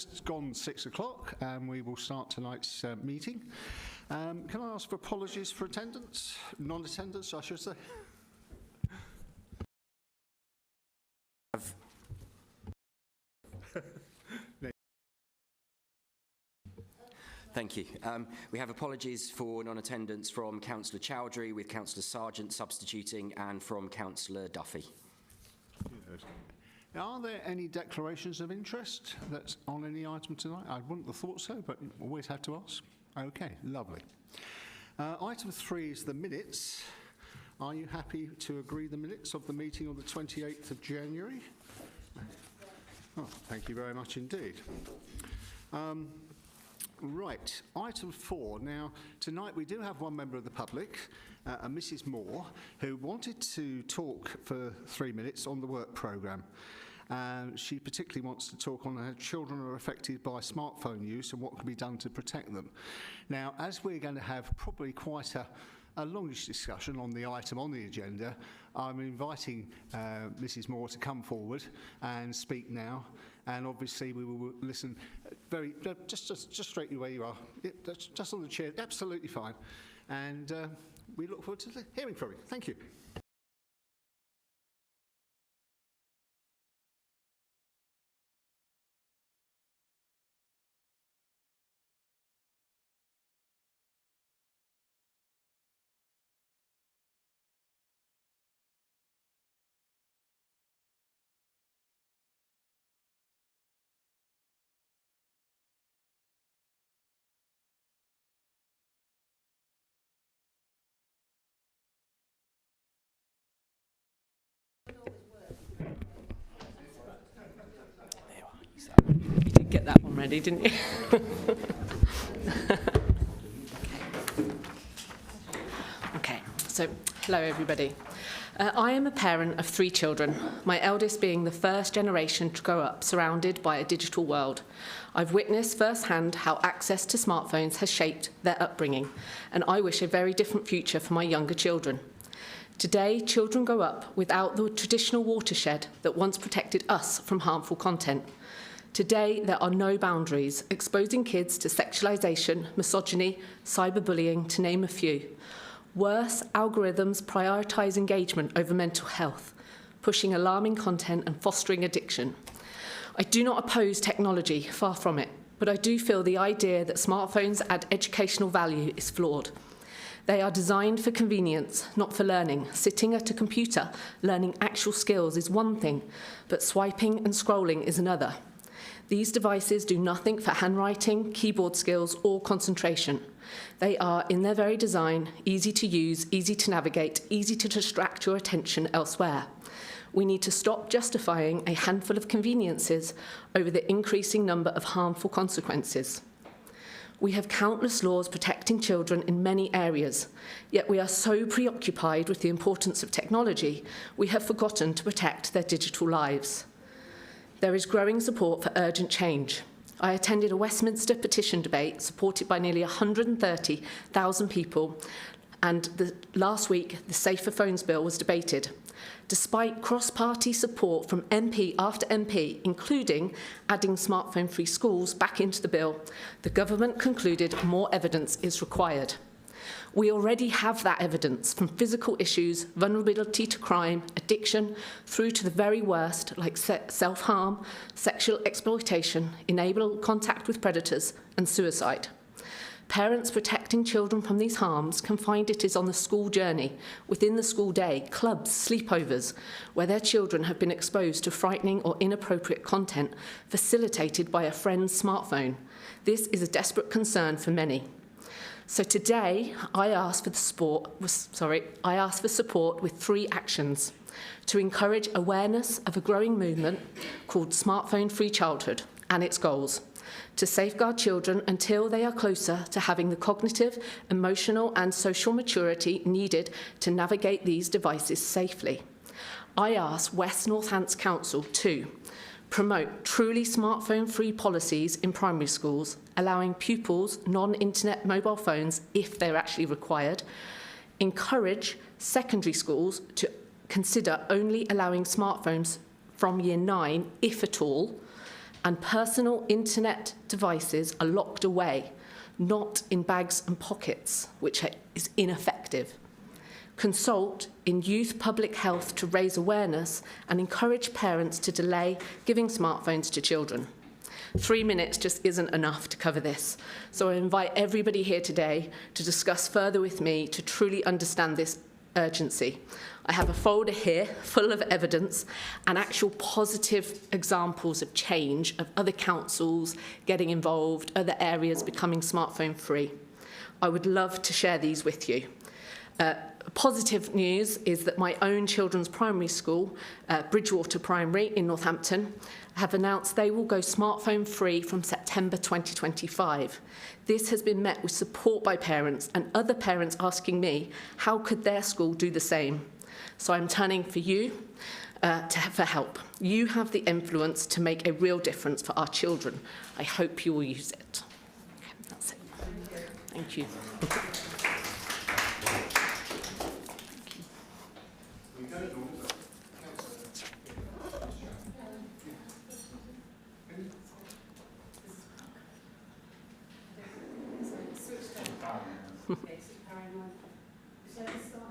It's gone 6 o'clock and we will start tonight's meeting. Can I ask for apologies for attendance? Non-attendance, I should say. Thank you. We have apologies for non-attendance from Councillor Chowdhury, with Councillor Sargent substituting, and from Councillor Duffy. Yes. Are there any declarations of interest that's on any item tonight? I wouldn't have thought so, but you always have to ask. Okay, lovely. Item 3 is the minutes. Are you happy to agree the minutes of the meeting on the 28th of January? Oh, thank you very much indeed. Right, item 4. Now, tonight we do have one member of the public, Mrs. Moore, who wanted to talk for 3 minutes on the work programme. She particularly wants to talk on how children are affected by smartphone use and what can be done to protect them. Now, as we're going to have probably quite a longish discussion on the item on the agenda, I'm inviting Mrs. Moore to come forward and speak now. And obviously we will listen very, just straight where you are, just on the chair, absolutely fine. And we look forward to hearing from you. Thank you. You did get that one ready, didn't you? Okay, so hello everybody. I am a parent of 3 children, my eldest being the first generation to grow up surrounded by a digital world. I've witnessed firsthand how access to smartphones has shaped their upbringing, and I wish a very different future for my younger children. Today, children grow up without the traditional watershed that once protected us from harmful content. Today, there are no boundaries, exposing kids to sexualisation, misogyny, cyberbullying, to name a few. Worse, algorithms prioritise engagement over mental health, pushing alarming content and fostering addiction. I do not oppose technology, far from it, but I do feel the idea that smartphones add educational value is flawed. They are designed for convenience, not for learning. Sitting at a computer, learning actual skills is one thing, but swiping and scrolling is another. These devices do nothing for handwriting, keyboard skills, or concentration. They are, in their very design, easy to use, easy to navigate, easy to distract your attention elsewhere. We need to stop justifying a handful of conveniences over the increasing number of harmful consequences. We have countless laws protecting children in many areas, yet we are so preoccupied with the importance of technology, we have forgotten to protect their digital lives. There is growing support for urgent change. I attended a Westminster petition debate supported by nearly 130,000 people, and last week the Safer Phones Bill was debated. Despite cross-party support from MP after MP, including adding smartphone-free schools back into the bill, the government concluded more evidence is required. We already have that evidence, from physical issues, vulnerability to crime, addiction, through to the very worst, like self-harm, sexual exploitation, enable contact with predators, and suicide. Parents protecting children from these harms can find it is on the school journey, within the school day, clubs, sleepovers, where their children have been exposed to frightening or inappropriate content facilitated by a friend's smartphone. This is a desperate concern for many. So today, I ask for support with 3 actions to encourage awareness of a growing movement called Smartphone Free Childhood and its goals, to safeguard children until they are closer to having the cognitive, emotional and social maturity needed to navigate these devices safely. I ask West Northants Council to promote truly smartphone-free policies in primary schools, allowing pupils non-internet mobile phones if they're actually required, encourage secondary schools to consider only allowing smartphones from year 9, if at all, and personal internet devices are locked away, not in bags and pockets, which is ineffective. Consult in youth public health to raise awareness and encourage parents to delay giving smartphones to children. 3 minutes just isn't enough to cover this, so I invite everybody here today to discuss further with me to truly understand this urgency. I have a folder here full of evidence and actual positive examples of change of other councils getting involved, other areas becoming smartphone free. I would love to share these with you. Positive news is that my own children's primary school, Bridgewater Primary in Northampton, have announced they will go smartphone free from September 2025. This has been met with support by parents and other parents asking me how could their school do the same. So I'm turning for you for help. You have the influence to make a real difference for our children. I hope you will use it. Okay, that's it. Thank you.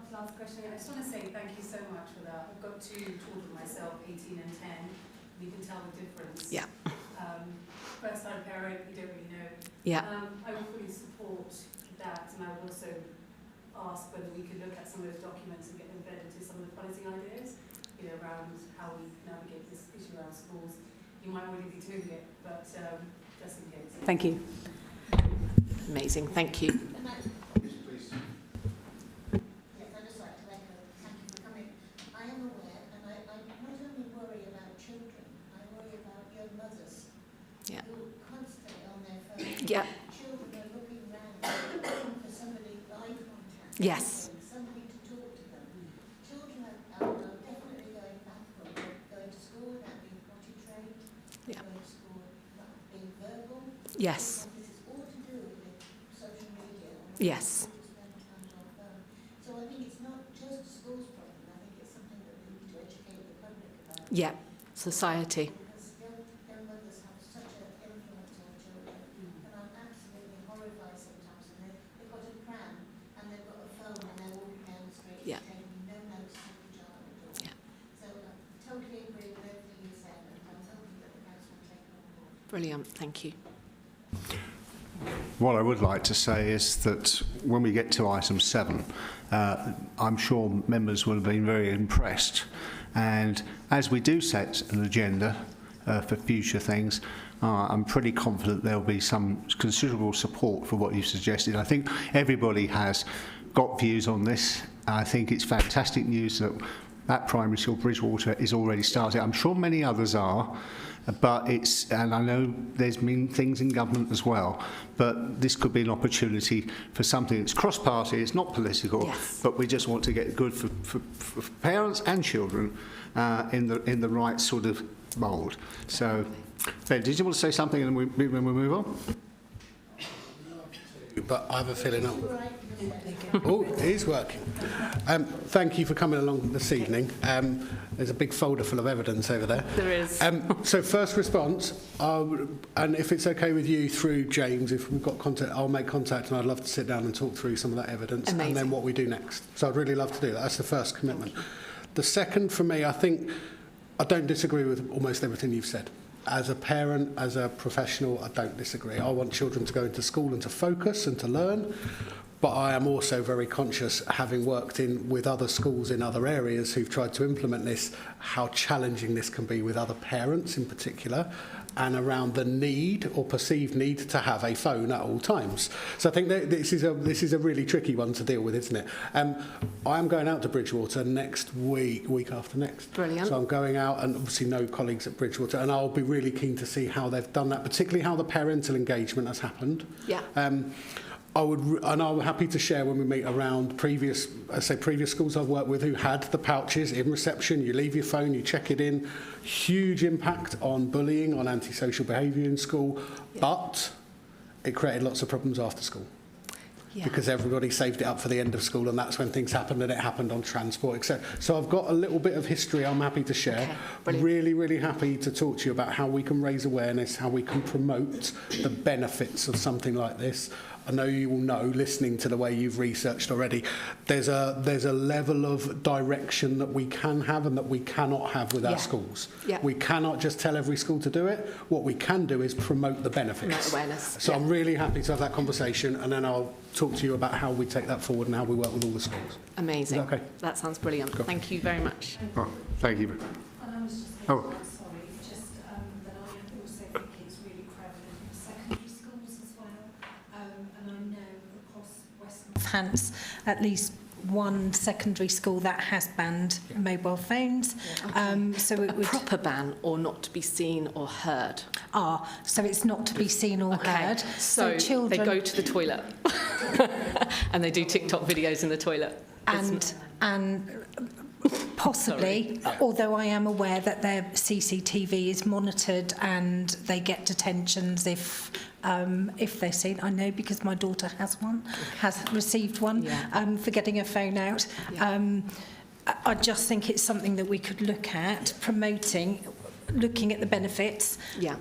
Last question. I just want to say thank you so much for that. I've got 2 children myself, 18 and 10. You can tell the difference. Yeah. First time parent, you don't really know. Yeah. I would fully support that, and I would also ask whether we could look at some of those documents and get them fed into some of the policy ideas, around how we navigate this issue around schools. You might already be doing it, but just in case. Thank you. Amazing. Thank you. Yeah. Children are looking around for somebody eye contact. Yes. Somebody to talk to them. Children are definitely going backward. Going to school without being potty trained. Yeah. Going to school without being verbal. Yes. And this is all to do with social media. Yes. So I think it's not just a school's problem. I think it's something that we need to educate the public about. Yeah. Society. Brilliant, thank you. What I would like to say is that when we get to item 7, I'm sure members will have been very impressed. And as we do set an agenda for future things, I'm pretty confident there'll be some considerable support for what you've suggested. I think everybody has got views on this. I think it's fantastic news that primary school, Bridgewater, is already started. I'm sure many others are. But and I know there's been things in government as well, but this could be an opportunity for something that's cross-party, it's not political, yes. But we just want to get good for parents and children in the right sort of mould. So, Ben, did you want to say something and when we move on? But I have a feeling oh, it is working. Thank you for coming along this evening. There's a big folder full of evidence over there. There is. So first response, and if it's okay with you through James, if we've got contact, I'll make contact and I'd love to sit down and talk through some of that evidence. Amazing. And then what we do next. So I'd really love to do that. That's the first commitment. The second for me, I think I don't disagree with almost everything you've said. As a parent, as a professional, I don't disagree. I want children to go into school and to focus and to learn. But I am also very conscious, having worked with other schools in other areas who've tried to implement this, how challenging this can be with other parents in particular, and around the need or perceived need to have a phone at all times. So I think that this is a really tricky one to deal with, isn't it? I am going out to Bridgewater next week after next. Brilliant. So I'm going out, and obviously know colleagues at Bridgewater, and I'll be really keen to see how they've done that, particularly how the parental engagement has happened. Yeah. I'm happy to share when we meet around previous schools I've worked with who had the pouches in reception. You leave your phone, you check it in. Huge impact on bullying, on antisocial behaviour in school, but it created lots of problems after school. because everybody saved it up for the end of school, and that's when things happened, and it happened on transport, etc. So I've got a little bit of history I'm happy to share. Okay, really, really happy to talk to you about how we can raise awareness, how we can promote the benefits of something like this. I know you will know, listening to the way you've researched already, there's a level of direction that we can have and that we cannot have with our schools. Yeah. We cannot just tell every school to do it. What we can do is promote the benefits. Promote awareness. So I'm really happy to have that conversation, and then I'll talk to you about how we take that forward and how we work with all the schools. Amazing. Is that okay? That sounds brilliant. Cool. Thank you very much. Oh, thank you. And I was just Oh. sorry, just that I also think it's really prevalent in secondary schools as well. And I know across Western Hants, at least one secondary school that has banned mobile phones. So it A would proper ban, or not to be seen or heard? so it's not to be seen or heard. So children they go to the toilet and they do TikTok videos in the toilet. and possibly, although I am aware that their CCTV is monitored and they get detentions if they're seen. I know because my daughter has received one for getting a phone out. Yeah. I just think it's something that we could look at promoting, looking at the benefits. Yeah.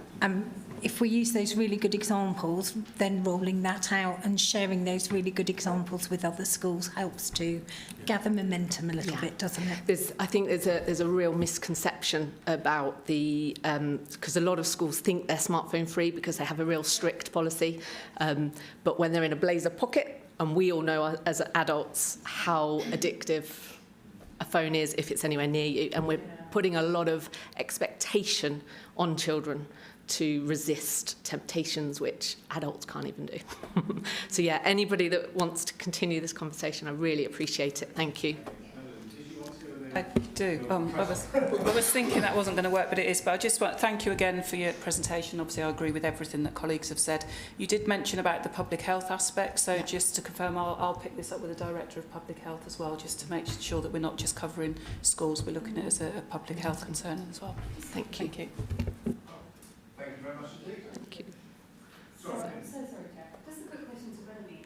If we use those really good examples, then rolling that out and sharing those really good examples with other schools helps to gather momentum a little bit, doesn't it? I think there's a real misconception about the because a lot of schools think they're smartphone free because they have a real strict policy, but when they're in a blazer pocket, and we all know as adults how addictive a phone is if it's anywhere near you, and we're putting a lot of expectation on children to resist temptations which adults can't even do. So yeah, anybody that wants to continue this conversation, I really appreciate it. Thank you. I do. I was thinking that wasn't going to work, but it is. But I just want to thank you again for your presentation. Obviously, I agree with everything that colleagues have said. You did mention about the public health aspect, so just to confirm, I'll pick this up with the Director of Public Health as well, just to make sure that we're not just covering schools, we're looking at it as a public health concern as well. Thank you. Thank you. Thank you very much indeed. Thank you. I'm so sorry, Jack. Just a quick question to Melanie.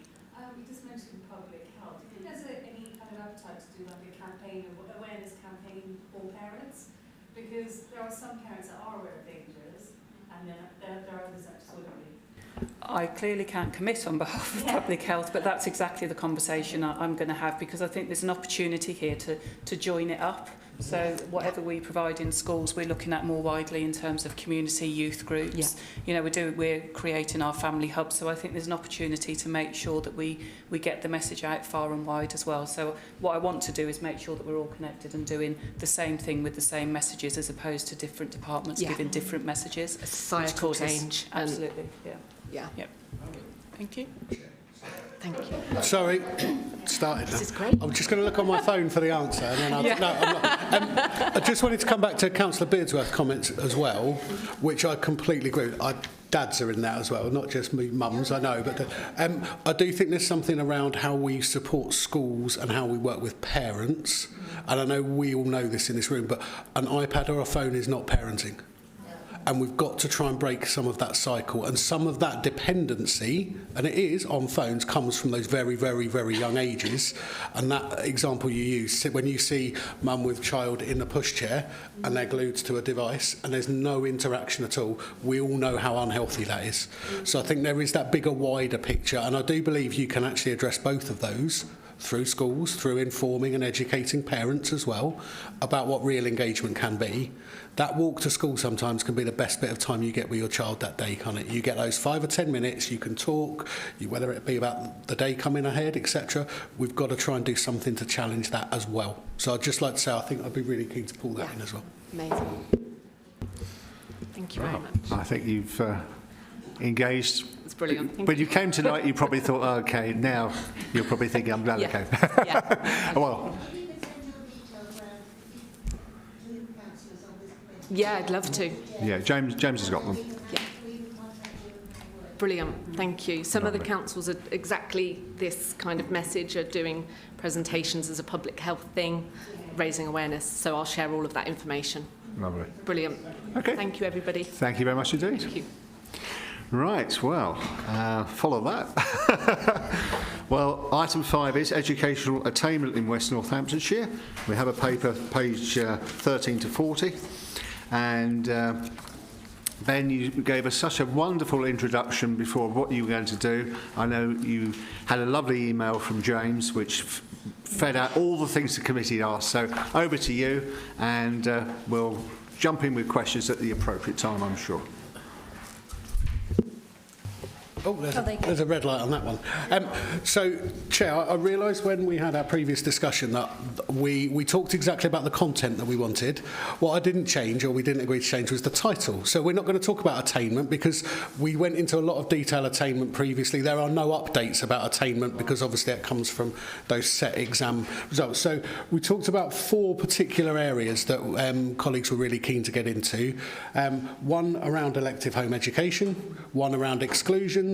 You just mentioned public health. Do you think there's any kind of appetite to do like a campaign, or awareness campaign for parents? Because there are some parents that are aware of dangers, and then there are others that just wouldn't be. I clearly can't commit on behalf of public health, but that's exactly the conversation I'm going to have, because I think there's an opportunity here to join it up. So whatever we provide in schools, we're looking at more widely in terms of community youth groups. Yeah. You know, we're creating our family hub. So I think there's an opportunity to make sure that we get the message out far and wide as well. So what I want to do is make sure that we're all connected and doing the same thing with the same messages, as opposed to different departments giving different messages. Societal change. Absolutely, Yeah. Yep. Thank you. Thank you. Sorry, started now. This is great. I'm just going to look on my phone for the answer, and then I'm not. I just wanted to come back to Councillor Beardsworth's comments as well, which I completely agree with. Dads are in that as well, not just me mums, I know, but I do think there's something around how we support schools and how we work with parents, and I know we all know this in this room, but an iPad or a phone is not parenting. And we've got to try and break some of that cycle, and some of that dependency, and it is on phones, comes from those very, very, very young ages. And that example you use, when you see mum with child in a pushchair and they're glued to a device and there's no interaction at all, we all know how unhealthy that is. So I think there is that bigger, wider picture, and I do believe you can actually address both of those through schools, through informing and educating parents as well about what real engagement can be. That walk to school sometimes can be the best bit of time you get with your child that day, can't it? You get those 5 or 10 minutes, you can talk, whether it be about the day coming ahead, etc. We've got to try and do something to challenge that as well. So I'd just like to say, I think I'd be really keen to pull that in as well. Amazing. Thank you very much. I think you've engaged. It's brilliant. When you came tonight, you probably thought, oh, okay, now you're probably thinking, I'm glad I came. Yeah. Well, Yeah, I'd love to. yeah, James has got them. Yeah. Brilliant, thank you. Some of the councils are exactly this kind of message, are doing presentations as a public health thing, raising awareness, so I'll share all of that information. Lovely. Brilliant. Okay. Thank you, everybody. Thank you very much indeed. Thank you. Right, well, follow that. Well, item 5 is educational attainment in West Northamptonshire. We have a paper, page 13 to 40, and Ben, you gave us such a wonderful introduction before of what you were going to do. I know you had a lovely email from James which fed out all the things the committee asked. So over to you, and we'll jump in with questions at the appropriate time, I'm sure. Oh, there's a red light on that one. So, Chair, I realised when we had our previous discussion that we talked exactly about the content that we wanted. What I didn't change, or we didn't agree to change, was the title. So we're not going to talk about attainment because we went into a lot of detail attainment previously. There are no updates about attainment because obviously it comes from those set exam results. So we talked about 4 particular areas that colleagues were really keen to get into. One around elective home education, one around exclusion,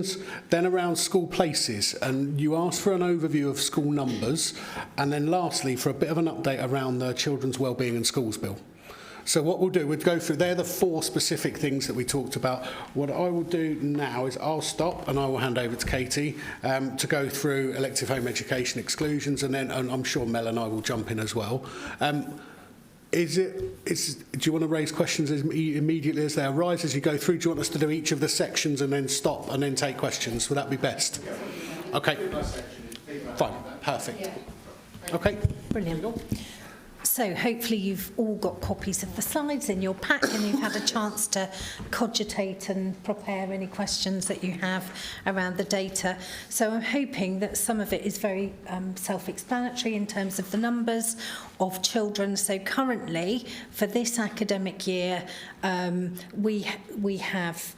then around school places, and you asked for an overview of school numbers, and then lastly for a bit of an update around the Children's Wellbeing and Schools Bill. So what we'll do, we'll go through, they're the 4 specific things that we talked about. What I will do now is I'll stop and I will hand over to Katie to go through elective home education exclusions, and then I'm sure Mel and I will jump in as well. Do you want to raise questions immediately as they arise as you go through? Do you want us to do each of the sections and then stop and then take questions? Would that be best? Okay. Fine. Perfect. Okay. Brilliant. So hopefully you've all got copies of the slides in your pack and you've had a chance to cogitate and prepare any questions that you have around the data. So I'm hoping that some of it is very self-explanatory in terms of the numbers of children. So currently, for this academic year, we have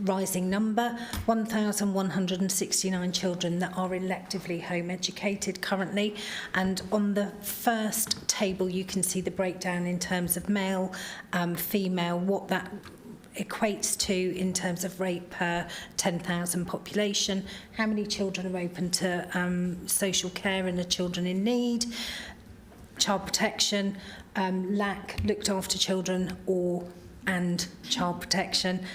rising number, 1,169 children that are electively home educated currently, and on the first table you can see the breakdown in terms of male, female, what that equates to in terms of rate per 10,000 population, how many children are open to social care and are children in need, child protection, lack looked after children and child protection,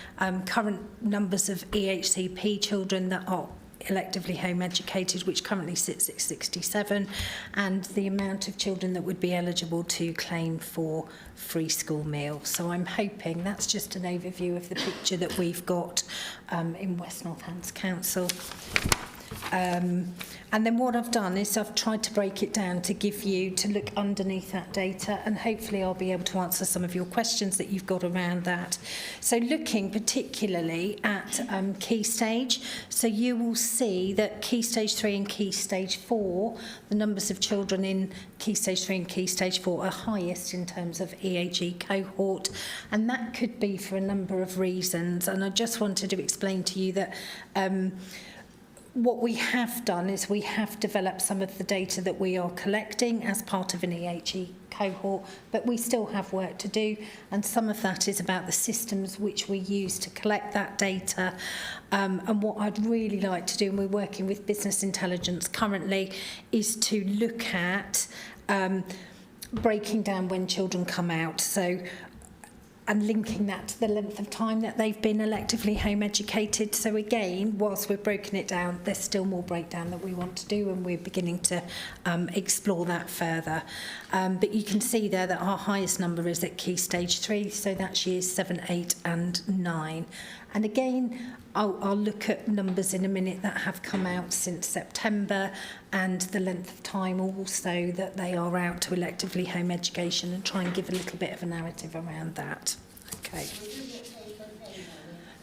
current numbers of EHCP children that are electively home educated, which currently sits at 67, and the amount of children that would be eligible to claim for free school meals. So I'm hoping that's just an overview of the picture that we've got in West Northants Council. And then what I've done is I've tried to break it down to give you to look underneath that data, and hopefully I'll be able to answer some of your questions that you've got around that. So looking particularly at Key Stage, so you will see that Key Stage 3 and Key Stage 4, the numbers of children in Key Stage 3 and Key Stage 4 are highest in terms of EHE cohort, and that could be for a number of reasons. And I just wanted to explain to you that what we have done is we have developed some of the data that we are collecting as part of an EHE cohort, but we still have work to do, and some of that is about the systems which we use to collect that data. And what I'd really like to do, and we're working with business intelligence currently, is to look at breaking down when children come out. So and linking that to the length of time that they've been electively home educated. So again, whilst we've broken it down, there's still more breakdown that we want to do, and we're beginning to explore that further. But you can see there that our highest number is at Key Stage 3, so that's years 7, 8 and 9. And again, I'll look at numbers in a minute that have come out since September and the length of time also that they are out to electively home education, and try and give a little bit of a narrative around that. Okay.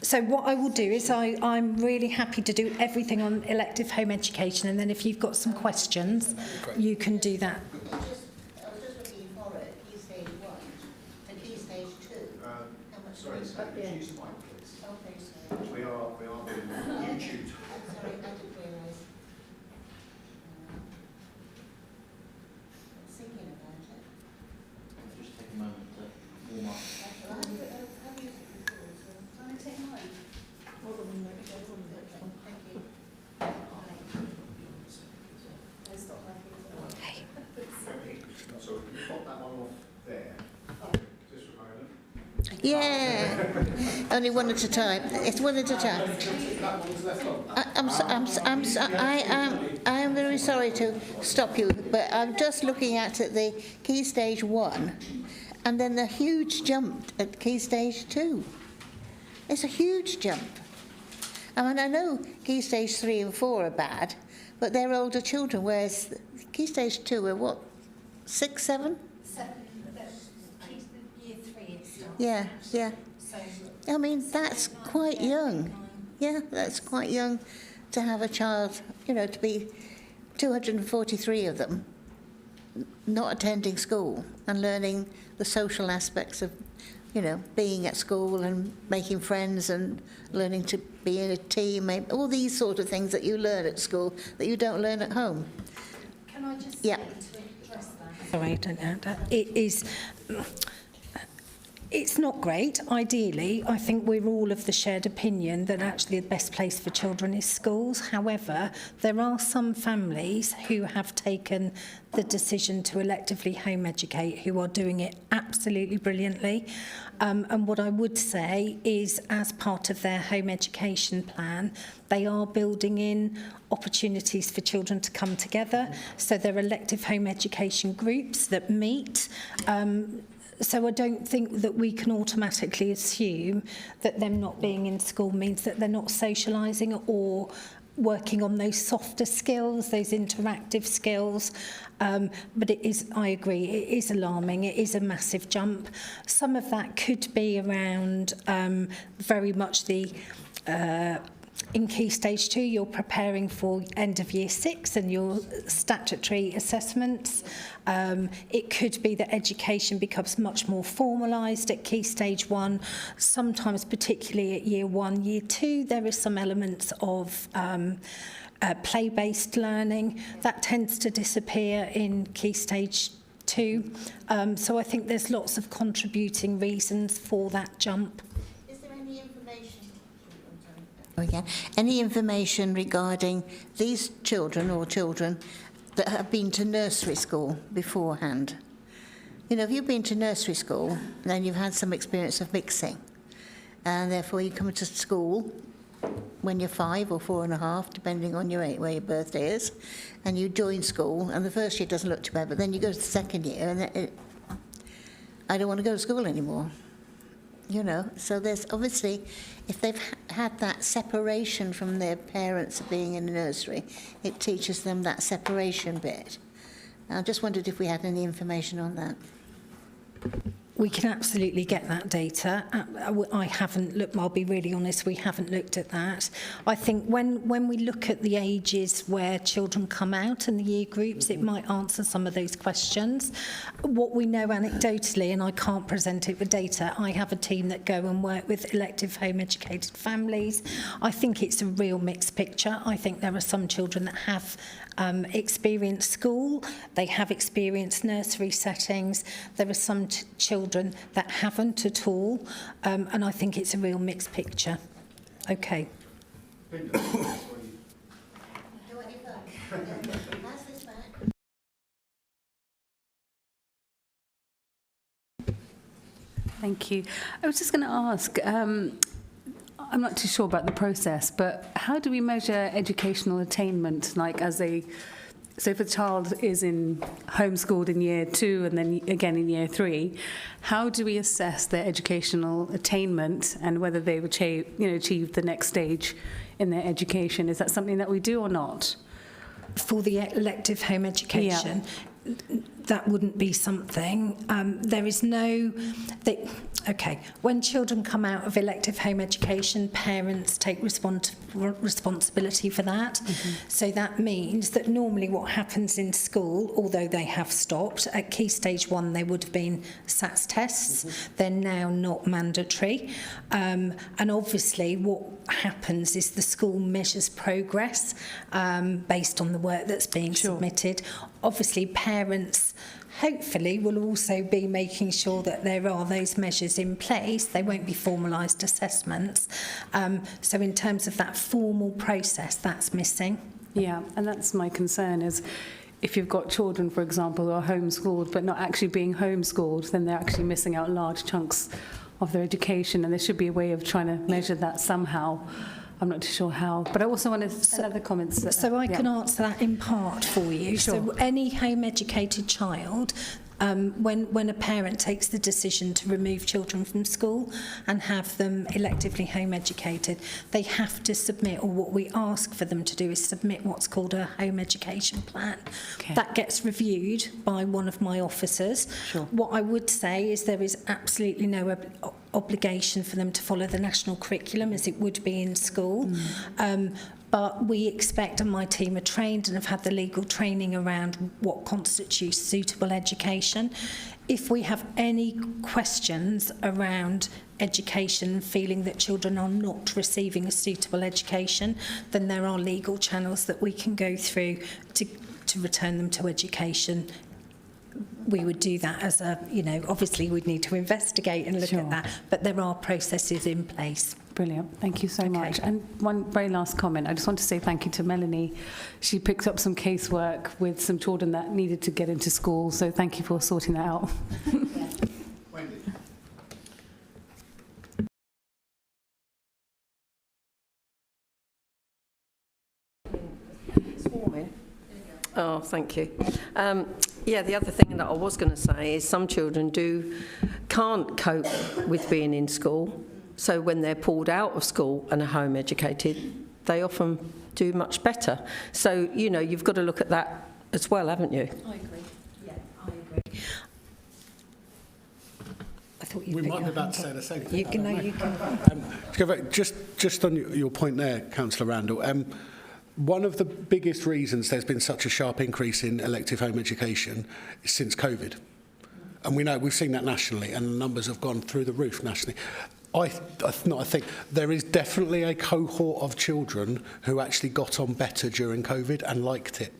So what I will do is I'm really happy to do everything on elective home education, and then if you've got some questions, you can do that. I was just looking for it, Key Stage 1 and Key Stage 2. How much? Sorry, use the mic, please. Okay, sorry. We are being YouTubed. Sorry, I didn't realise. I'm thinking about it. Just take a moment to warm up. Have you used it before? So can I take mine? Hold on a minute. Thank you. I stopped my So you pop that one off there. Just for a moment. Yeah, only one at a time. It's one at a time. I am very sorry to stop you, but I'm just looking at the Key Stage 1 and then the huge jump at Key Stage 2. It's a huge jump. I mean, I know Key Stage 3 and 4 are bad, but they're older children, whereas Key Stage 2 are what, 6, 7? 7, year 3 it starts. Yeah, yeah. So, I mean, that's quite young. Yeah, that's quite young to have a child, you know, to be 243 of them not attending school and learning the social aspects of, you know, being at school and making friends and learning to be in a team, all these sort of things that you learn at school that you don't learn at home. can I just Yeah. say to address that? Sorry, I don't know. It is... It's not great. Ideally, I think we're all of the shared opinion that actually the best place for children is schools. However, there are some families who have taken the decision to electively home educate who are doing it absolutely brilliantly. And what I would say is, as part of their home education plan, they are building in opportunities for children to come together. So there are elective home education groups that meet. So I don't think that we can automatically assume that them not being in school means that they're not socialising or working on those softer skills, those interactive skills. But it is, I agree, it is alarming. It is a massive jump. Some of that could be around very much the... in Key Stage 2, you're preparing for end of Year 6 and your statutory assessments. It could be that education becomes much more formalised at Key Stage 1. Sometimes, particularly at Year 1, Year 2, there is some elements of play-based learning. That tends to disappear in Key Stage 2. So I think there's lots of contributing reasons for that jump. Is there any information? Again, any information regarding these children or children that have been to nursery school beforehand? You know, if you've been to nursery school, then you've had some experience of mixing, and therefore you come to school when you're 5 or 4.5, depending on your age, where your birthday is, and you join school, and the first year doesn't look too bad, but then you go to the second year, and I don't want to go to school anymore. You know, so there's obviously, if they've had that separation from their parents being in a nursery, it teaches them that separation bit. I just wondered if we had any information on that. We can absolutely get that data. I haven't looked, I'll be really honest, we haven't looked at that. I think when we look at the ages where children come out and the year groups, it might answer some of those questions. What we know anecdotally, and I can't present it with data, I have a team that go and work with elective home educated families. I think it's a real mixed picture. I think there are some children that have experienced school, they have experienced nursery settings. There are some children that haven't at all, and I think it's a real mixed picture. Okay. Thank you. I was just going to ask, I'm not too sure about the process, but how do we measure educational attainment? Like, so if a child is homeschooled in Year 2 and then again in Year 3, how do we assess their educational attainment and whether they've achieved the next stage in their education? Is that something that we do or not? For the elective home education, that wouldn't be something. There is no... Okay, when children come out of elective home education, parents take responsibility for that. Mm-hmm. So that means that normally what happens in school, although they have stopped, at Key Stage 1 they would have been SATS tests. Mm-hmm. They're now not mandatory. And obviously what happens is the school measures progress based on the work that's being submitted. Obviously parents hopefully will also be making sure that there are those measures in place. They won't be formalised assessments. So in terms of that formal process, that's missing. Yeah, and that's my concern is if you've got children, for example, who are homeschooled but not actually being homeschooled, then they're actually missing out large chunks of their education, and there should be a way of trying to measure that somehow. I'm not too sure how, but I also wanted other comments. So I can answer that in part for you. Sure. So any home-educated child, when a parent takes the decision to remove children from school and have them electively home educated, they have to submit, or what we ask for them to do is submit what's called a home education plan. Okay. That gets reviewed by one of my officers. Sure. What I would say is there is absolutely no obligation for them to follow the national curriculum as it would be in school. But we expect, and my team are trained and have had the legal training around what constitutes suitable education. If we have any questions around education, feeling that children are not receiving a suitable education, then there are legal channels that we can go through to return them to education. We would do that as a, obviously we'd need to investigate and look at that, but there are processes in place. Brilliant. Thank you so much. And one very last comment. I just want to say thank you to Melanie. She picked up some casework with some children that needed to get into school, so thank you for sorting that out. Oh, thank you. Yeah, the other thing that I was going to say is some children can't cope with being in school. So when they're pulled out of school and are home educated, they often do much better. So, you've got to look at that as well, haven't you? I agree. Yeah, I agree. I thought we might be about to say the same thing. You can. Just on your point there, Councillor Randall, one of the biggest reasons there's been such a sharp increase in elective home education is since COVID. And we've seen that nationally, and the numbers have gone through the roof nationally. I think there is definitely a cohort of children who actually got on better during COVID and liked it.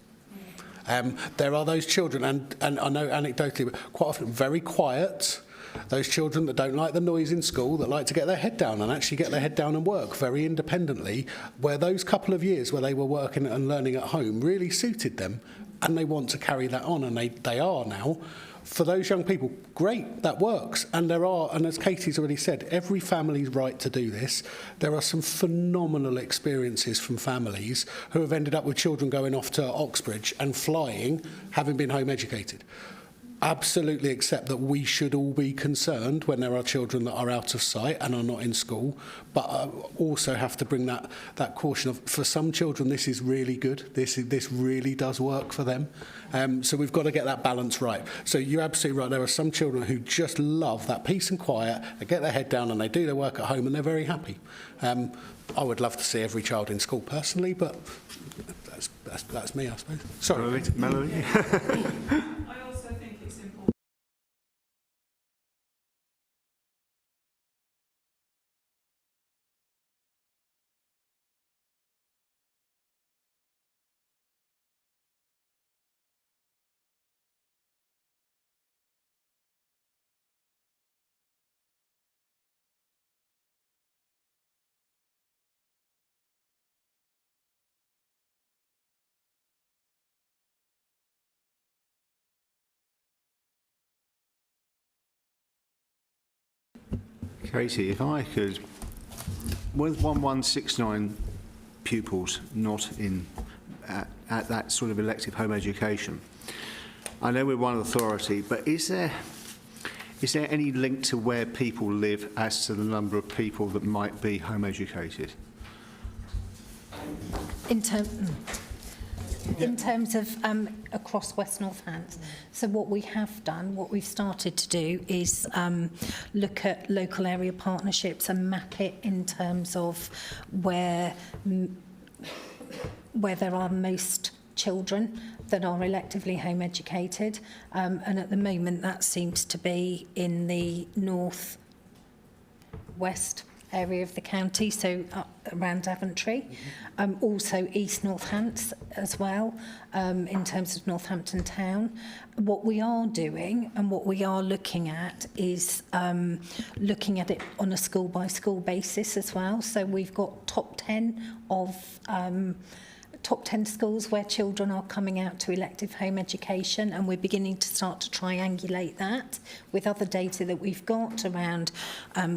There are those children, and I know anecdotally, but quite often very quiet, those children that don't like the noise in school, that like to get their head down and actually get their head down and work very independently, where those couple of years where they were working and learning at home really suited them, and they want to carry that on, and they are now. For those young people, great, that works. And as Katie's already said, every family's right to do this. There are some phenomenal experiences from families who have ended up with children going off to Oxbridge and flying, having been home educated. Absolutely accept that we should all be concerned when there are children that are out of sight and are not in school, but also have to bring that caution of, for some children, this is really good. This really does work for them. So we've got to get that balance right. So you're absolutely right. There are some children who just love that peace and quiet. They get their head down and they do their work at home and they're very happy. I would love to see every child in school personally, but that's me, I suppose. Sorry, Melanie. Katie, if I could, with 1169 pupils not in at that sort of elective home education, I know we're one authority, but is there any link to where people live as to the number of people that might be home educated? In terms of across West Northants, so what we've started to do is look at local area partnerships and map it in terms of where there are most children that are electively home educated, and at the moment that seems to be in the north west area of the county, so around Daventry. Also East Northants as well, in terms of Northampton Town. What we are doing and what we are looking at is looking at it on a school by school basis as well. So we've got top 10 top 10 schools where children are coming out to elective home education, and we're beginning to start to triangulate that with other data that we've got around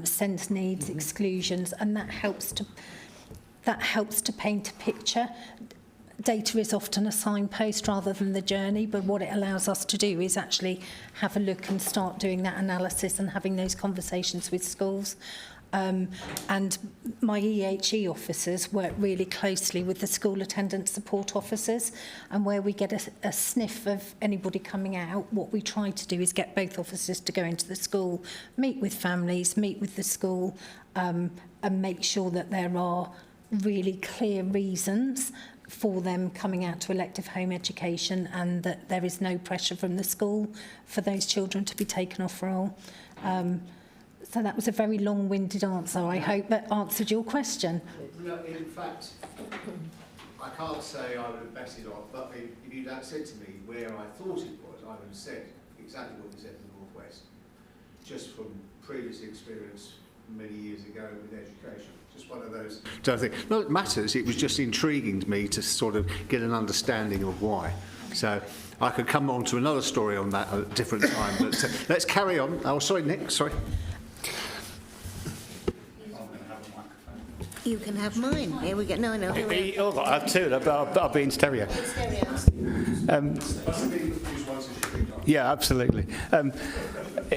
SEND needs, exclusions, and that helps to paint a picture. Data is often a signpost rather than the journey, but what it allows us to do is actually have a look and start doing that analysis and having those conversations with schools. And my EHE officers work really closely with the school attendance support officers, and where we get a sniff of anybody coming out, what we try to do is get both officers to go into the school, meet with families, meet with the school, and make sure that there are really clear reasons for them coming out to elective home education, and that there is no pressure from the school for those children to be taken off roll. So that was a very long-winded answer. I hope that answered your question. No, in fact, I can't say I would have betted on, but if you'd had said to me where I thought it was, I would have said exactly what you said in the North West, just from previous experience many years ago with education. Just one of those. So I think, not it matters, it was just intriguing to me to sort of get an understanding of why. So I could come on to another story on that at a different time, but let's carry on. Oh, sorry, Nick, sorry. You can have mine. Here we go. No. I have two, but I'll be in stereo. Yeah, absolutely.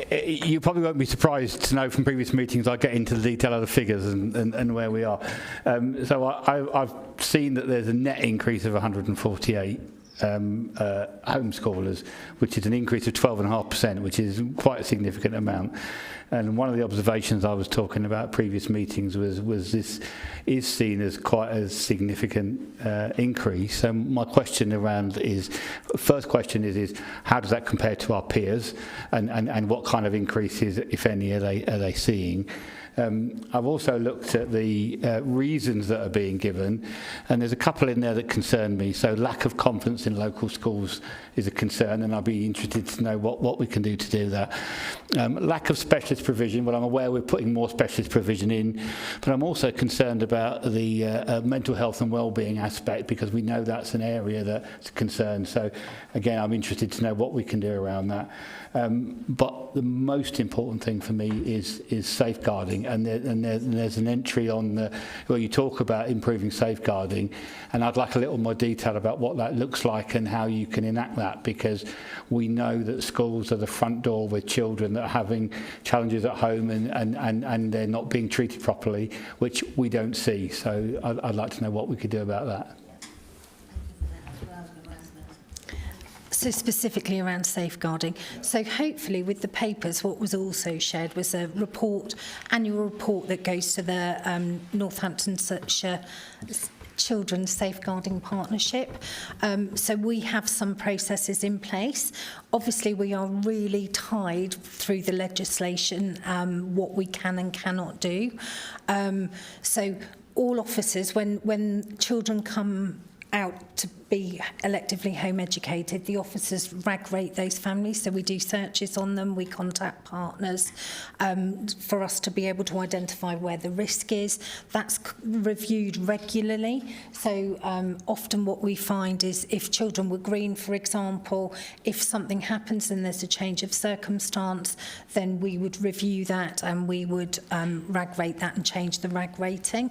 You probably won't be surprised to know from previous meetings I get into the detail of the figures and where we are. So I've seen that there's a net increase of 148 homeschoolers, which is an increase of 12.5%, which is quite a significant amount. And one of the observations I was talking about previous meetings was this is seen as quite a significant increase. And my question around first question is how does that compare to our peers, and what kind of increases, if any, are they seeing? I've also looked at the reasons that are being given, and there's a couple in there that concern me. So lack of confidence in local schools is a concern, and I'll be interested to know what we can do to do that. Lack of specialist provision, well, I'm aware we're putting more specialist provision in, but I'm also concerned about the mental health and well-being aspect, because we know that's an area that's a concern. So again, I'm interested to know what we can do around that. But the most important thing for me is safeguarding, and there's an entry on where you talk about improving safeguarding, and I'd like a little more detail about what that looks like and how you can enact that, because we know that schools are the front door with children that are having challenges at home and they're not being treated properly, which we don't see. So I'd like to know what we could do about that. So specifically around safeguarding. So hopefully with the papers, what was also shared was a annual report that goes to the Northamptonshire Children's Safeguarding Partnership. So we have some processes in place. Obviously, we are really tied through the legislation, what we can and cannot do. So all officers, when children come out to be electively home educated, the officers rag rate those families, so we do searches on them, we contact partners for us to be able to identify where the risk is. That's reviewed regularly, so often what we find is if children were green, for example, if something happens and there's a change of circumstance, then we would review that and we would rag rate that and change the rag rating.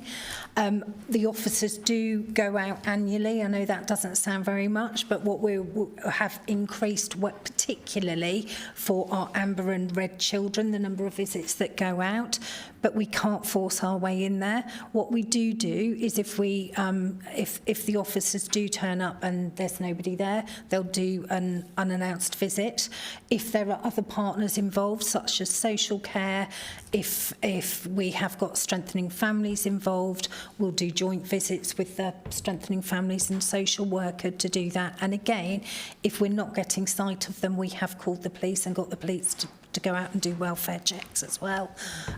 The officers do go out annually. I know that doesn't sound very much, but what we have increased, particularly for our amber and red children, the number of visits that go out, but we can't force our way in there. What we do is if the officers do turn up and there's nobody there, they'll do an unannounced visit. If there are other partners involved, such as social care, if we have got strengthening families involved, we'll do joint visits with the strengthening families and social worker to do that. And again, if we're not getting sight of them, we have called the police and got the police to go out and do welfare checks as well.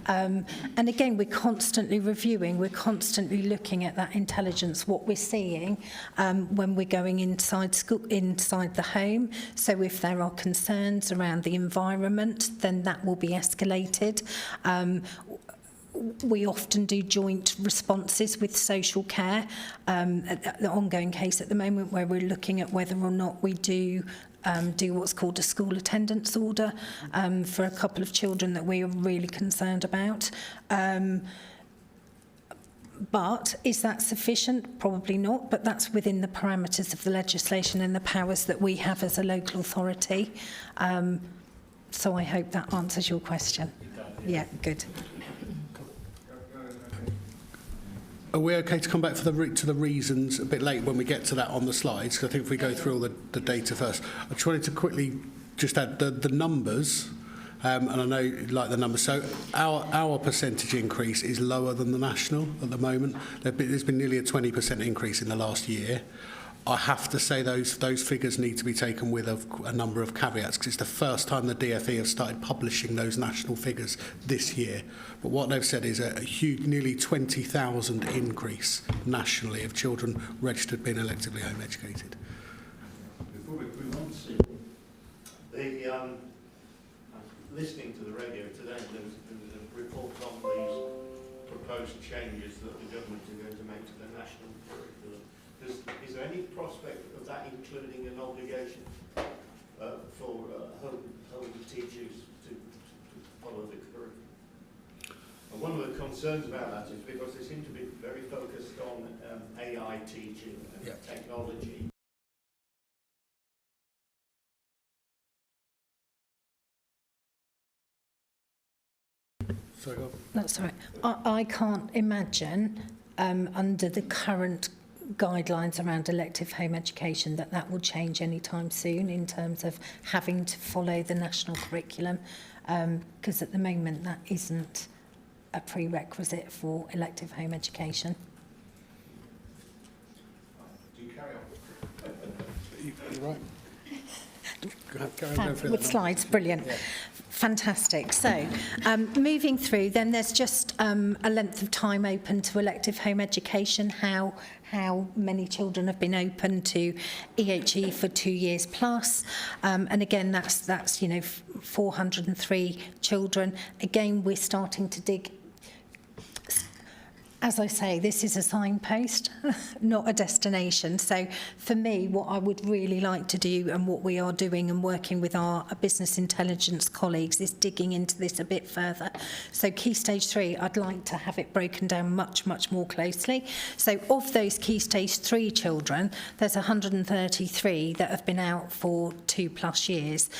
And again, we're constantly reviewing, we're constantly looking at that intelligence, what we're seeing when we're going inside school, inside the home. So if there are concerns around the environment, then that will be escalated. we often do joint responses with social care, the ongoing case at the moment where we're looking at whether or not we do what's called a school attendance order for a couple of children that we are really concerned about. But is that sufficient? Probably not, but that's within the parameters of the legislation and the powers that we have as a local authority. So I hope that answers your question. Yeah, good. Are we okay to come back to the reasons a bit late when we get to that on the slides? Because I think if we go through all the data first. I just wanted to quickly just add the numbers, and I know you like the numbers. So our percentage increase is lower than the national at the moment. There's been nearly a 20% increase in the last year. I have to say those figures need to be taken with a number of caveats, because it's the first time the DfE have started publishing those national figures this year. But what they've said is a huge, nearly 20,000 increase nationally of children registered being electively home educated. Before we move on to listening to the radio today, there was a report on these proposed changes that the government are going to make to the national curriculum. Is there any prospect of that including an obligation for home teachers to follow the curriculum? And one of the concerns about that is because they seem to be very focused on AI teaching and technology. Sorry, go on. That's all right. I can't imagine under the current guidelines around elective home education that will change anytime soon in terms of having to follow the national curriculum, because at the moment that isn't a prerequisite for elective home education. Do you carry on? You're right. With slides, brilliant. Yeah. Fantastic. So, moving through, then there's just a length of time open to elective home education, how many children have been open to EHE for 2 years plus. And again, that's 403 children. Again, we're starting to dig. As I say, this is a signpost, not a destination. So for me, what I would really like to do and what we are doing and working with our business intelligence colleagues is digging into this a bit further. So Key Stage 3, I'd like to have it broken down much, much more closely. So of those Key Stage 3 children, there's 133 that have been out for 2+ years.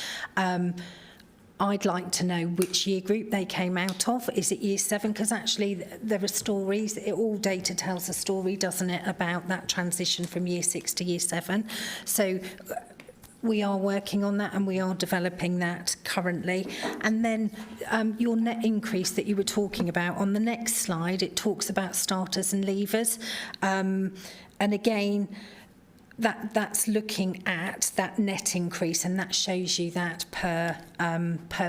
I'd like to know which year group they came out of. Is it year 7? Because actually there are stories, all data tells a story, doesn't it, about that transition from year 6 to year 7. So we are working on that and we are developing that currently. And then your net increase that you were talking about, on the next slide, it talks about starters and leavers. And again, that's looking at that net increase, and that shows you that per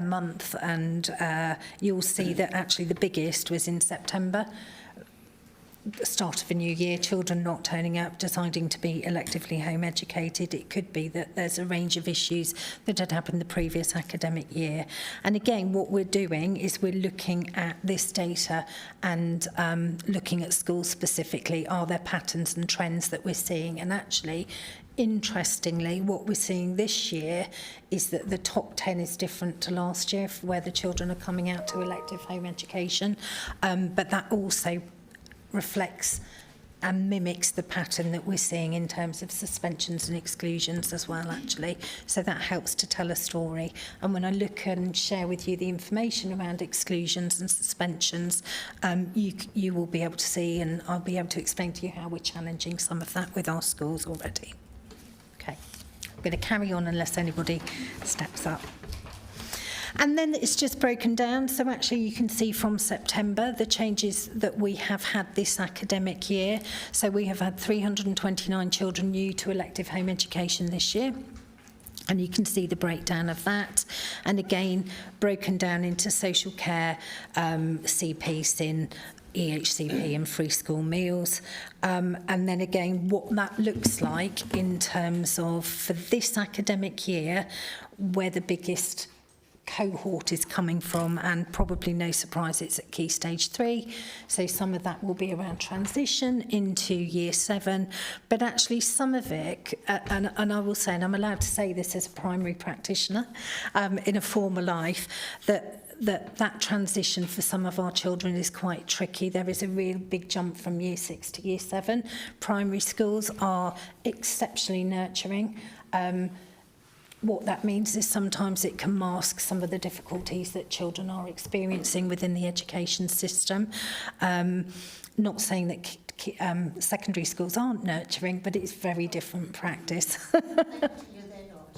month, and you'll see that actually the biggest was in September, the start of a new year, children not turning up, deciding to be electively home educated. It could be that there's a range of issues that had happened the previous academic year. And again, what we're doing is we're looking at this data and looking at schools specifically. Are there patterns and trends that we're seeing? And actually, interestingly, what we're seeing this year is that the top 10 is different to last year, where the children are coming out to elective home education. But that also reflects and mimics the pattern that we're seeing in terms of suspensions and exclusions as well, actually. So that helps to tell a story. And when I look and share with you the information around exclusions and suspensions, you will be able to see, and I'll be able to explain to you how we're challenging some of that with our schools already. Okay, I'm going to carry on unless anybody steps up. And then it's just broken down. So actually you can see from September the changes that we have had this academic year. So we have had 329 children new to elective home education this year. And you can see the breakdown of that. And again, broken down into social care, CP, SIN, EHCP and free school meals. And then again, what that looks like in terms of, for this academic year, where the biggest cohort is coming from, and probably no surprise it's at Key Stage 3. So some of that will be around transition into Year 7, but actually some of it, and I will say, and I'm allowed to say this as a primary practitioner in a former life, that transition for some of our children is quite tricky. There is a real big jump from Year 6 to Year 7. Primary schools are exceptionally nurturing. What that means is sometimes it can mask some of the difficulties that children are experiencing within the education system. Not saying that secondary schools aren't nurturing, but it's very different practice.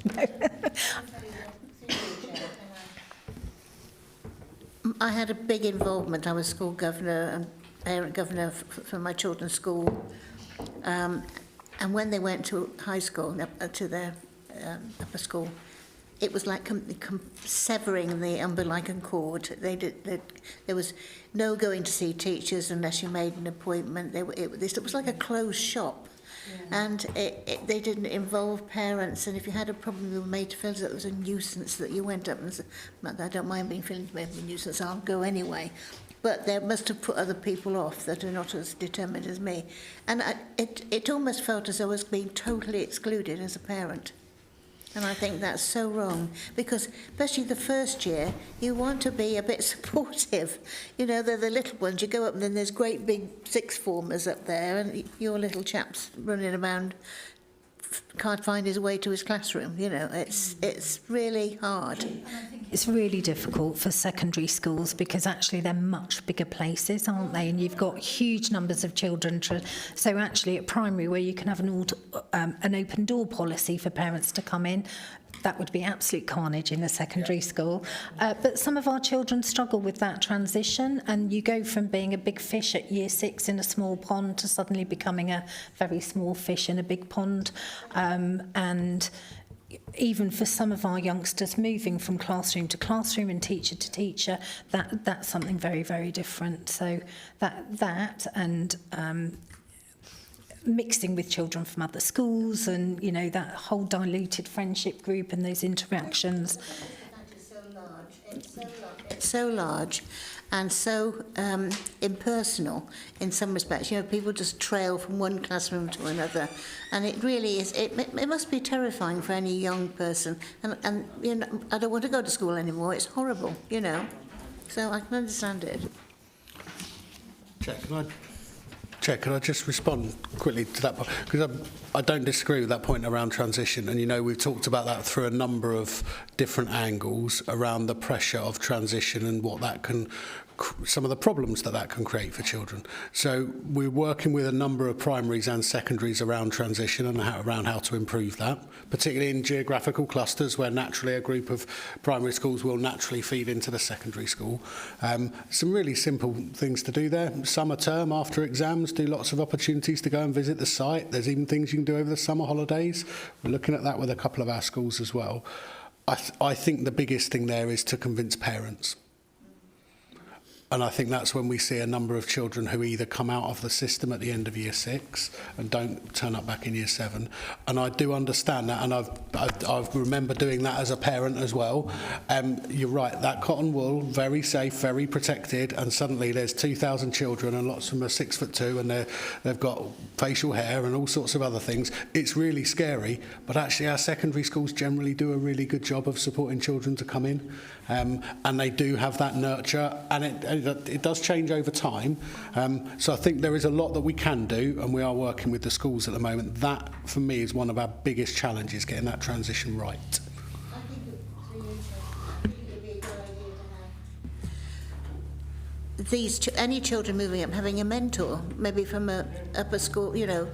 No. I had a big involvement. I was school governor and parent governor for my children's school. And when they went to high school, to their upper school, it was like severing the umbilical cord. There was no going to see teachers unless you made an appointment. It was like a closed shop. Yeah. And they didn't involve parents, and if you had a problem, you were made to feel that it was a nuisance that you went up and said, I don't mind being feeling a nuisance, I'll go anyway. But they must have put other people off that are not as determined as me. And it almost felt as though I was being totally excluded as a parent. And I think that's so wrong, because especially the first year, you want to be a bit supportive. You know, they're the little ones. You go up and then there's great big sixth formers up there, and your little chap's running around, can't find his way to his classroom. You know, it's really hard. It's really difficult for secondary schools because actually they're much bigger places, aren't they? And you've got huge numbers of children. So actually at primary, where you can have an open door policy for parents to come in, that would be absolute carnage in a secondary school. But some of our children struggle with that transition, and you go from being a big fish at Year 6 in a small pond to suddenly becoming a very small fish in a big pond. And even for some of our youngsters, moving from classroom to classroom and teacher to teacher, that's something very, very different. So that and mixing with children from other schools, and you know, that whole diluted friendship group and those interactions. It's so large and so impersonal in some respects. You know, people just trail from one classroom to another, and it really is. It must be terrifying for any young person. And you know, I don't want to go to school anymore. It's horrible, you know. So I can understand it. Can I just respond quickly to that point? Because I don't disagree with that point around transition. And, you know, we've talked about that through a number of different angles around the pressure of transition and what that can, some of the problems that can create for children. So we're working with a number of primaries and secondaries around transition and around how to improve that, particularly in geographical clusters where naturally a group of primary schools will naturally feed into the secondary school. Some really simple things to do there. Summer term, after exams, do lots of opportunities to go and visit the site. There's even things you can do over the summer holidays. We're looking at that with a couple of our schools as well. I think the biggest thing there is to convince parents. And I think that's when we see a number of children who either come out of the system at the end of Year 6 and don't turn up back in Year 7. And I do understand that, and I remember doing that as a parent as well. You're right, that cotton wool, very safe, very protected, and suddenly there's 2,000 children and lots of them are 6'2", and they've got facial hair and all sorts of other things. It's really scary, but actually our secondary schools generally do a really good job of supporting children to come in. And they do have that nurture, and it does change over time. So I think there is a lot that we can do, and we are working with the schools at the moment. That, for me, is one of our biggest challenges, getting that transition right. I think it would be a good idea to have any children moving up having a mentor, maybe from a upper school, you know.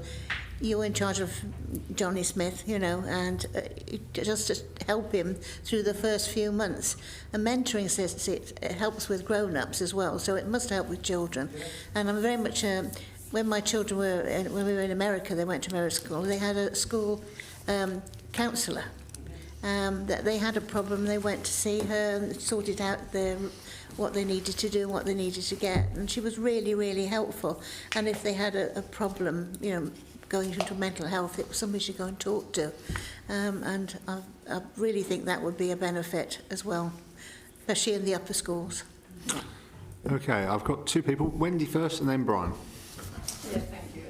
You're in charge of Johnny Smith, you know, and just to help him through the first few months. And mentoring says it helps with grown-ups as well, so it must help with children. And I'm very much, when my children when we were in America, they went to American school, they had a school counsellor. That they had a problem, they went to see her and sorted out what they needed to do, what they needed to get. And she was really, really helpful. And if they had a problem, you know, going into mental health, it was somebody you should go and talk to. And I really think that would be a benefit as well. especially in the upper schools. Okay, I've got two people. Wendy first and then Brian. Yeah, thank you.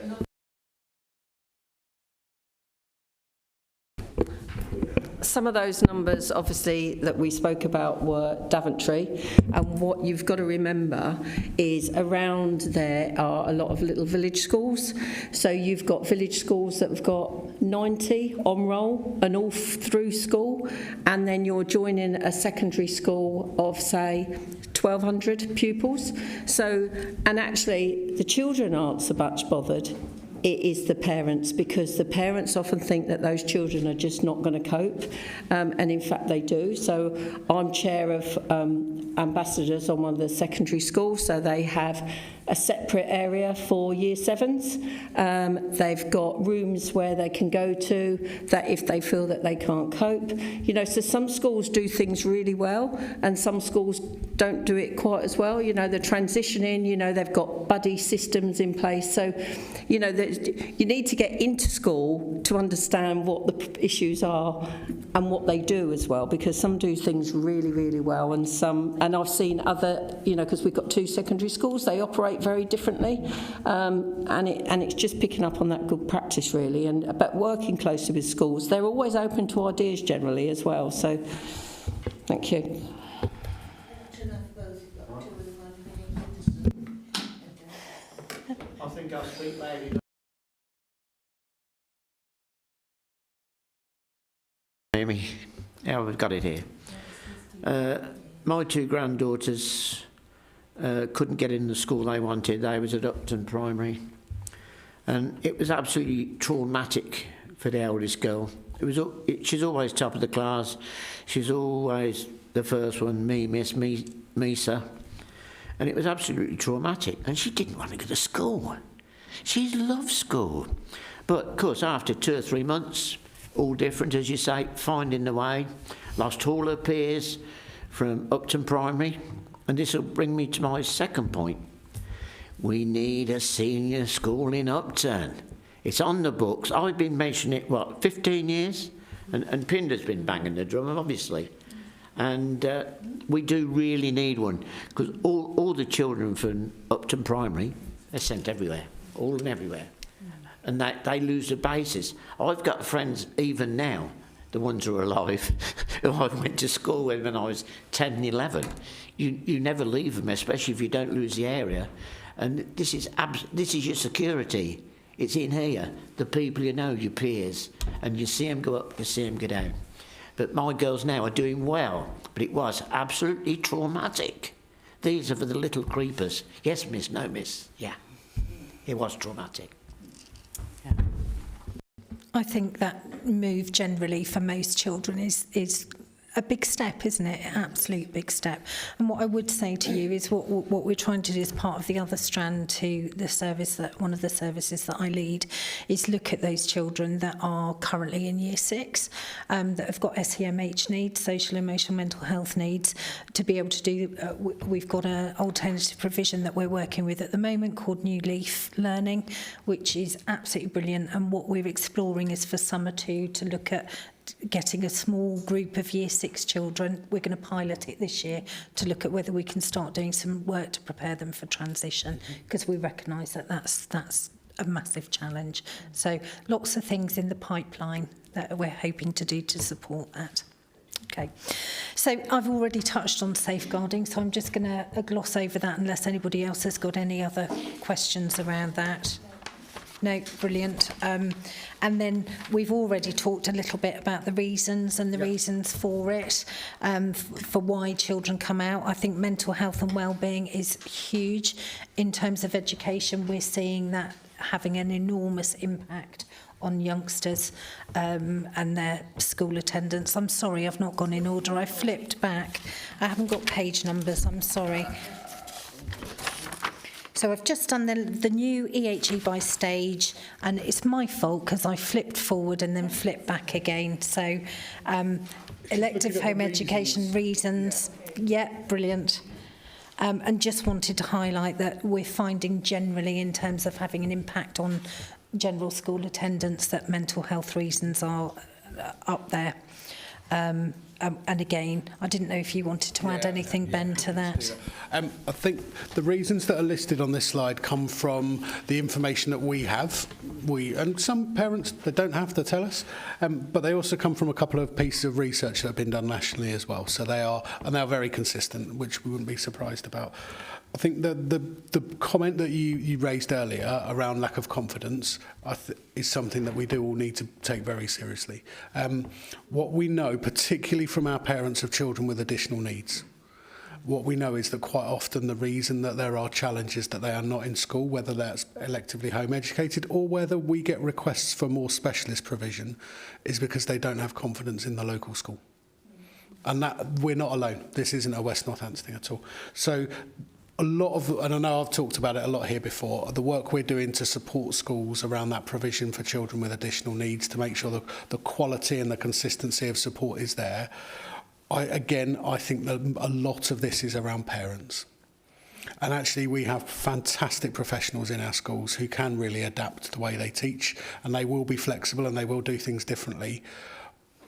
Some of those numbers, obviously, that we spoke about were Daventry, and what you've got to remember is around there are a lot of little village schools. So you've got village schools that have got 90 on roll and all through school, and then you're joining a secondary school of, say, 1,200 pupils. So, and actually, the children aren't so much bothered. It is the parents, because the parents often think that those children are just not going to cope, and in fact they do. So I'm chair of ambassadors on one of the secondary schools, so they have a separate area for year sevens. They've got rooms where they can go to that if they feel that they can't cope. You know, so some schools do things really well and some schools don't do it quite as well. You know, they're transitioning, you know, they've got buddy systems in place. So, you know, you need to get into school to understand what the issues are and what they do as well, because some do things really, really well and some, and I've seen other, you know, because we've got two secondary schools, they operate very differently, and it's just picking up on that good practice really, and but working closely with schools. They're always open to ideas generally as well, so thank you. I think I'll speak loudly. Amy, yeah, we've got it here. My two granddaughters couldn't get in the school they wanted. They was at Upton Primary, and it was absolutely traumatic for the eldest girl. She's always top of the class. She's always the first one, Misa, and it was absolutely traumatic. And she didn't want to go to school. She loved school, but of course after 2 or 3 months, all different as you say, finding the way, lost all her peers from Upton Primary. And this will bring me to my second point. We need a senior school in Upton. It's on the books. I've been mentioning it, 15 years? And Pinder's been banging the drum, obviously. And we do really need one, because all the children from Upton Primary are sent everywhere, all and everywhere. And they lose the basis. I've got friends, even now, the ones who are alive, who I went to school with when I was 10 and 11. You never leave them, especially if you don't lose the area. And this is your security. It's in here. The people you know, your peers, and you see them go up, you see them go down. But my girls now are doing well, but it was absolutely traumatic. These are for the little creepers. Yes, miss, no, miss. Yeah, it was traumatic. Yeah. I think that move generally for most children is a big step, isn't it? An absolute big step. And what I would say to you is what we're trying to do as part of the other strand to the service, that one of the services that I lead, is look at those children that are currently in year 6, that have got SEMH needs, social, emotional, mental health needs, to be able to do, we've got an alternative provision that we're working with at the moment called New Leaf Learning, which is absolutely brilliant. And what we're exploring is for summer 2 to look at getting a small group of year 6 children. We're going to pilot it this year to look at whether we can start doing some work to prepare them for transition, because we recognise that that's a massive challenge. So lots of things in the pipeline that we're hoping to do to support that. Okay, so I've already touched on safeguarding, so I'm just going to gloss over that unless anybody else has got any other questions around that. No, brilliant. And then we've already talked a little bit about the reasons and the reasons for it, for why children come out. I think mental health and well-being is huge. In terms of education, we're seeing that having an enormous impact on youngsters and their school attendance. I'm sorry, I've not gone in order. I flipped back. I haven't got page numbers, I'm sorry. So I've just done the new EHE by stage, and it's my fault because I flipped forward and then flipped back again. So elective home education reasons, yeah, brilliant. And just wanted to highlight that we're finding generally, in terms of having an impact on general school attendance, that mental health reasons are up there. And again, I didn't know if you wanted to add anything, Ben, to that. I think the reasons that are listed on this slide come from the information that we have. And some parents, they don't have to tell us, but they also come from a couple of pieces of research that have been done nationally as well. So they are very consistent, which we wouldn't be surprised about. I think the comment that you raised earlier around lack of confidence is something that we do all need to take very seriously. What we know, particularly from our parents of children with additional needs, what we know is that quite often the reason that there are challenges that they are not in school, whether that's electively home educated or whether we get requests for more specialist provision, is because they don't have confidence in the local school. And that we're not alone. This isn't a West Northants thing at all. So a lot of, and I know I've talked about it a lot here before, the work we're doing to support schools around that provision for children with additional needs to make sure the quality and the consistency of support is there. I think that a lot of this is around parents. And actually we have fantastic professionals in our schools who can really adapt the way they teach, and they will be flexible and they will do things differently.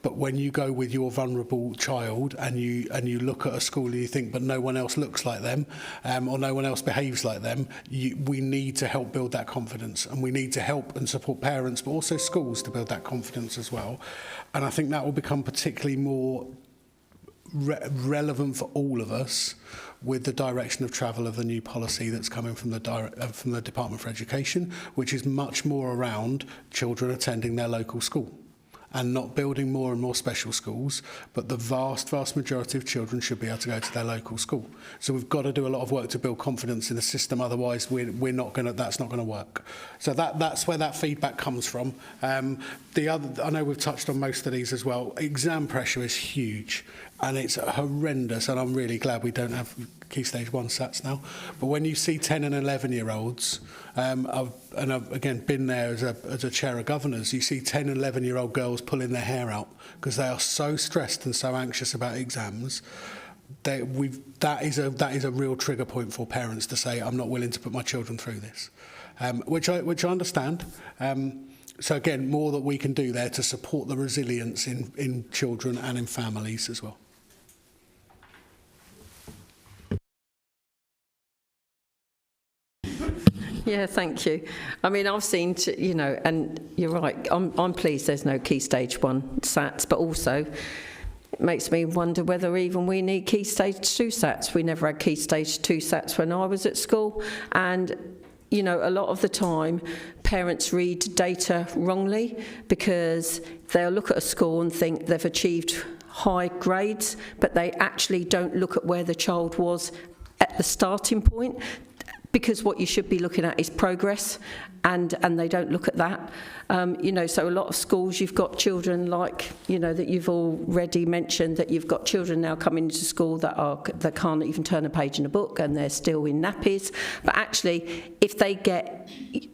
But when you go with your vulnerable child and you look at a school and you think, but no one else looks like them, or no one else behaves like them, we need to help build that confidence, and we need to help and support parents, but also schools to build that confidence as well. And I think that will become particularly more relevant for all of us with the direction of travel of the new policy that's coming from the Department for Education, which is much more around children attending their local school. And not building more and more special schools, but the vast majority of children should be able to go to their local school. So we've got to do a lot of work to build confidence in the system, otherwise that's not going to work. So that's where that feedback comes from. I know we've touched on most of these as well. Exam pressure is huge, and it's horrendous, and I'm really glad we don't have Key Stage 1 SATs now. But when you see 10 and 11-year-olds, I've again been there as a chair of governors, you see 10 and 11-year-old girls pulling their hair out because they are so stressed and so anxious about exams. That is a real trigger point for parents to say, I'm not willing to put my children through this, which I understand. So again, more that we can do there to support the resilience in children and in families as well. Yeah, thank you. I mean, I've seen, and you're right, I'm pleased there's no Key Stage 1 SATs, but also it makes me wonder whether even we need Key Stage 2 SATs. We never had Key Stage 2 SATs when I was at school, and a lot of the time parents read data wrongly because they'll look at a school and think they've achieved high grades, but they actually don't look at where the child was at the starting point. Because what you should be looking at is progress, and they don't look at that. So a lot of schools, you've got children like, that you've already mentioned, that you've got children now coming into school that can't even turn a page in a book and they're still in nappies. But actually, if they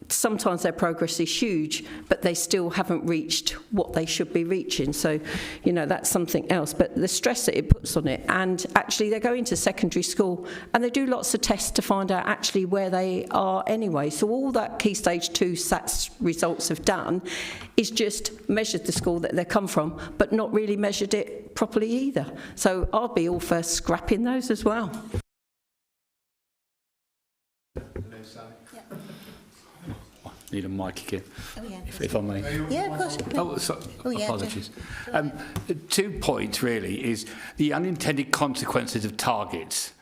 sometimes their progress is huge, but they still haven't reached what they should be reaching. So, that's something else. But the stress that it puts on it, and actually they go into secondary school and they do lots of tests to find out actually where they are anyway. So all that Key Stage 2 SATs results have done is just measured the school that they come from, but not really measured it properly either. So I'll be all for scrapping those as well. Need a mic again, oh, yeah. if I may. Yeah, of course. Apologies. 2 points really is the unintended consequences of targets.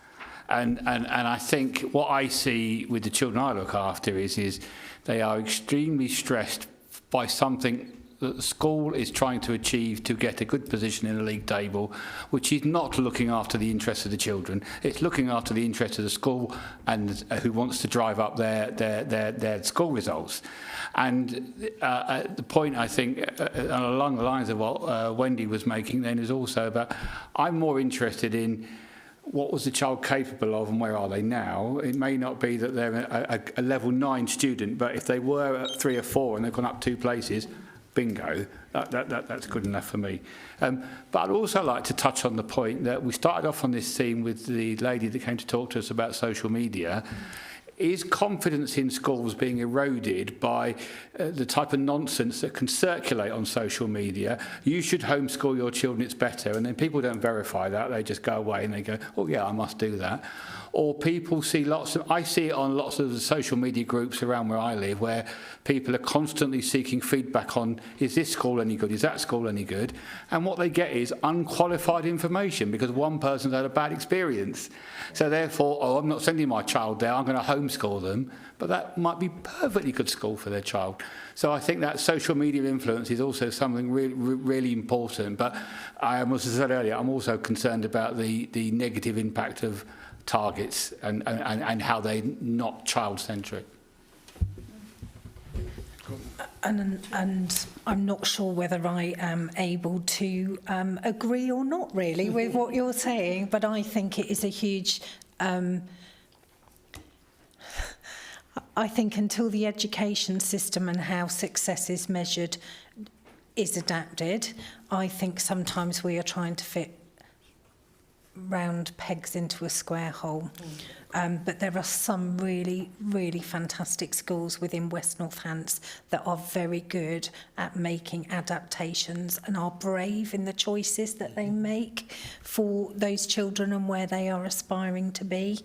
And I think what I see with the children I look after is they are extremely stressed by something that the school is trying to achieve to get a good position in the league table, which is not looking after the interests of the children. It's looking after the interests of the school and who wants to drive up their school results. And the point, I think, along the lines of what Wendy was making then is also about, I'm more interested in what was the child capable of and where are they now? It may not be that they're a level 9 student, but if they were at 3 or 4 and they've gone up 2 places, bingo, that's good enough for me. But I'd also like to touch on the point that we started off on this theme with the lady that came to talk to us about social media. is confidence in schools being eroded by the type of nonsense that can circulate on social media? You should homeschool your children, it's better. And then people don't verify that. They just go away and they go, oh, yeah, I must do that. Or people see I see it on lots of the social media groups around where I live, where people are constantly seeking feedback on, is this school any good? Is that school any good? And what they get is unqualified information because one person's had a bad experience. So therefore, oh, I'm not sending my child there, I'm going to homeschool them. But that might be perfectly good school for their child. So I think that social media influence is also something really important. But as I said earlier, I'm also concerned about the negative impact of targets and how they're not child-centric. And I'm not sure whether I am able to agree or not really with what you're saying, but I think it is a huge... I think until the education system and how success is measured is adapted, I think sometimes we are trying to fit round pegs into a square hole. But there are some really, really fantastic schools within West Northants that are very good at making adaptations and are brave in the choices that they make for those children and where they are aspiring to be.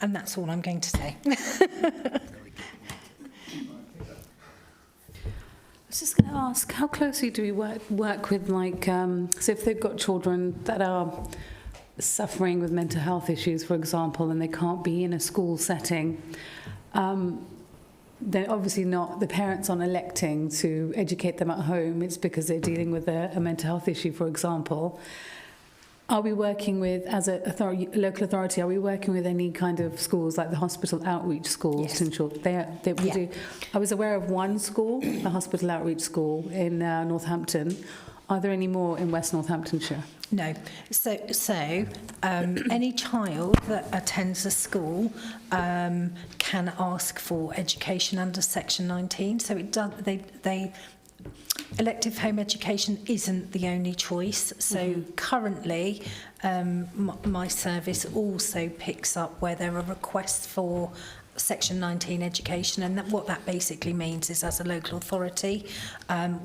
And that's all I'm going to say. I was just going to ask, how closely do we work with, like, so if they've got children that are suffering with mental health issues, for example, and they can't be in a school setting, then obviously not, the parents aren't electing to educate them at home, it's because they're dealing with a mental health issue, for example. Are we working with, as a local authority, are we working with any kind of schools like the hospital outreach schools? Yes. To ensure they do? I was aware of one school, the hospital outreach school in Northampton. Are there any more in West Northamptonshire? No. So any child that attends a school can ask for education under Section 19. So it does. Elective home education isn't the only choice. So currently, my service also picks up where there are requests for Section 19 education, and what that basically means is, as a local authority,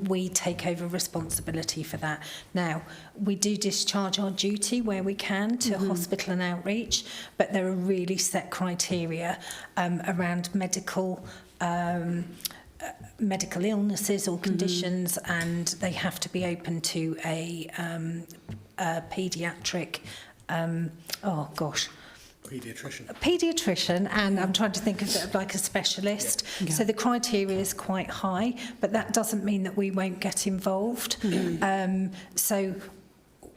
we take over responsibility for that. Now, we do discharge our duty where we can to hospital and outreach, but there are really set criteria around medical illnesses or conditions, and they have to be open to a paediatric, paediatrician, and I'm trying to think of it like a specialist. Yeah. So the criteria is quite high, but that doesn't mean that we won't get involved. So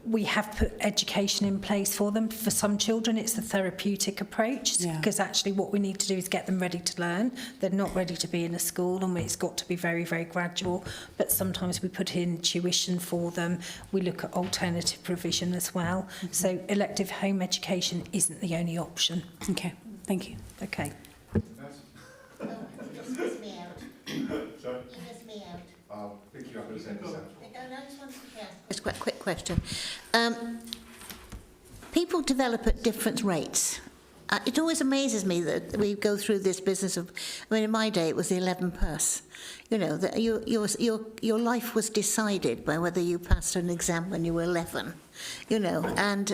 we have put education in place for them. For some children, it's the therapeutic approach, because actually what we need to do is get them ready to learn. They're not ready to be in a school, and it's got to be very, very gradual. But sometimes we put in tuition for them. We look at alternative provision as well. So elective home education isn't the only option. Okay, thank you. Okay. You missed me out. Sorry? You missed me out. Oh, I think you're not going to send this out. Just quite a quick question. People develop at different rates. It always amazes me that we go through this business of, I mean, in my day it was the 11 purse. You know, that your life was decided by whether you passed an exam when you were 11. You know, and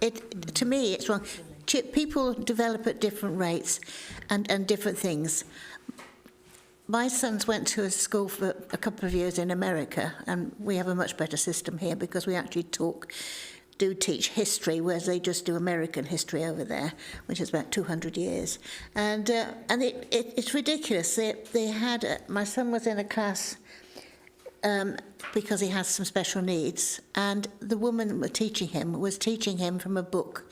it to me it's wrong. People develop at different rates and different things. My sons went to a school for a couple of years in America, and we have a much better system here because we actually do teach history, whereas they just do American history over there, which is about 200 years. And it's ridiculous. They had my son was in a class because he has some special needs, and the woman was teaching him from a book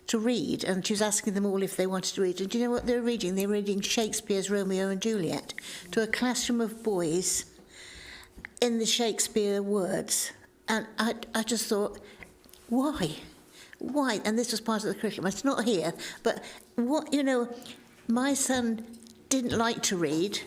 to read, and she was asking them all if they wanted to read. And do you know what they were reading? They were reading Shakespeare's Romeo and Juliet to a classroom of boys in the Shakespeare words. And I just thought, why? Why? And this was part of the curriculum. It's not here, but my son didn't like to read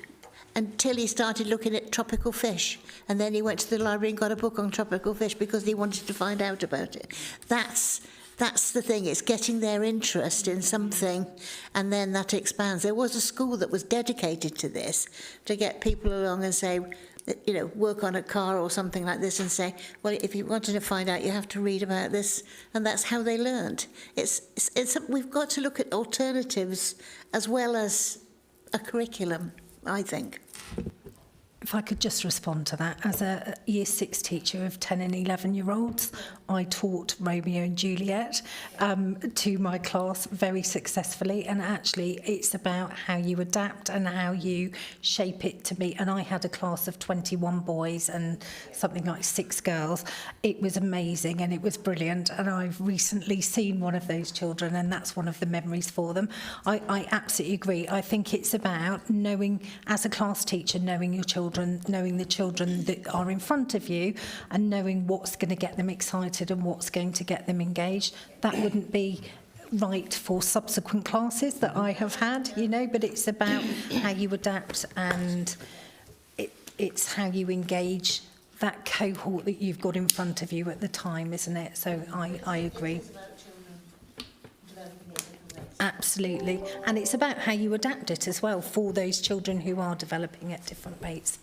until he started looking at tropical fish. And then he went to the library and got a book on tropical fish because he wanted to find out about it. That's that's the thing, it's getting their interest in something and then that expands. There was a school that was dedicated to this, to get people along and say, you know, work on a car or something like this and say, well, if you wanted to find out, you have to read about this, and that's how they learned. We've got to look at alternatives as well as a curriculum, I think. If I could just respond to that. As a Year 6 teacher of 10 and 11-year-olds, I taught Romeo and Juliet to my class very successfully, and actually it's about how you adapt and how you shape it to meet. And I had a class of 21 boys and something like 6 girls. It was amazing and it was brilliant, and I've recently seen one of those children, and that's one of the memories for them. I absolutely agree. I think it's about knowing, as a class teacher, knowing your children, knowing the children that are in front of you, and knowing what's going to get them excited and what's going to get them engaged. That wouldn't be right for subsequent classes that I have had, you know, but it's about how you adapt, and it's how you engage that cohort that you've got in front of you at the time, isn't it? So I agree. Absolutely. And it's about how you adapt it as well for those children who are developing at different rates.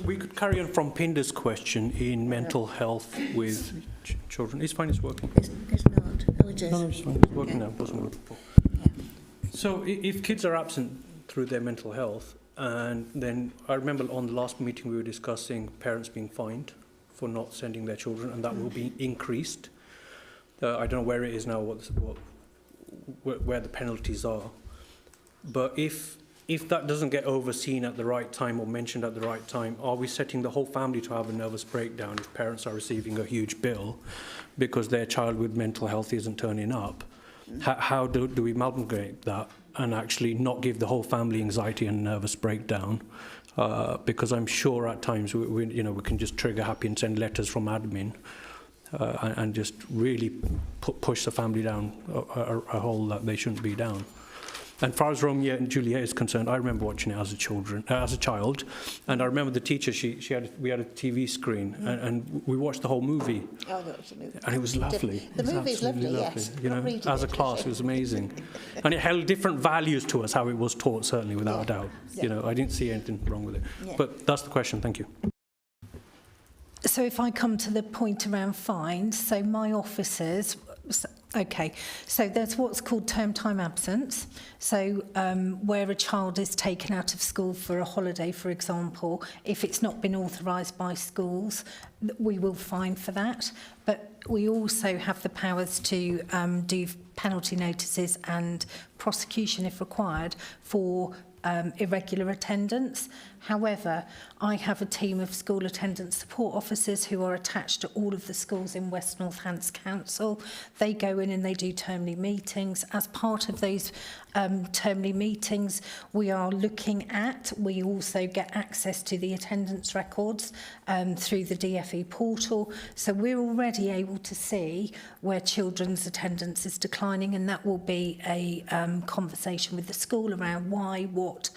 We could carry on from Pinder's question in mental health with children. It's fine, it's working. It's not. Oh, it is. No, it's fine, it's working now. It wasn't working before. So if kids are absent through their mental health, and then I remember on the last meeting we were discussing parents being fined for not sending their children, and that will be increased. I don't know where it is now, where the penalties are. But if that doesn't get overseen at the right time or mentioned at the right time, are we setting the whole family to have a nervous breakdown if parents are receiving a huge bill because their child with mental health isn't turning up? How do we amalgamate that and actually not give the whole family anxiety and nervous breakdown? Because I'm sure at times we can just trigger happy and send letters from admin and just really push the family down a hole that they shouldn't be down. And as far as Romeo and Juliet is concerned, I remember watching it as a child, and I remember the teacher. We had a TV screen, and we watched the whole movie. Oh, that was a movie. And it was lovely. The movie's lovely, yes. You know, as a class, it was amazing, and it held different values to us how it was taught. Certainly, without a doubt. Yeah. You know, I didn't see anything wrong with it. Yeah. But that's the question. Thank you. So if I come to the point around fines, so my officers, okay, so there's what's called term time absence. So where a child is taken out of school for a holiday, for example, if it's not been authorised by schools, we will fine for that. But we also have the powers to do penalty notices and prosecution if required for irregular attendance. However, I have a team of school attendance support officers who are attached to all of the schools in West Northants Council. They go in and they do termly meetings. As part of those termly meetings, we also get access to the attendance records through the DFE portal. So we're already able to see where children's attendance is declining, and that will be a conversation with the school around why, what.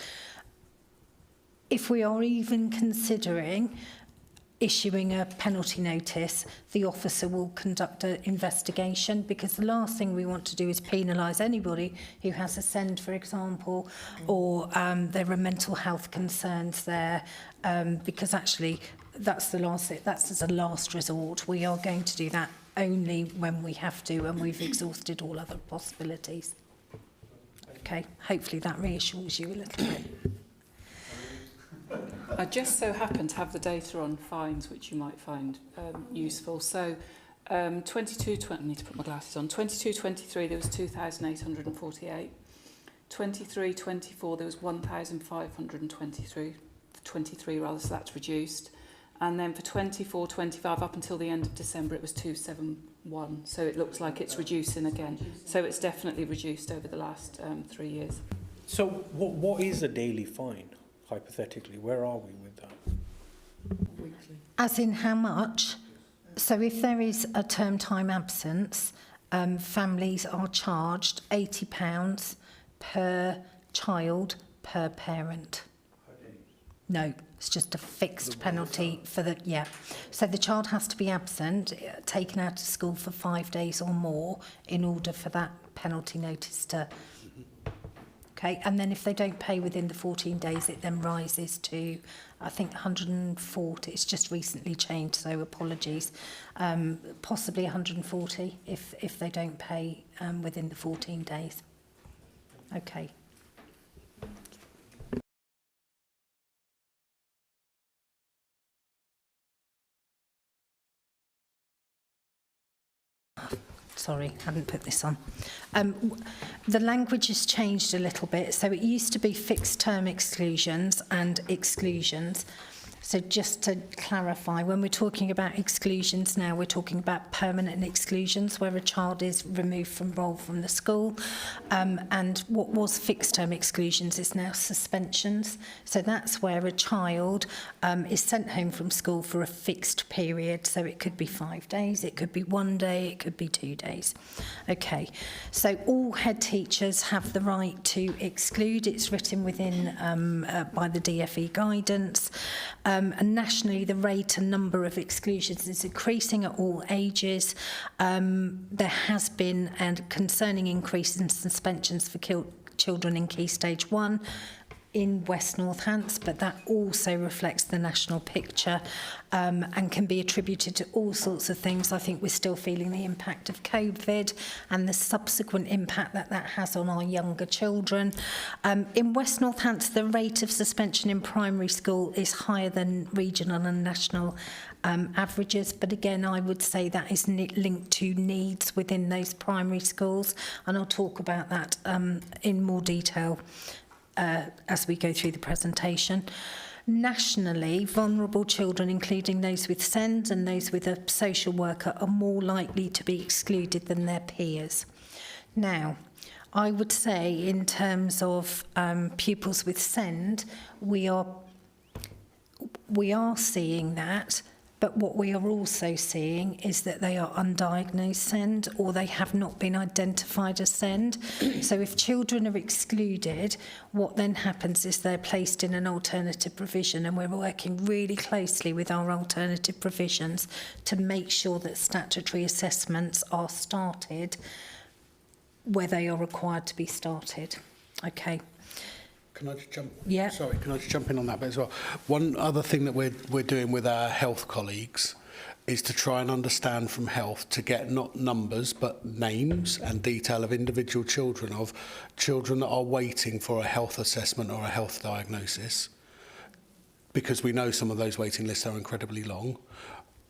If we are even considering issuing a penalty notice, the officer will conduct an investigation, because the last thing we want to do is penalise anybody who has a SEND, for example, or there are mental health concerns there, because actually that's as a last resort. We are going to do that only when we have to and we've exhausted all other possibilities. Okay, hopefully that reassures you a little bit. I just so happen to have the data on fines, which you might find useful. So, I need to put my glasses on. 22-23, there was 2,848. 23-24, there was 1,523. 23 rather, so that's reduced. And then for 24-25, up until the end of December, it was 271. So it looks like it's reducing again. So it's definitely reduced over the last 3 years. So what is a daily fine? Hypothetically, where are we with that? As in how much? So if there is a term time absence, families are charged £80 per child per parent. No, it's just a fixed penalty for the, yeah. So the child has to be absent, taken out of school for 5 days or more in order for that penalty notice to... Okay, and then if they don't pay within the 14 days, it then rises to, I think, 140. It's just recently changed, so apologies. Possibly 140 if they don't pay within the 14 days. Okay. Sorry, hadn't put this on. The language has changed a little bit. So it used to be fixed term exclusions and exclusions. So just to clarify, when we're talking about exclusions now, we're talking about permanent exclusions where a child is removed from role from the school. And what was fixed term exclusions is now suspensions. So that's where a child is sent home from school for a fixed period. So it could be 5 days, it could be 1 day, it could be 2 days. Okay, so all head teachers have the right to exclude. It's written within by the DFE guidance. And nationally, the rate and number of exclusions is increasing at all ages. There has been a concerning increase in suspensions for children in Key Stage 1 in West Northants, but that also reflects the national picture and can be attributed to all sorts of things. I think we're still feeling the impact of COVID and the subsequent impact that that has on our younger children. In West Northants, the rate of suspension in primary school is higher than regional and national averages, but again, I would say that is linked to needs within those primary schools, and I'll talk about that in more detail as we go through the presentation. Nationally, vulnerable children, including those with SEND and those with a social worker, are more likely to be excluded than their peers. Now, I would say in terms of pupils with SEND, we are seeing that, but what we are also seeing is that they are undiagnosed SEND or they have not been identified as SEND. So if children are excluded, what then happens is they're placed in an alternative provision, and we're working really closely with our alternative provisions to make sure that statutory assessments are started where they are required to be started. Okay. Can I just jump? Yeah. Sorry, can I just jump in on that bit as well? One other thing that we're doing with our health colleagues is to try and understand from health to get not numbers but names and detail of individual children, of children that are waiting for a health assessment or a health diagnosis, because we know some of those waiting lists are incredibly long.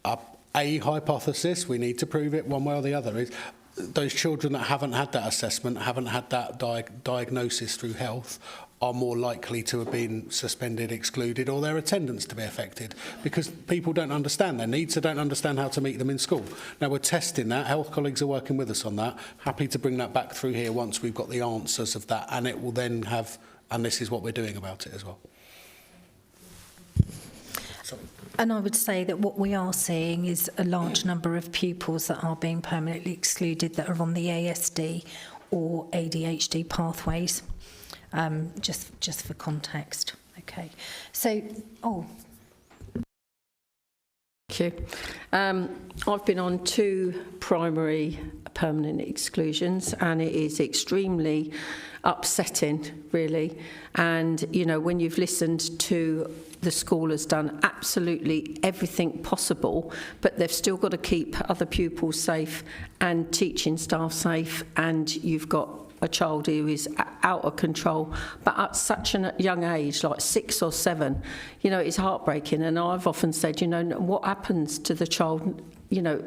A hypothesis, we need to prove it one way or the other, is those children that haven't had that assessment, haven't had that diagnosis through health, are more likely to have been suspended, excluded, or their attendance to be affected, because people don't understand their needs, they don't understand how to meet them in school. Now, we're testing that. Health colleagues are working with us on that. Happy to bring that back through here once we've got the answers of that, and it will then have, and this is what we're doing about it as well. Sorry. And I would say that what we are seeing is a large number of pupils that are being permanently excluded that are on the ASD or ADHD pathways. Just for context. Okay. So, Thank you. I've been on 2 primary permanent exclusions, and it is extremely upsetting, really. And, you know, when you've listened to the school has done absolutely everything possible, but they've still got to keep other pupils safe and teaching staff safe, and you've got a child who is out of control, but at such a young age, like 6 or 7, you know, it's heartbreaking. And I've often said, you know, what happens to the child, you know,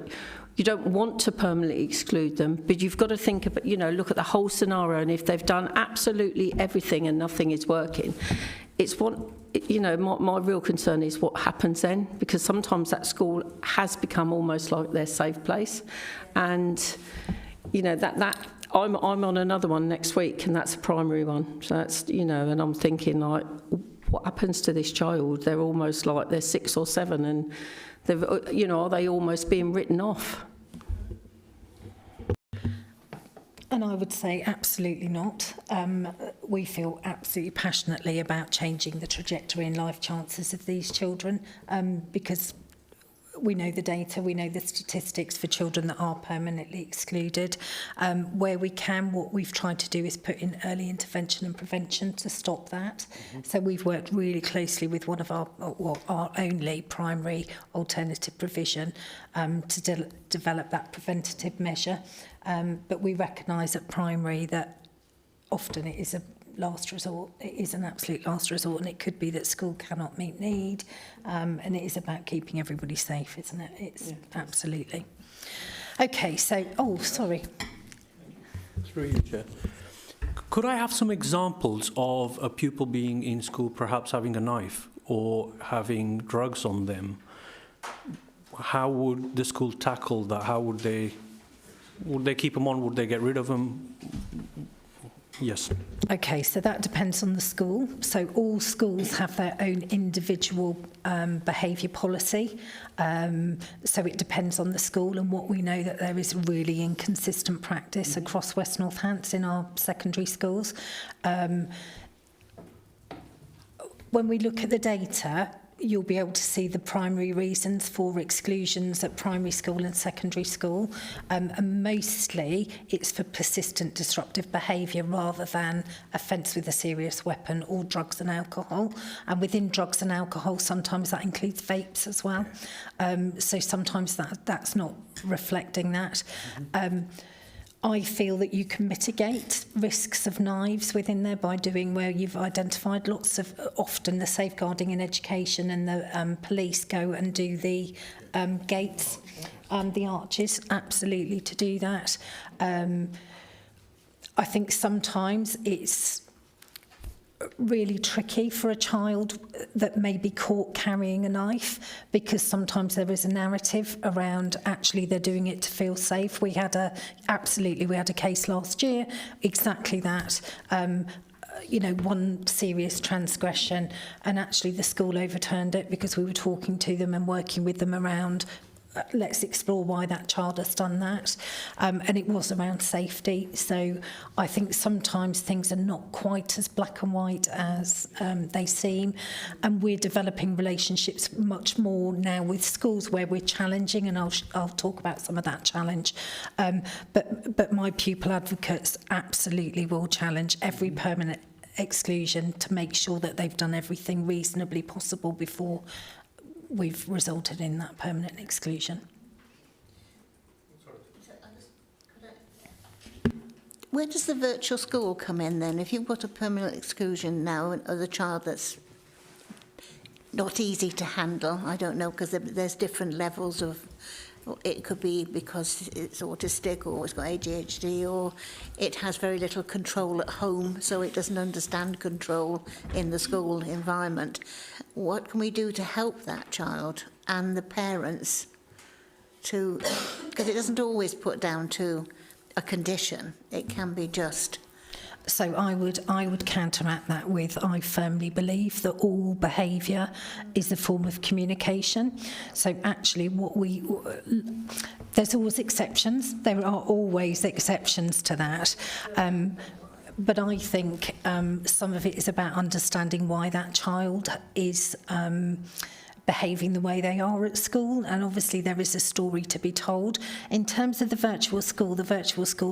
you don't want to permanently exclude them, but you've got to think about, you know, look at the whole scenario, and if they've done absolutely everything and nothing is working, it's what, you know, my real concern is what happens then, because sometimes that school has become almost like their safe place. And, you know, that I'm on another one next week, and that's a primary one. So that's, you know, and I'm thinking, like, what happens to this child? They're almost like they're 6 or 7, and they've, you know, are they almost being written off? And I would say absolutely not. we feel absolutely passionately about changing the trajectory and life chances of these children, because we know the data, we know the statistics for children that are permanently excluded. Where we can, what we've tried to do is put in early intervention and prevention to stop that. So we've worked really closely with one of our only primary alternative provision to develop that preventative measure. But we recognise at primary that often it is a last resort. It is an absolute last resort, and it could be that school cannot meet need, and it is about keeping everybody safe, isn't it? It's absolutely. Okay, so, sorry. Through you, Chair. Could I have some examples of a pupil being in school, perhaps having a knife or having drugs on them? How would the school tackle that? How would they keep them on? Would they get rid of them? Yes. Okay, so that depends on the school. So all schools have their own individual behaviour policy. So it depends on the school, and what we know that there is really inconsistent practice across West Northants in our secondary schools. When we look at the data, you'll be able to see the primary reasons for exclusions at primary school and secondary school. And mostly it's for persistent disruptive behaviour rather than offence with a serious weapon or drugs and alcohol. And within drugs and alcohol, sometimes that includes vapes as well. So sometimes that's not reflecting that. I feel that you can mitigate risks of knives within there by doing where you've identified lots of, often the safeguarding in education and the police go and do the gates, the arches, absolutely to do that. I think sometimes it's really tricky for a child that may be caught carrying a knife, because sometimes there is a narrative around actually they're doing it to feel safe. We had a case last year, exactly that. One serious transgression, and actually the school overturned it because we were talking to them and working with them around let's explore why that child has done that. And it was around safety. So I think sometimes things are not quite as black and white as they seem. And we're developing relationships much more now with schools where we're challenging, and I'll talk about some of that challenge. But my pupil advocates absolutely will challenge every permanent exclusion to make sure that they've done everything reasonably possible before we've resulted in that permanent exclusion. Where does the virtual school come in then? If you've got a permanent exclusion now of a child that's not easy to handle, I don't know, because there's different levels of, it could be because it's autistic or it's got ADHD, or it has very little control at home, so it doesn't understand control in the school environment. What can we do to help that child and the parents to, because it doesn't always put down to a condition, it can be just. So I would counteract that with, I firmly believe that all behaviour is a form of communication. So actually there's always exceptions. There are always exceptions to that. But I think some of it is about understanding why that child is behaving the way they are at school, and obviously there is a story to be told. In terms of the virtual school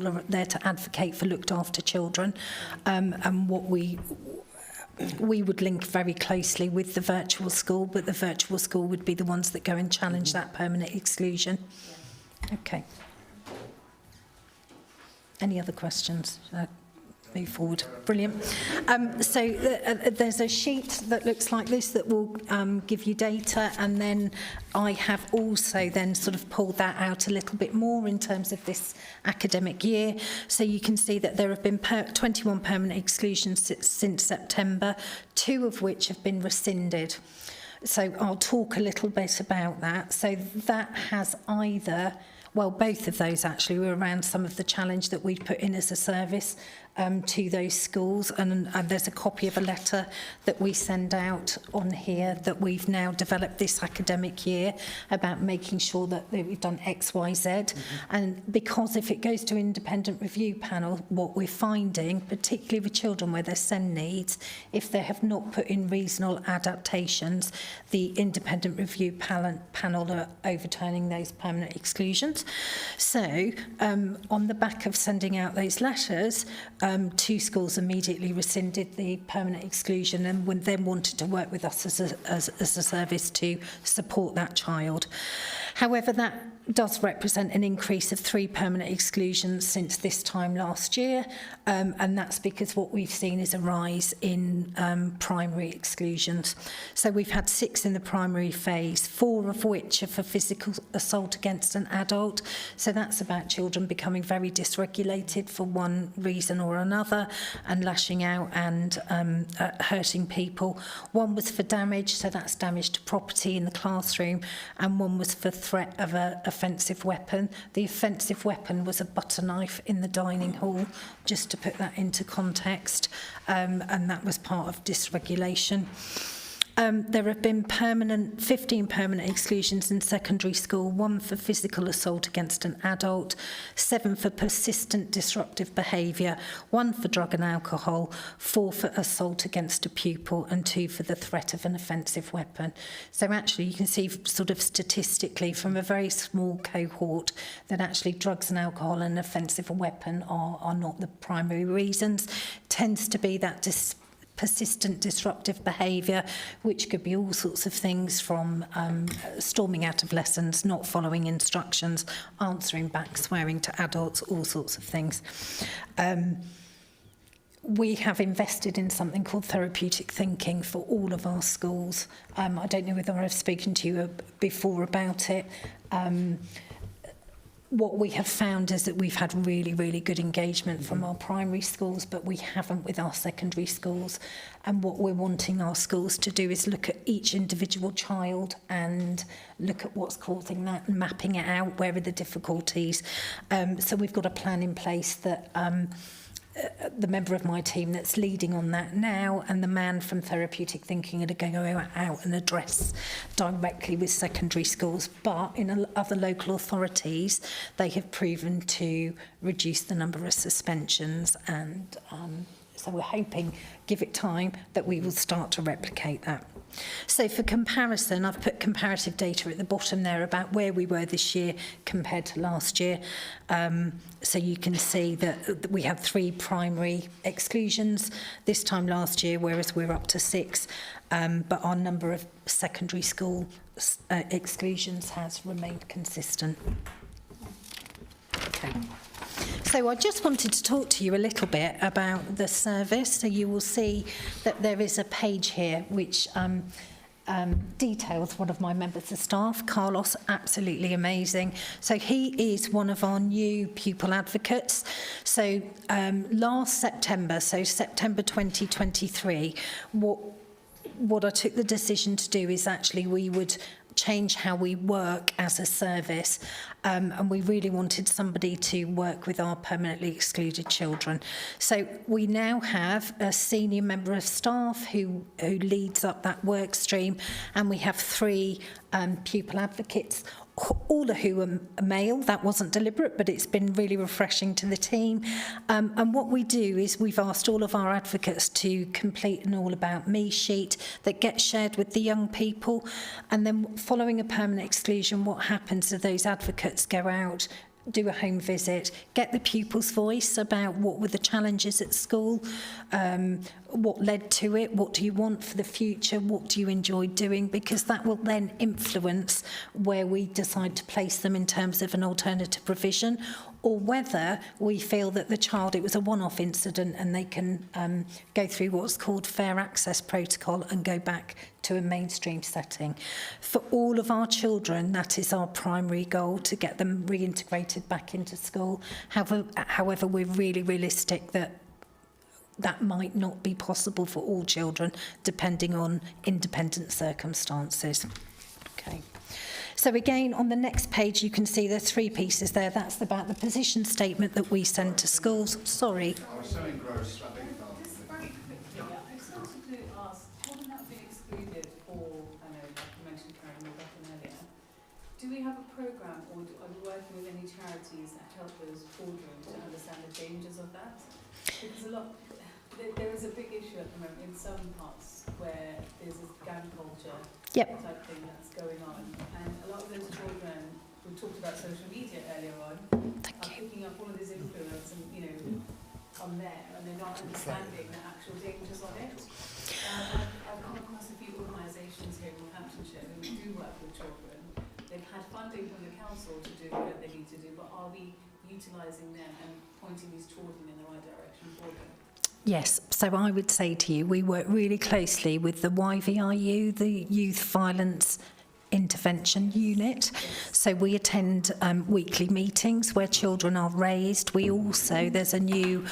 are there to advocate for looked after children, and what we would link very closely with the virtual school, but the virtual school would be the ones that go and challenge that permanent exclusion. Okay. Any other questions? Move forward. Brilliant. So there's a sheet that looks like this that will give you data, and then I have also then sort of pulled that out a little bit more in terms of this academic year. So you can see that there have been 21 permanent exclusions since September, 2 of which have been rescinded. So I'll talk a little bit about that. So that has either, well, both of those actually were around some of the challenge that we've put in as a service to those schools, and there's a copy of a letter that we send out on here that we've now developed this academic year about making sure that we've done X, Y, Z. And because if it goes to independent review panel, what we're finding, particularly with children where there's SEND needs, if they have not put in reasonable adaptations, the independent review panel are overturning those permanent exclusions. So on the back of sending out those letters, 2 schools immediately rescinded the permanent exclusion and then wanted to work with us as a service to support that child. However, that does represent an increase of 3 permanent exclusions since this time last year, and that's because what we've seen is a rise in primary exclusions. So we've had 6 in the primary phase, 4 of which are for physical assault against an adult. So that's about children becoming very dysregulated for one reason or another and lashing out and hurting people. 1 was for damage, so that's damage to property in the classroom, and 1 was for threat of an offensive weapon. The offensive weapon was a butter knife in the dining hall, just to put that into context, and that was part of dysregulation. There have been 15 permanent exclusions in secondary school, 1 for physical assault against an adult, 7 for persistent disruptive behaviour, 1 for drug and alcohol, 4 for assault against a pupil, and 2 for the threat of an offensive weapon. So actually you can see sort of statistically from a very small cohort that actually drugs and alcohol and offensive weapon are not the primary reasons. Tends to be that persistent disruptive behaviour, which could be all sorts of things from storming out of lessons, not following instructions, answering back, swearing to adults, all sorts of things. We have invested in something called therapeutic thinking for all of our schools. I don't know whether I've spoken to you before about it. What we have found is that we've had really, really good engagement from our primary schools, but we haven't with our secondary schools. And what we're wanting our schools to do is look at each individual child and look at what's causing that and mapping it out, where are the difficulties. So we've got a plan in place that the member of my team that's leading on that now and the man from therapeutic thinking are going to go out and address directly with secondary schools, but in other local authorities they have proven to reduce the number of suspensions, and so we're hoping, give it time, that we will start to replicate that. So for comparison, I've put comparative data at the bottom there about where we were this year compared to last year. So you can see that we had 3 primary exclusions this time last year, whereas we're up to 6. But our number of secondary school exclusions has remained consistent. Okay. So I just wanted to talk to you a little bit about the service. So you will see that there is a page here which details one of my members of staff, Carlos, absolutely amazing. So he is one of our new pupil advocates. So last September, so September 2023, what I took the decision to do is actually we would change how we work as a service, and we really wanted somebody to work with our permanently excluded children. So we now have a senior member of staff who leads up that work stream, and we have 3 pupil advocates, all of who are male. That wasn't deliberate, but it's been really refreshing to the team. And what we do is we've asked all of our advocates to complete an all about me sheet that gets shared with the young people. And then following a permanent exclusion, what happens is those advocates go out, do a home visit, get the pupil's voice about what were the challenges at school, what led to it, what do you want for the future, what do you enjoy doing, because that will then influence where we decide to place them in terms of an alternative provision, or whether we feel that the child, it was a one-off incident and they can go through what's called fair access protocol and go back to a mainstream setting. For all of our children, that is our primary goal, to get them reintegrated back into school. However, we're really realistic that that might not be possible for all children, depending on independent circumstances. Okay. So again, on the next page, you can see there's 3 pieces there. That's about the position statement that we send to schools. Sorry. I was so engrossed, I beg your pardon. Just very quickly, I just wanted to ask, having that been excluded for, I know, like you mentioned Karen Morgan earlier, do we have a programme or are we working with any charities that help those children to understand the dangers of that? Because there is a big issue at the moment in some parts where there's this gang culture type thing that's going on, and a lot of those children, we talked about social media earlier on, are picking up all of this influence and, you know, on there, and they're not understanding the actual dangers of it. I've come across a few organisations here in Northamptonshire who do work with children. They've had funding from the council to do what they need to do, but are we utilising them and pointing these children in the right direction for them? Yes, so I would say to you, we work really closely with the YVIU, the Youth Violence Intervention Unit. So we attend weekly meetings where children are raised. We also, there's a new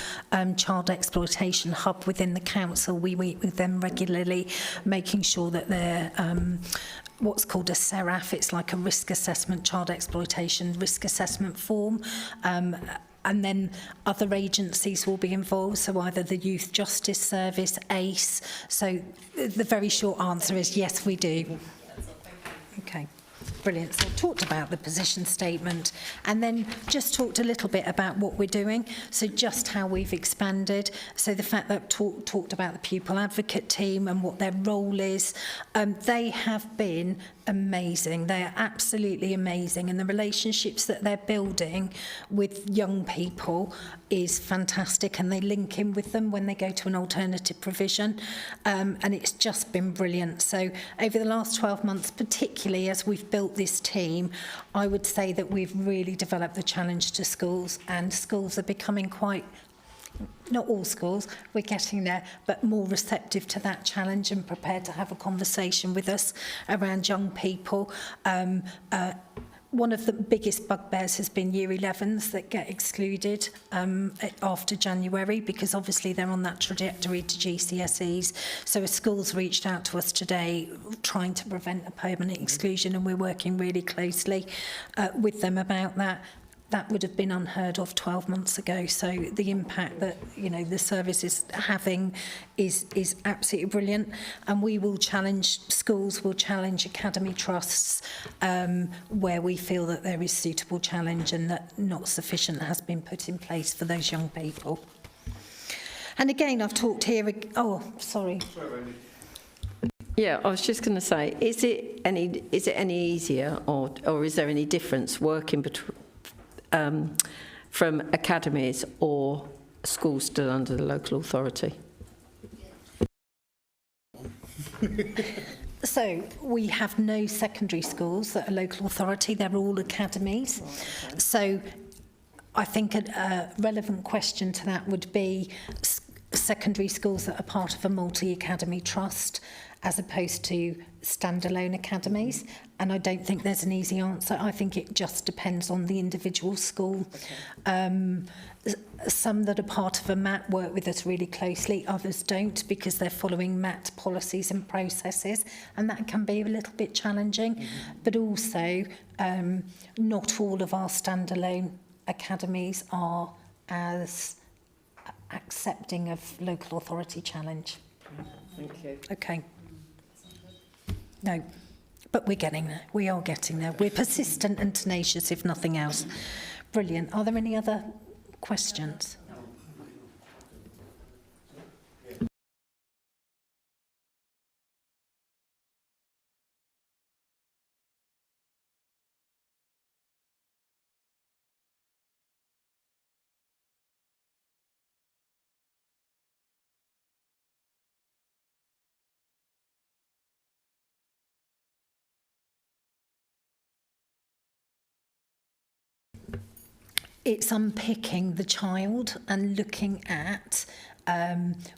child exploitation hub within the council. We meet with them regularly, making sure that they're what's called a SERAF, it's like a risk assessment, child exploitation risk assessment form. And then other agencies will be involved, so either the Youth Justice Service, ACE. So the very short answer is yes, we do. Okay, brilliant. So I talked about the position statement and then just talked a little bit about what we're doing. So just how we've expanded. So the fact that talked about the pupil advocate team and what their role is. They have been amazing. They are absolutely amazing, and the relationships that they're building with young people is fantastic, and they link in with them when they go to an alternative provision, and it's just been brilliant. So over the last 12 months, particularly as we've built this team, I would say that we've really developed the challenge to schools, and schools are becoming quite, not all schools, we're getting there, but more receptive to that challenge and prepared to have a conversation with us around young people. One of the biggest bugbears has been Year 11s that get excluded after January, because obviously they're on that trajectory to GCSEs. So a school's reached out to us today trying to prevent a permanent exclusion, and we're working really closely with them about that. That would have been unheard of 12 months ago. So the impact that, you know, the service is having is absolutely brilliant. And we will challenge, schools will challenge academy trusts where we feel that there is suitable challenge and that not sufficient has been put in place for those young people. And again, I've talked here, oh, sorry. Yeah, I was just going to say, is it any easier or is there any difference working between from academies or schools still under the local authority? So we have no secondary schools that are local authority, they're all academies. So I think a relevant question to that would be secondary schools that are part of a multi-academy trust as opposed to standalone academies. And I don't think there's an easy answer. I think it just depends on the individual school. Some that are part of a MAT work with us really closely, others don't because they're following MAT policies and processes, and that can be a little bit challenging. But also, not all of our standalone academies are as accepting of local authority challenge. Thank you. Okay. No, but we're getting there. We are getting there. We're persistent and tenacious, if nothing else. Brilliant. Are there any other questions? It's unpicking the child and looking at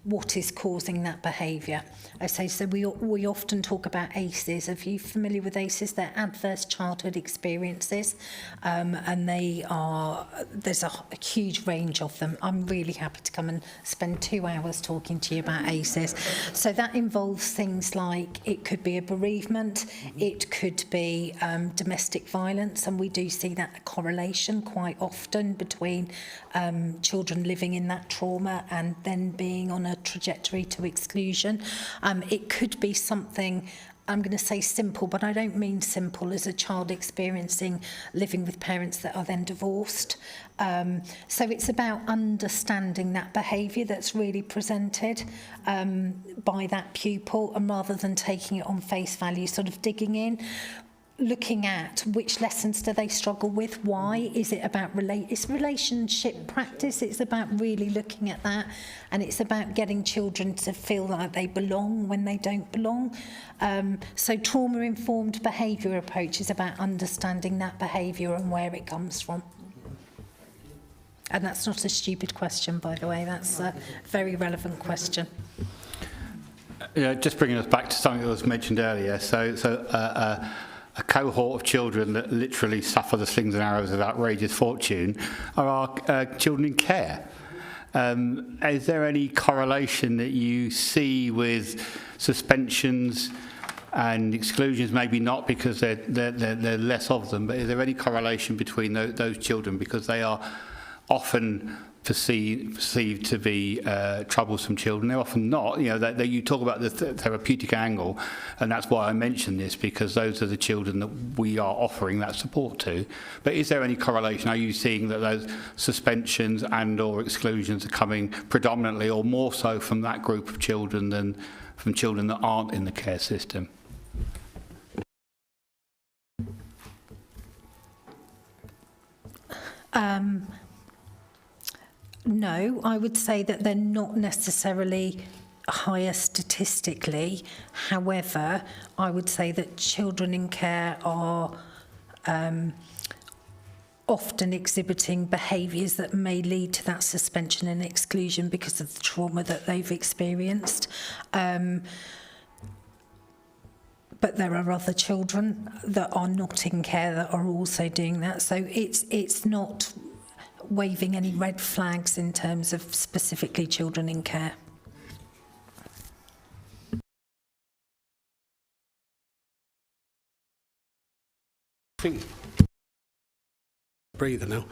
what is causing that behaviour. I say, so we often talk about ACEs. Are you familiar with ACEs? They're adverse childhood experiences, and there's a huge range of them. I'm really happy to come and spend 2 hours talking to you about ACEs. So that involves things like, it could be a bereavement, it could be domestic violence, and we do see that correlation quite often between children living in that trauma and then being on a trajectory to exclusion. It could be something, I'm going to say simple, but I don't mean simple, as a child experiencing living with parents that are then divorced. So it's about understanding that behaviour that's really presented by that pupil, and rather than taking it on face value, sort of digging in, looking at which lessons do they struggle with, why, is it about it's relationship practice, it's about really looking at that, and it's about getting children to feel like they belong when they don't belong. So trauma-informed behaviour approach is about understanding that behaviour and where it comes from. And that's not a stupid question, by the way, that's a very relevant question. Yeah, just bringing us back to something that was mentioned earlier, a cohort of children that literally suffer the slings and arrows of outrageous fortune are our children in care. Is there any correlation that you see with suspensions and exclusions? Maybe not, because they're less of them, but is there any correlation between those children, because they are often perceived to be troublesome children? They're often not. You know, you talk about the therapeutic angle, and that's why I mention this, because those are the children that we are offering that support to. But is there any correlation? Are you seeing that those suspensions and or exclusions are coming predominantly or more so from that group of children than from children that aren't in the care system? No, I would say that they're not necessarily higher statistically. However, I would say that children in care are often exhibiting behaviours that may lead to that suspension and exclusion because of the trauma that they've experienced. But there are other children that are not in care that are also doing that. So it's not waving any red flags in terms of specifically children in care. I think breather now.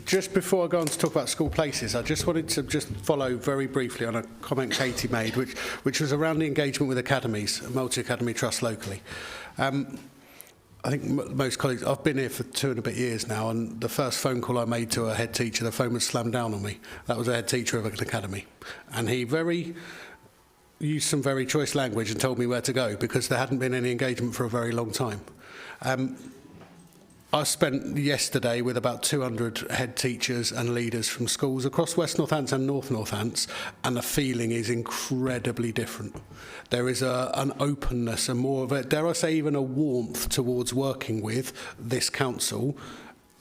Just before I go on to talk about school places, I just wanted to just follow very briefly on a comment Katie made, which was around the engagement with academies, multi-academy trust locally. I think most colleagues, I've been here for 2 and a bit years now, and the first phone call I made to a head teacher, the phone was slammed down on me. That was a head teacher of an academy. And he used some very choice language and told me where to go, because there hadn't been any engagement for a very long time. I spent yesterday with about 200 head teachers and leaders from schools across West Northants and North Northants, and the feeling is incredibly different. There is an openness and more of a, dare I say, even a warmth towards working with this council.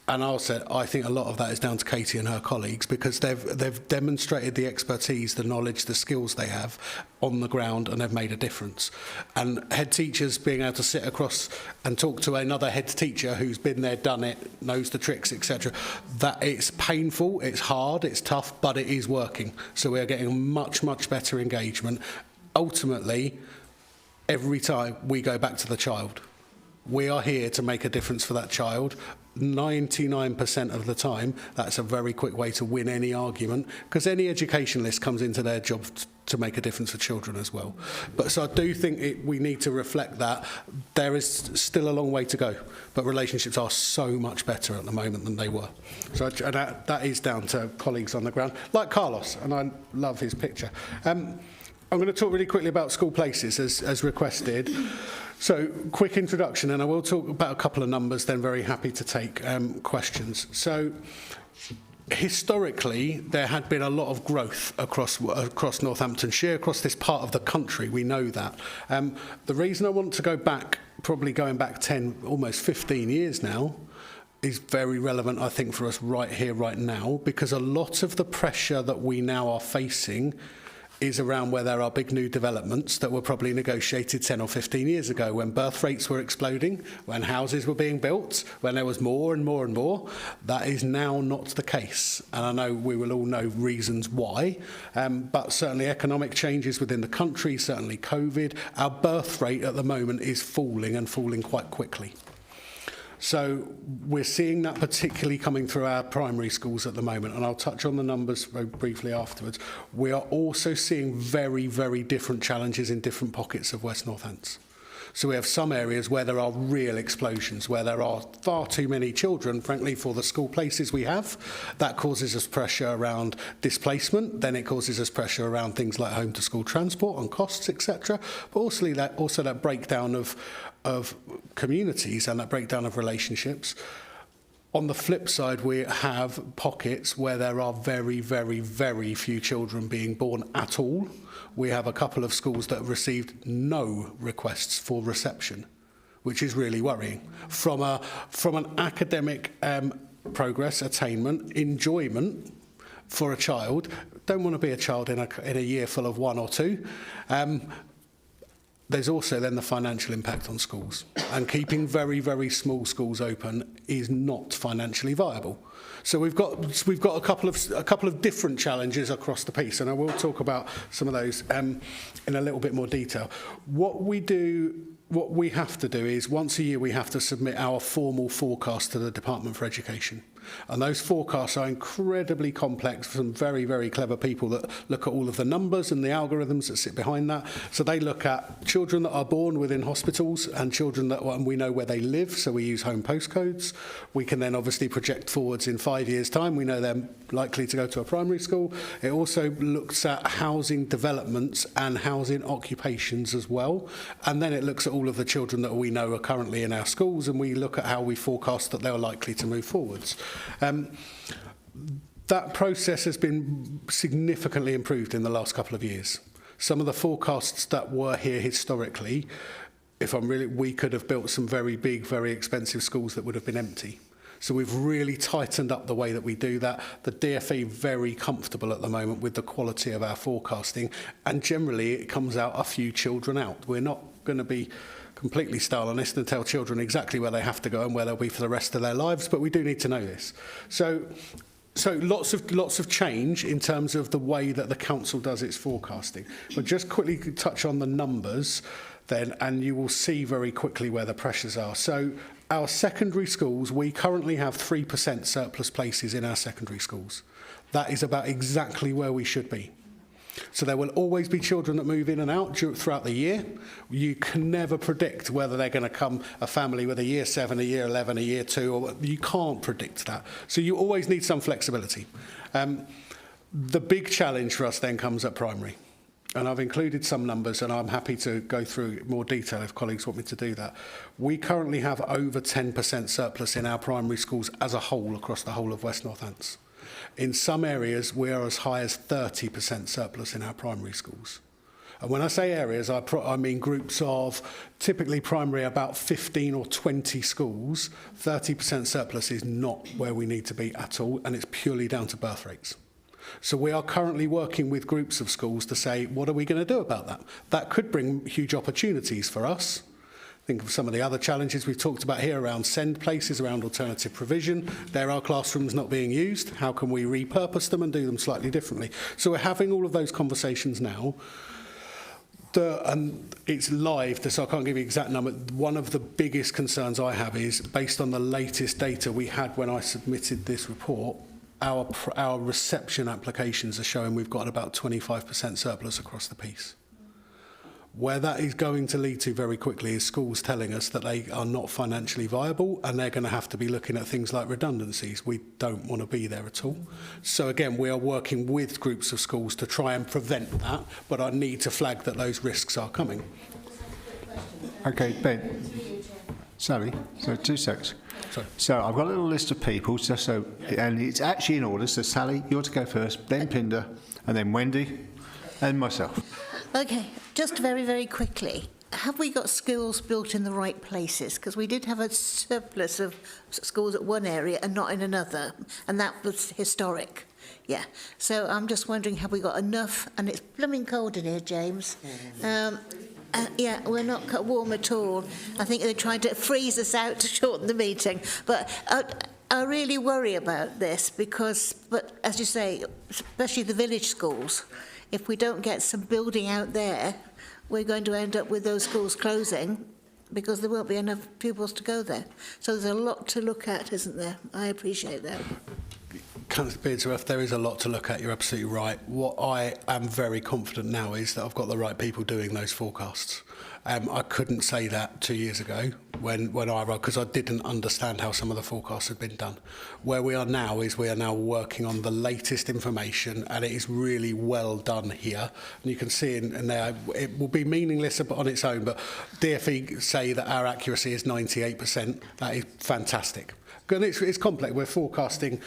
And I think a lot of that is down to Katie and her colleagues, because they've demonstrated the expertise, the knowledge, the skills they have on the ground, and they've made a difference. And head teachers being able to sit across and talk to another head teacher who's been there, done it, knows the tricks, etc. That it's painful, it's hard, it's tough, but it is working. So we are getting much, much better engagement. Ultimately, every time we go back to the child. We are here to make a difference for that child. 99% of the time, that's a very quick way to win any argument, because any educationalist comes into their job to make a difference for children as well. But so I do think we need to reflect that there is still a long way to go, but relationships are so much better at the moment than they were. So and that is down to colleagues on the ground, like Carlos, and I love his picture. I'm going to talk really quickly about school places as requested. So, quick introduction, and I will talk about a couple of numbers, then very happy to take questions. So, historically, there had been a lot of growth across Northamptonshire, across this part of the country, we know that. The reason I want to go back, probably going back 10, almost 15 years now, is very relevant, I think, for us right here, right now, because a lot of the pressure that we now are facing is around where there are big new developments that were probably negotiated 10 or 15 years ago, when birth rates were exploding, when houses were being built, when there was more and more and more. That is now not the case. And I know we will all know reasons why, but certainly economic changes within the country, certainly COVID, our birth rate at the moment is falling and falling quite quickly. So we're seeing that particularly coming through our primary schools at the moment, and I'll touch on the numbers very briefly afterwards. We are also seeing very, very different challenges in different pockets of West Northants. So we have some areas where there are real explosions, where there are far too many children, frankly, for the school places we have. That causes us pressure around displacement. Then it causes us pressure around things like home to school transport and costs, etc. But also that breakdown of communities and that breakdown of relationships. On the flip side, we have pockets where there are very, very, very few children being born at all. We have a couple of schools that have received no requests for reception, which is really worrying. From an academic progress, attainment, enjoyment for a child, don't want to be a child in a year full of 1 or 2. There's also then the financial impact on schools, and keeping very, very small schools open is not financially viable. So we've got a couple of different challenges across the piece, and I will talk about some of those in a little bit more detail. What we have to do is once a year we have to submit our formal forecast to the Department for Education. And those forecasts are incredibly complex for some very, very clever people that look at all of the numbers and the algorithms that sit behind that. So they look at children that are born within hospitals and children that, and we know where they live, so we use home postcodes. We can then obviously project forwards in 5 years' time. We know they're likely to go to a primary school. It also looks at housing developments and housing occupations as well. And then it looks at all of the children that we know are currently in our schools, and we look at how we forecast that they're likely to move forwards. That process has been significantly improved in the last couple of years. Some of the forecasts that were here historically, we could have built some very big, very expensive schools that would have been empty. So we've really tightened up the way that we do that. The DFE very comfortable at the moment with the quality of our forecasting, and generally it comes out a few children out. We're not going to be completely Stalinist and tell children exactly where they have to go and where they'll be for the rest of their lives, but we do need to know this. So lots of change in terms of the way that the council does its forecasting. But just quickly touch on the numbers then, and you will see very quickly where the pressures are. So our secondary schools, we currently have 3% surplus places in our secondary schools. That is about exactly where we should be. So there will always be children that move in and out throughout the year. You can never predict whether they're going to come a family with a year 7, a year 11, a year 2, or you can't predict that. So you always need some flexibility. The big challenge for us then comes at primary. And I've included some numbers, and I'm happy to go through more detail if colleagues want me to do that. We currently have over 10% surplus in our primary schools as a whole across the whole of West Northants. In some areas, we are as high as 30% surplus in our primary schools. And when I say areas, I mean groups of typically primary about 15 or 20 schools. 30% surplus is not where we need to be at all, and it's purely down to birth rates. So we are currently working with groups of schools to say, what are we going to do about that? That could bring huge opportunities for us. Think of some of the other challenges we've talked about here around send places, around alternative provision. There are classrooms not being used. How can we repurpose them and do them slightly differently? So we're having all of those conversations now. And it's live, so I can't give you an exact number. One of the biggest concerns I have is, based on the latest data we had when I submitted this report, our reception applications are showing we've got about 25% surplus across the piece. Where that is going to lead to very quickly is schools telling us that they are not financially viable, and they're going to have to be looking at things like redundancies. We don't want to be there at all. So again, we are working with groups of schools to try and prevent that, but I need to flag that those risks are coming. Okay, Ben. Sally, so 2 seconds. Sorry. So I've got a little list of people, and it's actually in order. So Sally, you're to go first, then Pinder, and then Wendy, and myself. Okay, just very, very quickly. have we got schools built in the right places? Because we did have a surplus of schools at one area and not in another, and that was historic. Yeah. So I'm just wondering, have we got enough? And it's blooming cold in here, James. Yeah, we're not warm at all. I think they're trying to freeze us out to shorten the meeting. But I really worry about this because, but as you say, especially the village schools, if we don't get some building out there, we're going to end up with those schools closing because there won't be enough pupils to go there. So there's a lot to look at, isn't there? I appreciate that. Councillor Beardsworth, there is a lot to look at, you're absolutely right. What I am very confident now is that I've got the right people doing those forecasts. I couldn't say that 2 years ago when I arrived because I didn't understand how some of the forecasts had been done. Where we are now is we are now working on the latest information and it is really well done here. And you can see in there, it will be meaningless on its own, but DFE say that our accuracy is 98%. That is fantastic. And it's complex. We're forecasting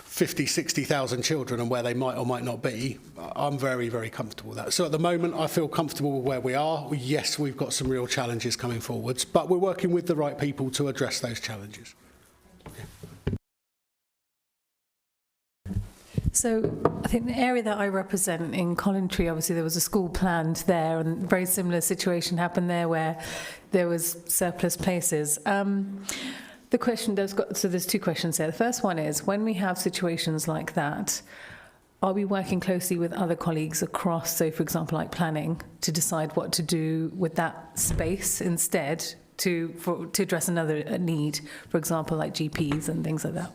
50, 60,000 children and where they might or might not be. I'm very, very comfortable with that. So at the moment, I feel comfortable with where we are. Yes, we've got some real challenges coming forwards, but we're working with the right people to address those challenges. So I think the area that I represent in Collingtree, obviously there was a school planned there and a very similar situation happened there where there was surplus places. The question so there's two questions there. The first one is, when we have situations like that, are we working closely with other colleagues across, so for example, like planning, to decide what to do with that space instead to address another need, for example, like GPs and things like that?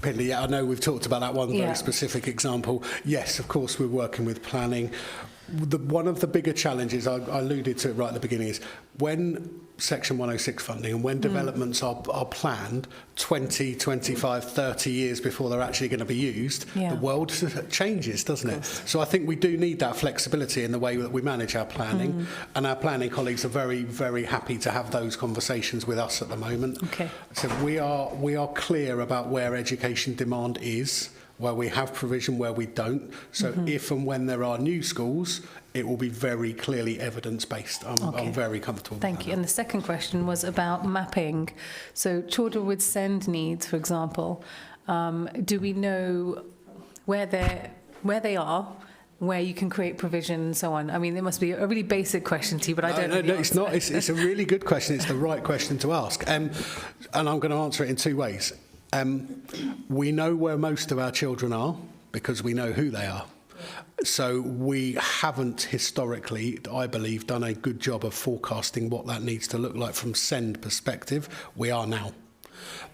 Pindley, yeah, I know we've talked about that one very specific example. Yes, of course, we're working with planning. One of the bigger challenges, I alluded to it right at the beginning, is when Section 106 funding and when developments are planned 20, 25, 30 years before they're actually going to be used, the world changes, doesn't it? So I think we do need that flexibility in the way that we manage our planning, and our planning colleagues are very, very happy to have those conversations with us at the moment. Okay. So we are clear about where education demand is, where we have provision, where we don't. So if and when there are new schools, it will be very clearly evidence-based. I'm very comfortable with that. Thank you. And the second question was about mapping. So children with SEND needs, for example, do we know where they are, where you can create provision and so on? I mean, it must be a really basic question to you, but I don't know. No, it's not. It's a really good question. It's the right question to ask. And I'm going to answer it in two ways. We know where most of our children are because we know who they are. So we haven't historically, I believe, done a good job of forecasting what that needs to look like from SEND perspective. We are now.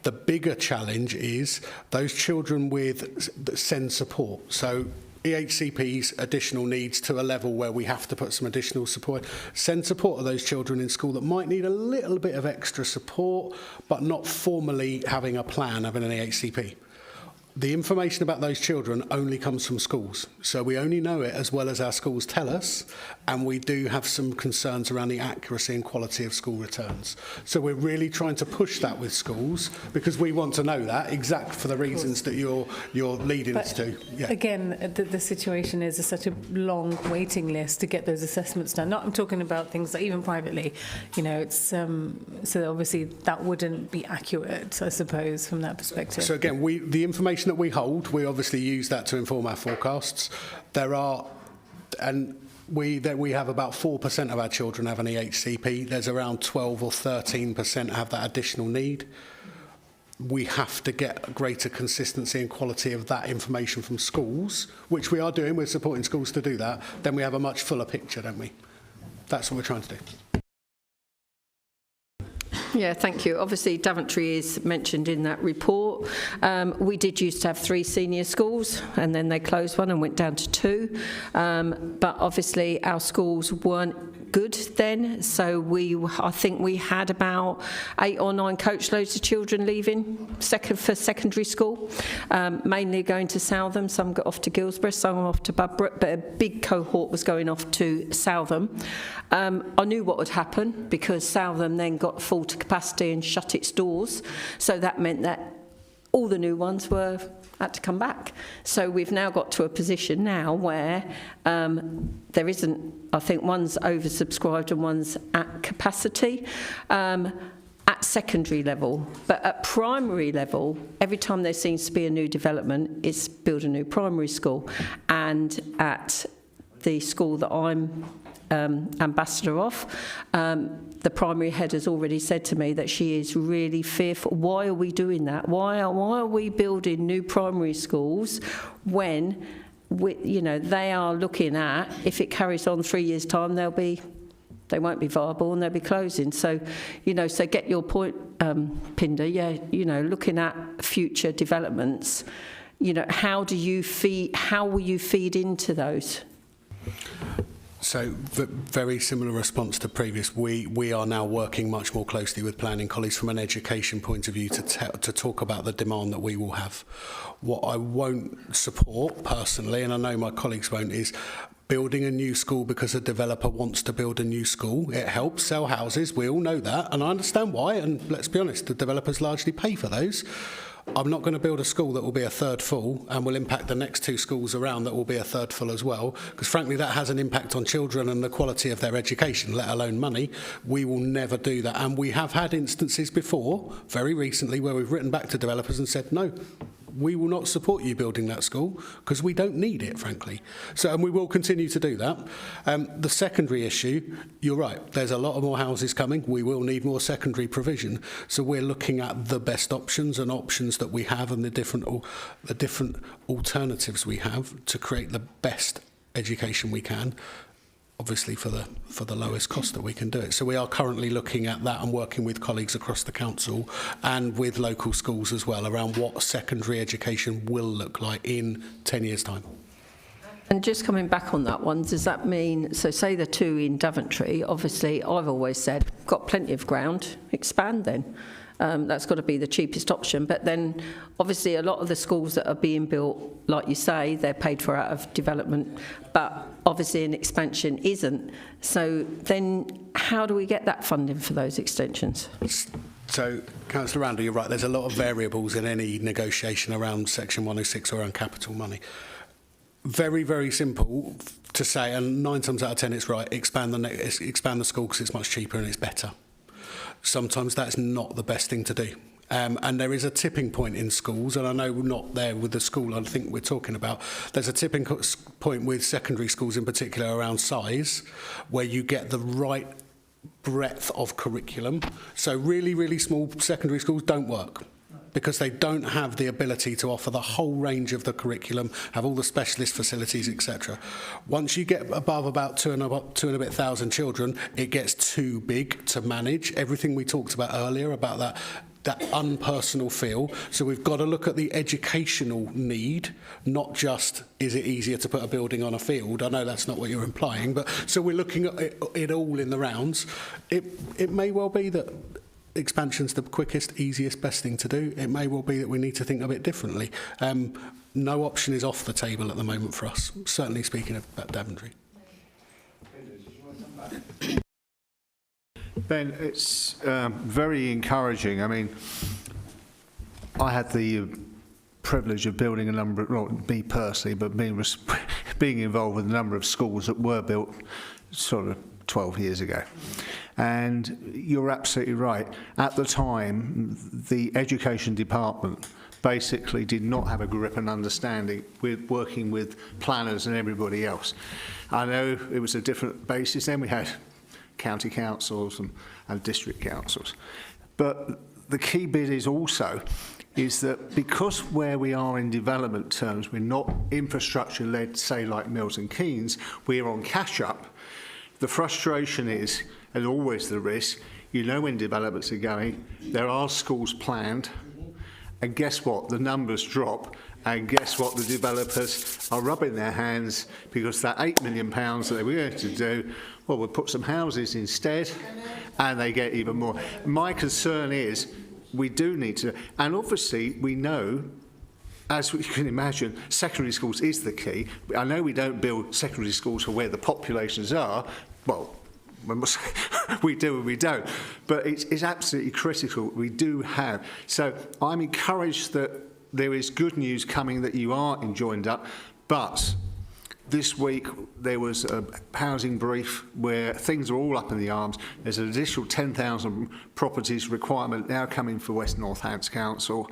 The bigger challenge is those children with SEND support. So EHCP's additional needs to a level where we have to put some additional support. SEND support are those children in school that might need a little bit of extra support, but not formally having a plan, having an EHCP. The information about those children only comes from schools. So we only know it as well as our schools tell us, and we do have some concerns around the accuracy and quality of school returns. So we're really trying to push that with schools because we want to know that exact for the reasons that you're leading us to. Yeah. Again, the situation is such a long waiting list to get those assessments done. I'm talking about things that even privately, it's so obviously that wouldn't be accurate, I suppose, from that perspective. So again, the information that we hold, we obviously use that to inform our forecasts. We have about 4% of our children have an EHCP. There's around 12 or 13% have that additional need. We have to get greater consistency and quality of that information from schools, which we are doing. We're supporting schools to do that. Then we have a much fuller picture, don't we? That's what we're trying to do. Yeah, thank you. Obviously, Daventry is mentioned in that report. We did used to have 3 senior schools, and then they closed one and went down to 2. But obviously, our schools weren't good then, so I think we had about 8 or 9 coach loads of children leaving for secondary school, mainly going to Southam. Some got off to Guilsborough, some off to Budbrook, but a big cohort was going off to Southam. I knew what would happen because Southam then got full to capacity and shut its doors, so that meant that all the new ones were had to come back. So we've now got to a position now where there isn't, I think one's oversubscribed and one's at capacity at secondary level. But at primary level, every time there seems to be a new development, it's build a new primary school. And at the school that I'm ambassador of, the primary head has already said to me that she is really fearful. Why are we doing that? Why are we building new primary schools when they are looking at, if it carries on 3 years' time, they won't be viable and they'll be closing. So, so get your point, Pinder. Yeah, looking at future developments, how will you feed into those? So, very similar response to previous. We are now working much more closely with planning colleagues from an education point of view to talk about the demand that we will have. What I won't support personally, and I know my colleagues won't, is building a new school because a developer wants to build a new school. It helps sell houses, we all know that, and I understand why, and let's be honest, the developers largely pay for those. I'm not going to build a school that will be a third full and will impact the next two schools around that will be a third full as well, because frankly that has an impact on children and the quality of their education, let alone money. We will never do that, and we have had instances before, very recently, where we've written back to developers and said, no, we will not support you building that school because we don't need it, frankly. So, and we will continue to do that. The secondary issue, you're right, there's a lot of more houses coming. We will need more secondary provision. So we're looking at the best options and options that we have and the different alternatives we have to create the best education we can, obviously for the lowest cost that we can do it. So we are currently looking at that and working with colleagues across the council and with local schools as well around what secondary education will look like in 10 years' time. And just coming back on that one, does that mean, so say the two in Daventry, obviously I've always said, got plenty of ground, expand then. That's got to be the cheapest option. But then obviously a lot of the schools that are being built, like you say, they're paid for out of development, but obviously an expansion isn't. So then how do we get that funding for those extensions? So, Councillor Randall, you're right, there's a lot of variables in any negotiation around Section 106 or around capital money. Very, very simple to say, and 9 times out of 10 it's right, expand the school because it's much cheaper and it's better. Sometimes that's not the best thing to do. And there is a tipping point in schools, and I know we're not there with the school I think we're talking about. There's a tipping point with secondary schools in particular around size, where you get the right breadth of curriculum. So really, really small secondary schools don't work, because they don't have the ability to offer the whole range of the curriculum, have all the specialist facilities, etc. Once you get above about 2,000 and a bit children, it gets too big to manage. Everything we talked about earlier about that unpersonal feel. So we've got to look at the educational need, not just is it easier to put a building on a field. I know that's not what you're implying, but so we're looking at it all in the rounds. It may well be that expansion's the quickest, easiest, best thing to do. It may well be that we need to think a bit differently. No option is off the table at the moment for us, certainly speaking about Daventry. Ben, it's very encouraging. I mean, I had the privilege of building a number of, not me personally, but being involved with a number of schools that were built sort of 12 years ago. And you're absolutely right. At the time, the education department basically did not have a grip and understanding with working with planners and everybody else. I know it was a different basis. Then we had county councils and district councils. But the key bit is also that because where we are in development terms, we're not infrastructure-led, say like Milton Keynes, we're on cash-up. The frustration is, and always the risk, you know when developments are going, there are schools planned, and guess what? The numbers drop, and guess what? The developers are rubbing their hands because that £8 million that they were going to do, well, we'll put some houses instead, and they get even more. My concern is we do need to, and obviously we know, as you can imagine, secondary schools is the key. I know we don't build secondary schools for where the populations are. Well, we do and we don't. But it's absolutely critical. We do have. So I'm encouraged that there is good news coming that you are enjoined up, but this week there was a housing brief where things are all up in the arms. There's an additional 10,000 properties requirement now coming for West Northants Council.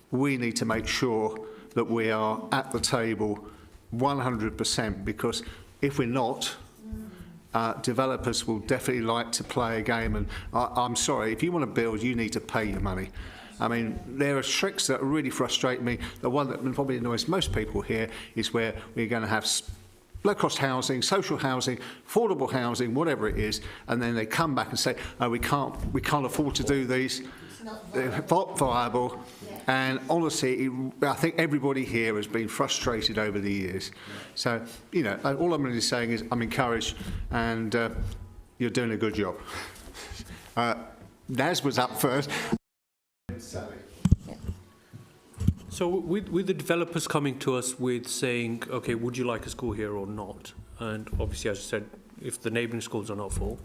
We need to make sure that we are at the table 100%, because if we're not, developers will definitely like to play a game, and I'm sorry, if you want to build, you need to pay your money. I mean, there are tricks that really frustrate me. The one that probably annoys most people here is where we're going to have low-cost housing, social housing, affordable housing, whatever it is, and then they come back and say, "Oh, we can't afford to do these. They're not viable." And honestly, I think everybody here has been frustrated over the years. So, you know, all I'm really saying is I'm encouraged, and you're doing a good job. Naz was up first. Sally. So with the developers coming to us with saying, okay, would you like a school here or not? And obviously, as I said, if the neighbouring schools are not full,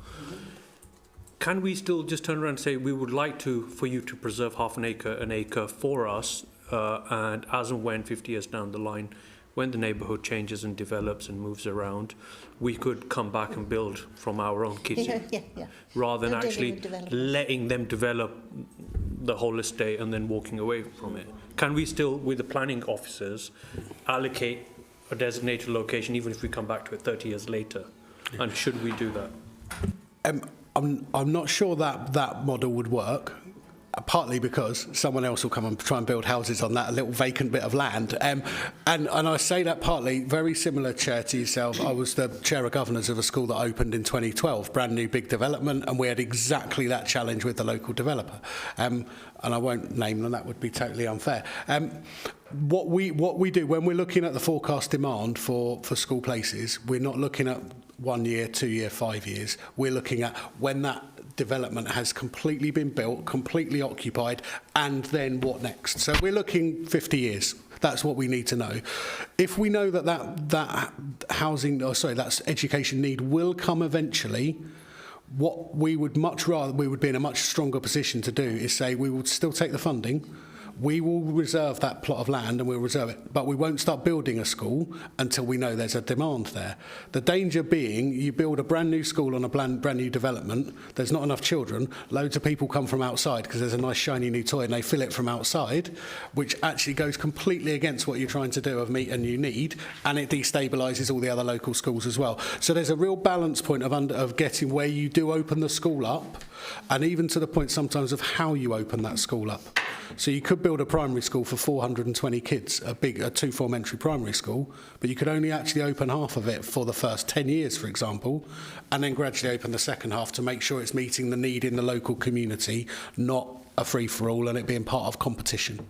can we still just turn around and say, we would like for you to preserve half an acre for us, and as and when 50 years down the line, when the neighbourhood changes and develops and moves around, we could come back and build from our own kitchen, rather than actually letting them develop the whole estate and then walking away from it. Can we still, with the planning officers, allocate a designated location, even if we come back to it 30 years later? And should we do that? I'm not sure that model would work, partly because someone else will come and try and build houses on that little vacant bit of land. And I say that partly, very similar, Chair, to yourself. I was the Chair of Governors of a school that opened in 2012, brand new big development, and we had exactly that challenge with the local developer. And I won't name them, that would be totally unfair. What we do when we're looking at the forecast demand for school places, we're not looking at 1 year, 2 year, 5 years. We're looking at when that development has completely been built, completely occupied, and then what next. So we're looking 50 years. That's what we need to know. If we know that housing, that education need will come eventually, what we would much rather, we would be in a much stronger position to do is say we would still take the funding, we will reserve that plot of land and we'll reserve it, but we won't start building a school until we know there's a demand there. The danger being you build a brand new school on a brand new development, there's not enough children, loads of people come from outside because there's a nice shiny new toy and they fill it from outside, which actually goes completely against what you're trying to do of meet a new need, and it destabilises all the other local schools as well. So there's a real balance point of getting where you do open the school up, and even to the point sometimes of how you open that school up. So you could build a primary school for 420 kids, a two-form entry primary school, but you could only actually open half of it for the first 10 years, for example, and then gradually open the second half to make sure it's meeting the need in the local community, not a free-for-all and it being part of competition.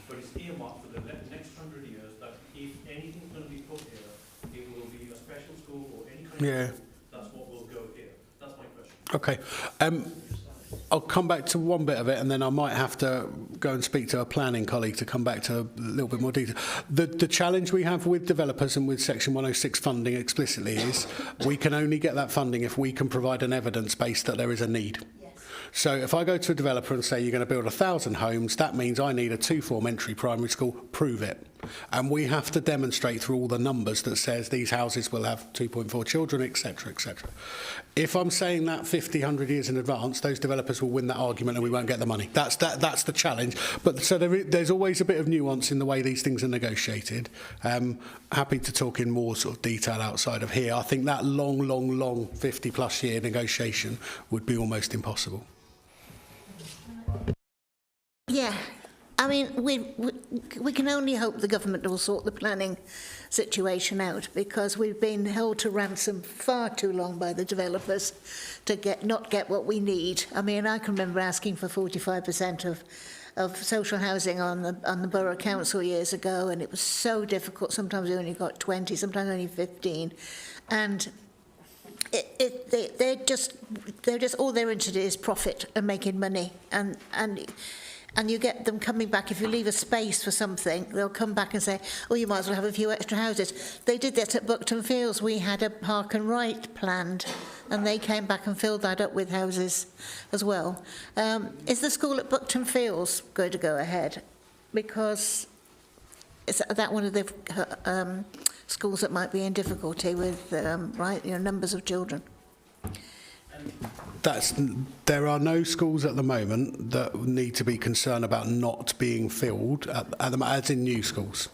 But it's earmarked for the next 100 years that if anything's going to be put here, it will be a special school or any kind of school. That's what will go here. That's my question. Okay. I'll come back to one bit of it and then I might have to go and speak to a planning colleague to come back to a little bit more detail. The challenge we have with developers and with Section 106 funding explicitly is we can only get that funding if we can provide an evidence base that there is a need. So if I go to a developer and say you're going to build 1,000 homes, that means I need a two-form entry primary school, prove it. And we have to demonstrate through all the numbers that says these houses will have 2.4 children, etc., etc. If I'm saying that 50, 100 years in advance, those developers will win that argument and we won't get the money. That's the challenge. But so there's always a bit of nuance in the way these things are negotiated. Happy to talk in more sort of detail outside of here. I think that long 50-plus year negotiation would be almost impossible. Yeah, I mean, we can only hope the government will sort the planning situation out, because we've been held to ransom far too long by the developers to not get what we need. I mean, I can remember asking for 45% of social housing on the borough council years ago, and it was so difficult. Sometimes we only got 20, sometimes only 15, and they're just all they're interested in is profit and making money, and you get them coming back. If you leave a space for something, they'll come back and say, oh, you might as well have a few extra houses. They did that at Buckton Fields. We had a park and ride planned, and they came back and filled that up with houses as well. Is the school at Buckton Fields going to go ahead? Because is that one of the schools that might be in difficulty with numbers of children? There are no schools at the moment that need to be concerned about not being filled, as in new schools.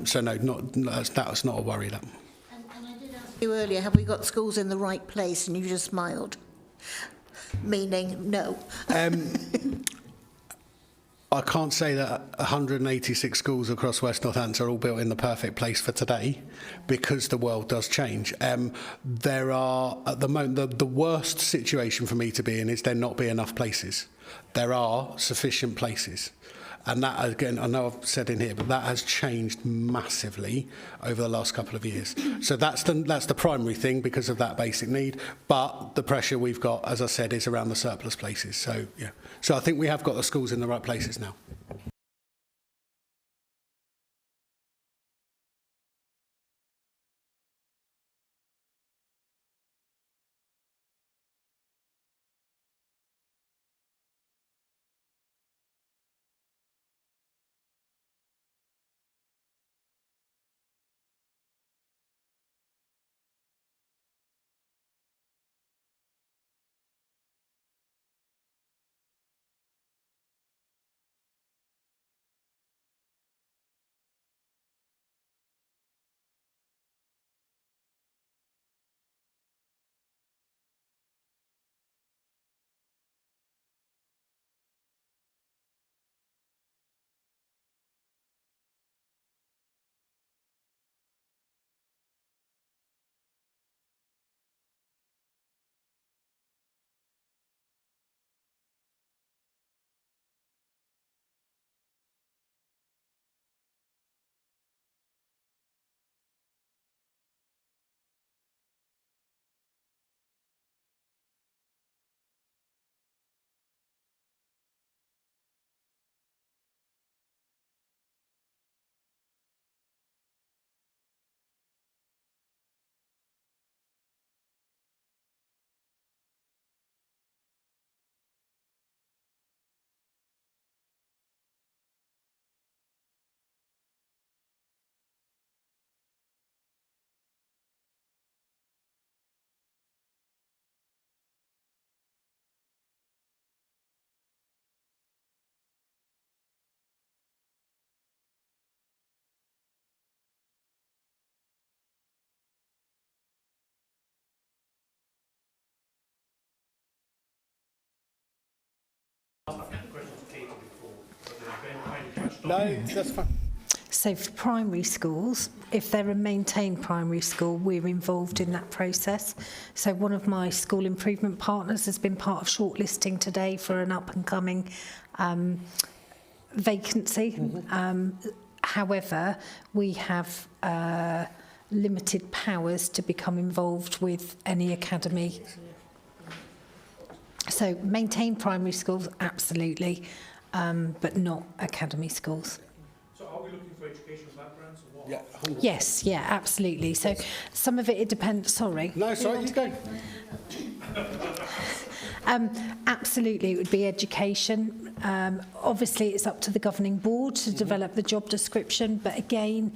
So no, that's not a worry. That. And I did ask you earlier, have we got schools in the right place? And you just smiled, meaning no. I can't say that 186 schools across West Northampton are all built in the perfect place for today, because the world does change. There are, at the moment, the worst situation for me to be in is there not be enough places. There are sufficient places. And that, again, I know I've said in here, but that has changed massively over the last couple of years. So that's the primary thing, because of that basic need. But the pressure we've got, as I said, is around the surplus places. So, yeah. So I think we have got the schools in the right places now. No, that's fine. So for primary schools, if they're a maintained primary school, we're involved in that process. So one of my school improvement partners has been part of shortlisting today for an up-and-coming vacancy. However, we have limited powers to become involved with any academy. So maintained primary schools, absolutely, but not academy schools. So are we looking for educational backgrounds or what? Yeah, 100%. Yes, yeah, absolutely. So some of it depends. Sorry. No, sorry, you go. Absolutely, it would be education. Obviously, it's up to the governing board to develop the job description, but again,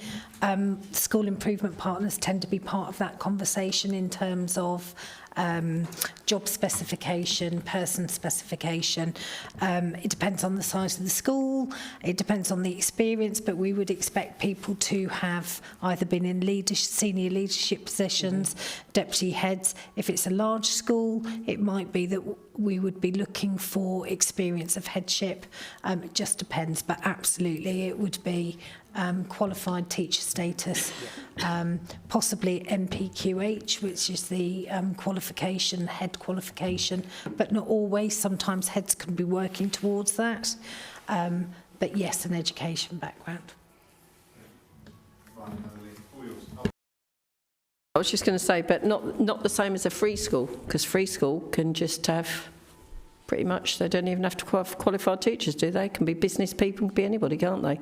school improvement partners tend to be part of that conversation in terms of job specification, person specification. It depends on the size of the school, it depends on the experience, but we would expect people to have either been in senior leadership positions, deputy heads. If it's a large school, it might be that we would be looking for experience of headship. It just depends, but absolutely it would be qualified teacher status, possibly NPQH, which is the qualification, head qualification, but not always. Sometimes heads can be working towards that. But yes, an education background. I was just going to say, but not the same as a free school, because free school can just have pretty much, they don't even have to have qualified teachers, do they? Can be business people, can be anybody, can't they?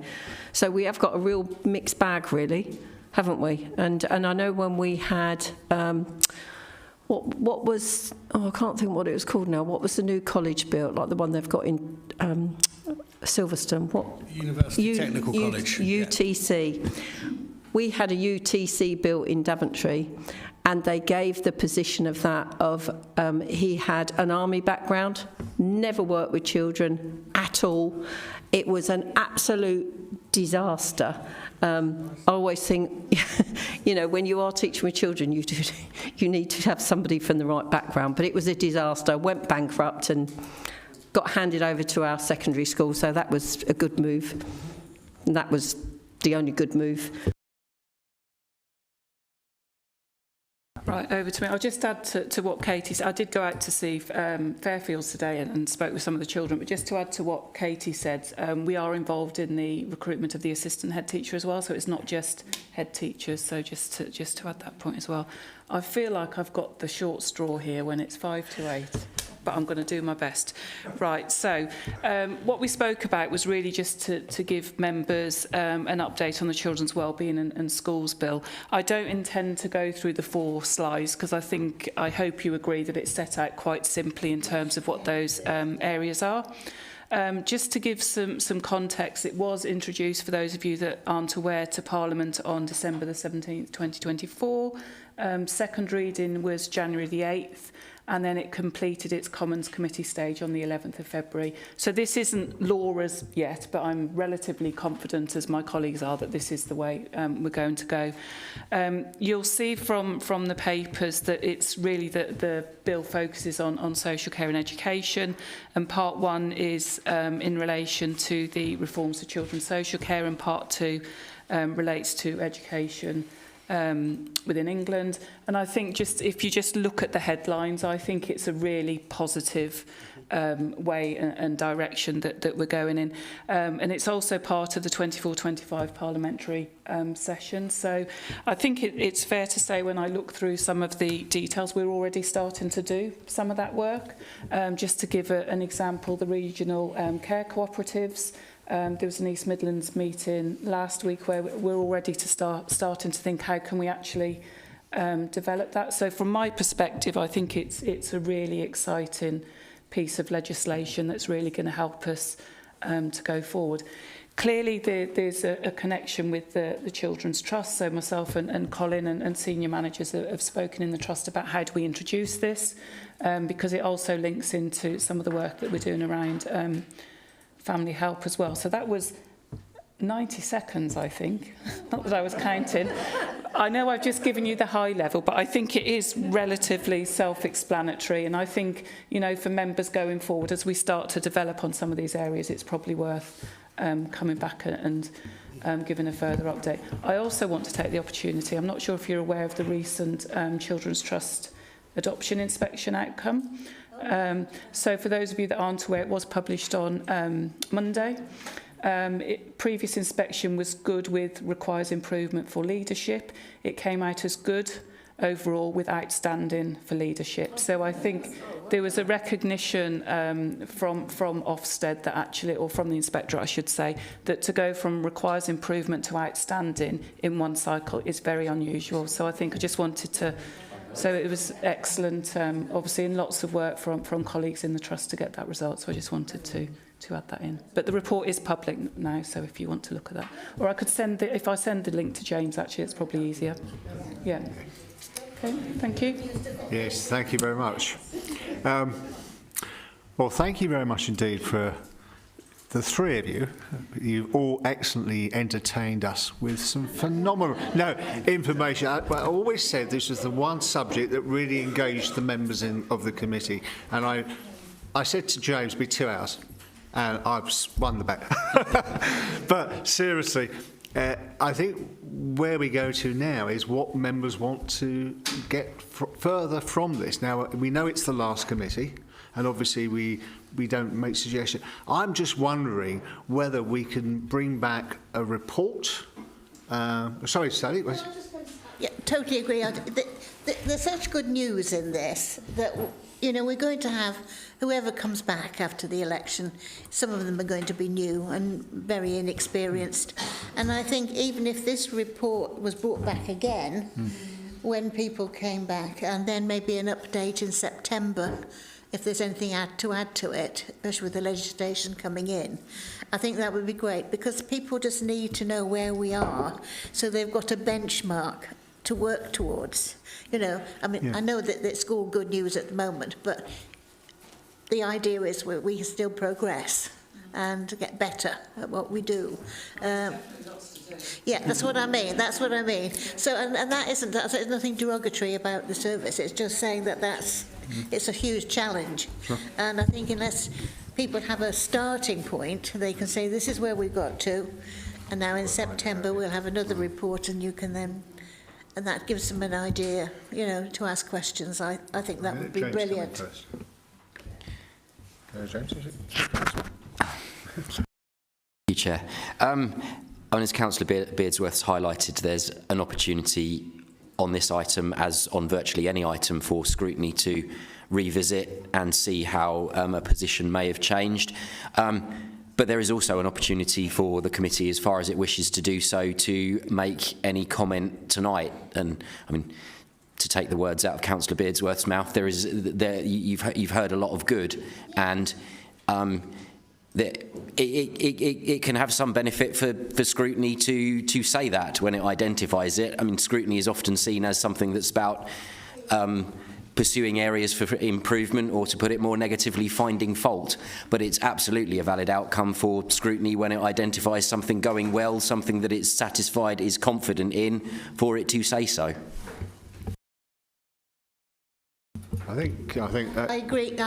So we have got a real mixed bag, really, haven't we? And I know when we had, what was, I can't think what it was called now, what was the new college built, like the one they've got in Silverstone? What? University Technical College. UTC. Yeah. We had a UTC built in Daventry, and they gave the position of that of he had an army background, never worked with children at all. It was an absolute disaster. I always think, you know, when you are teaching with children, you need to have somebody from the right background. But it was a disaster. Went bankrupt and got handed over to our secondary school. So that was a good move. And that was the only good move. Right, over to me. I'll just add to what Katie said. I did go out to see Fairfields today and spoke with some of the children, but just to add to what Katie said, we are involved in the recruitment of the assistant head teacher as well, so it's not just head teachers, so just to add that point as well. I feel like I've got the short straw here when it's 5 to 8, but I'm going to do my best. Right, so what we spoke about was really just to give members an update on the Children's Wellbeing and Schools Bill. I don't intend to go through the 4 slides because I hope you agree that it's set out quite simply in terms of what those areas are. Just to give some context, it was introduced, for those of you that aren't aware, to Parliament on December the 17th, 2024. Second reading was January the 8th, and then it completed its Commons Committee stage on the 11th of February. So this isn't law as yet, but I'm relatively confident, as my colleagues are, that this is the way we're going to go. You'll see from the papers that it's really the bill focuses on social care and education, and part 1 is in relation to the reforms to children's social care, and part 2 relates to education within England. And I think if you just look at the headlines, I think it's a really positive way and direction that we're going in. And it's also part of the 24-25 parliamentary session. So I think it's fair to say, when I look through some of the details, we're already starting to do some of that work. Just to give an example, the regional care cooperatives, there was an East Midlands meeting last week where we're already starting to think, how can we actually develop that? So from my perspective, I think it's a really exciting piece of legislation that's really going to help us to go forward. Clearly, there's a connection with the Children's Trust. So myself and Colin and senior managers have spoken in the Trust about how do we introduce this, because it also links into some of the work that we're doing around family help as well. So that was 90 seconds, I think. Not that I was counting. I know I've just given you the high level, but I think it is relatively self-explanatory. And I think, you know, for members going forward, as we start to develop on some of these areas, it's probably worth coming back and giving a further update. I also want to take the opportunity, I'm not sure if you're aware of the recent Children's Trust adoption inspection outcome. So for those of you that aren't aware, it was published on Monday. Previous inspection was good with requires improvement for leadership. It came out as good overall with outstanding for leadership. So I think there was a recognition from Ofsted that actually, or from the inspector I should say, that to go from requires improvement to outstanding in one cycle is very unusual. So I think I just wanted to, so it was excellent, obviously, and lots of work from colleagues in the Trust to get that result. So I just wanted to add that in. But the report is public now, so if you want to look at that. Or I could send it, if I send the link to James, actually, it's probably easier. Yeah. Okay, thank you. Yes, thank you very much. Well, thank you very much indeed for the 3 of you. You've all excellently entertained us with some phenomenal information. I always said this was the one subject that really engaged the members of the committee. And I said to James, it'd be 2 hours. And I've won the bet. But seriously, I think where we go to now is what members want to get further from this. Now, we know it's the last committee, and obviously we don't make suggestions. I'm just wondering whether we can bring back a report. Sorry, Sally. Yeah, totally agree. There's such good news in this that, you know, we're going to have whoever comes back after the election, some of them are going to be new and very inexperienced. And I think even if this report was brought back again, when people came back, and then maybe an update in September, if there's anything to add to it, especially with the legislation coming in, I think that would be great, because people just need to know where we are, so they've got a benchmark to work towards. You know, I mean, I know that it's all good news at the moment, but the idea is we still progress and get better at what we do. Yeah, that's what I mean. That's what I mean. So, and that's nothing derogatory about the service. It's just saying that it's a huge challenge. Sure. And I think unless people have a starting point, they can say this is where we got to, and now in September we'll have another report, and you can then. And that gives them an idea, you know, to ask questions. I think that would be brilliant. James, is it? Thank you, Chair. As Councillor Beardsworth's highlighted, there's an opportunity on this item, as on virtually any item, for scrutiny to revisit and see how a position may have changed. But there is also an opportunity for the committee, as far as it wishes to do so, to make any comment tonight. And I mean, to take the words out of Councillor Beardsworth's mouth, you've heard a lot of good, and it can have some benefit for scrutiny to say that when it identifies it. I mean, scrutiny is often seen as something that's about pursuing areas for improvement, or, to put it more negatively, finding fault. But it's absolutely a valid outcome for scrutiny when it identifies something going well, something that it's satisfied, is confident in, for it to say so. I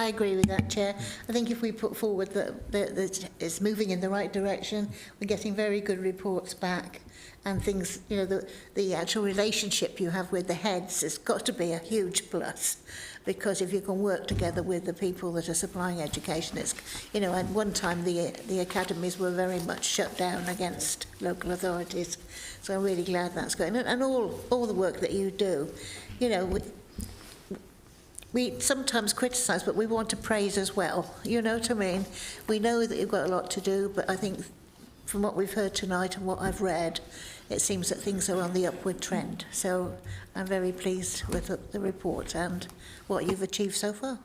agree with that, Chair. I think if we put forward that it's moving in the right direction, we're getting very good reports back, and things, you know, the actual relationship you have with the heads has got to be a huge plus, because if you can work together with the people that are supplying education, it's, you know, at one time the academies were very much shut down against local authorities, so I'm really glad that's going on. And all the work that you do, you know, we sometimes criticise, but we want to praise as well. You know what I mean? We know that you've got a lot to do, but I think from what we've heard tonight and what I've read, it seems that things are on the upward trend. So I'm very pleased with the report and what you've achieved so far.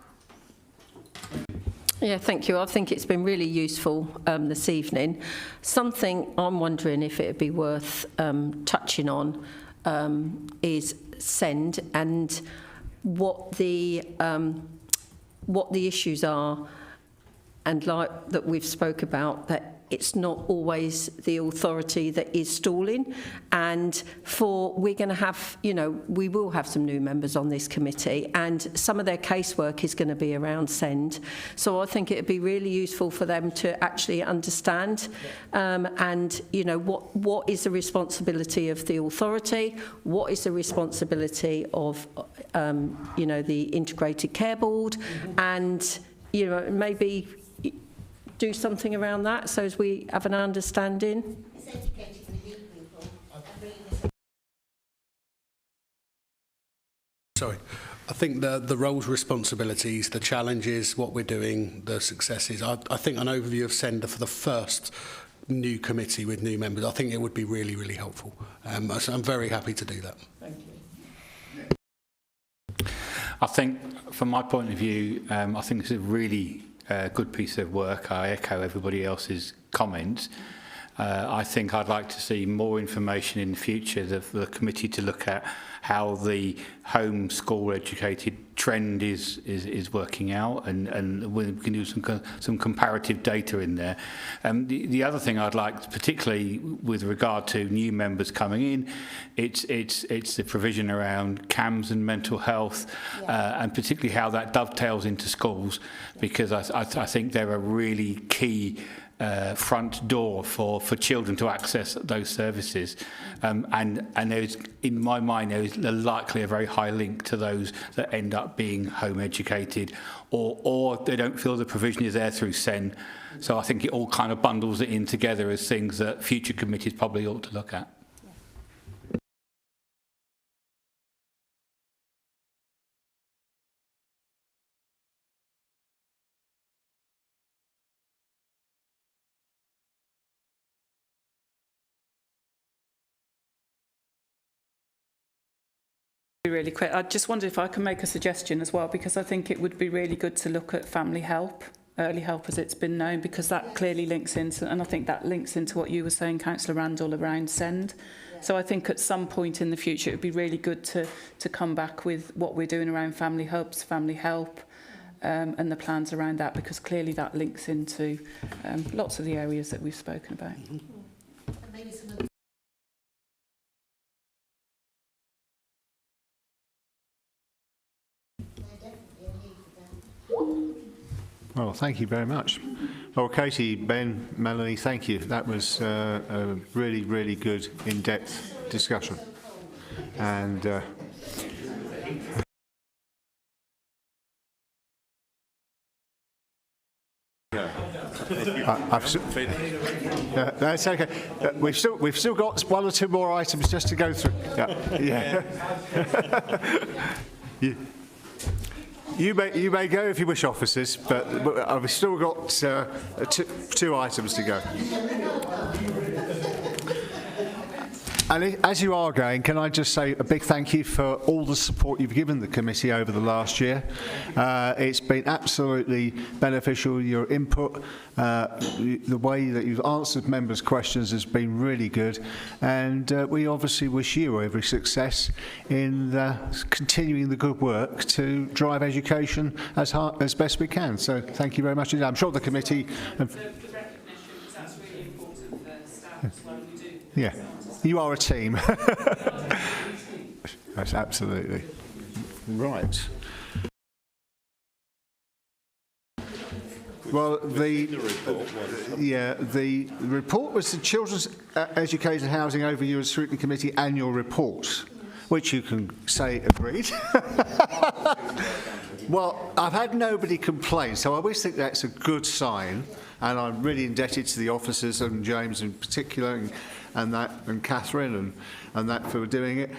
Yeah, thank you. I think it's been really useful this evening. Something I'm wondering if it would be worth touching on is SEND and what the issues are, and like that we've spoke about, that it's not always the authority that is stalling. And we're going to have, you know, we will have some new members on this committee, and some of their casework is going to be around SEND. So I think it would be really useful for them to actually understand and, you know, what is the responsibility of the authority, what is the responsibility of, you know, the Integrated Care Board, and, you know, maybe do something around that, so as we have an understanding. It's educating the new people. Sorry. I think the roles, responsibilities, the challenges, what we're doing, the successes, I think an overview of SENDA for the first new committee with new members, I think it would be really, really helpful. So I'm very happy to do that. Thank you. I think, from my point of view, I think it's a really good piece of work. I echo everybody else's comments. I think I'd like to see more information in the future for the committee to look at how the home school educated trend is working out, and we can do some comparative data in there. The other thing I'd like, particularly with regard to new members coming in, it's the provision around CAMS and mental health, and particularly how that dovetails into schools, because I think they're a really key front door for children to access those services. And there is, in my mind, there is likely a very high link to those that end up being home educated, or they don't feel the provision is there through SEN. So I think it all kind of bundles it in together as things that future committees probably ought to look at. Really quick, I just wondered if I can make a suggestion as well, because I think it would be really good to look at family help, early help as it's been known, because that clearly links into, and I think that links into what you were saying, Councillor Randall, around SEND. So I think at some point in the future it would be really good to come back with what we're doing around family hubs, family help, and the plans around that, because clearly that links into lots of the areas that we've spoken about. Well, thank you very much. Well, Katie, Ben, Melanie, thank you. That was a really, really good, in-depth discussion. And that's okay. We've still got one or two more items just to go through. Yeah. You may go if you wish, officers, but we've still got two items to go. And as you are going, can I just say a big thank you for all the support you've given the committee over the last year. It's been absolutely beneficial. Your input, the way that you've answered members' questions has been really good. And we obviously wish you every success in continuing the good work to drive education as best we can. So thank you very much. I'm sure the committee... The recognition, because that's really important for staff as well. We do. Yeah. You are a team. That's absolutely right. Well, the report was the Children's Educated Housing Overview and Scrutiny Committee annual report, which you can say agreed. Well, I've had nobody complain, so I always think that's a good sign, and I'm really indebted to the officers and James in particular, and Catherine and that for doing it.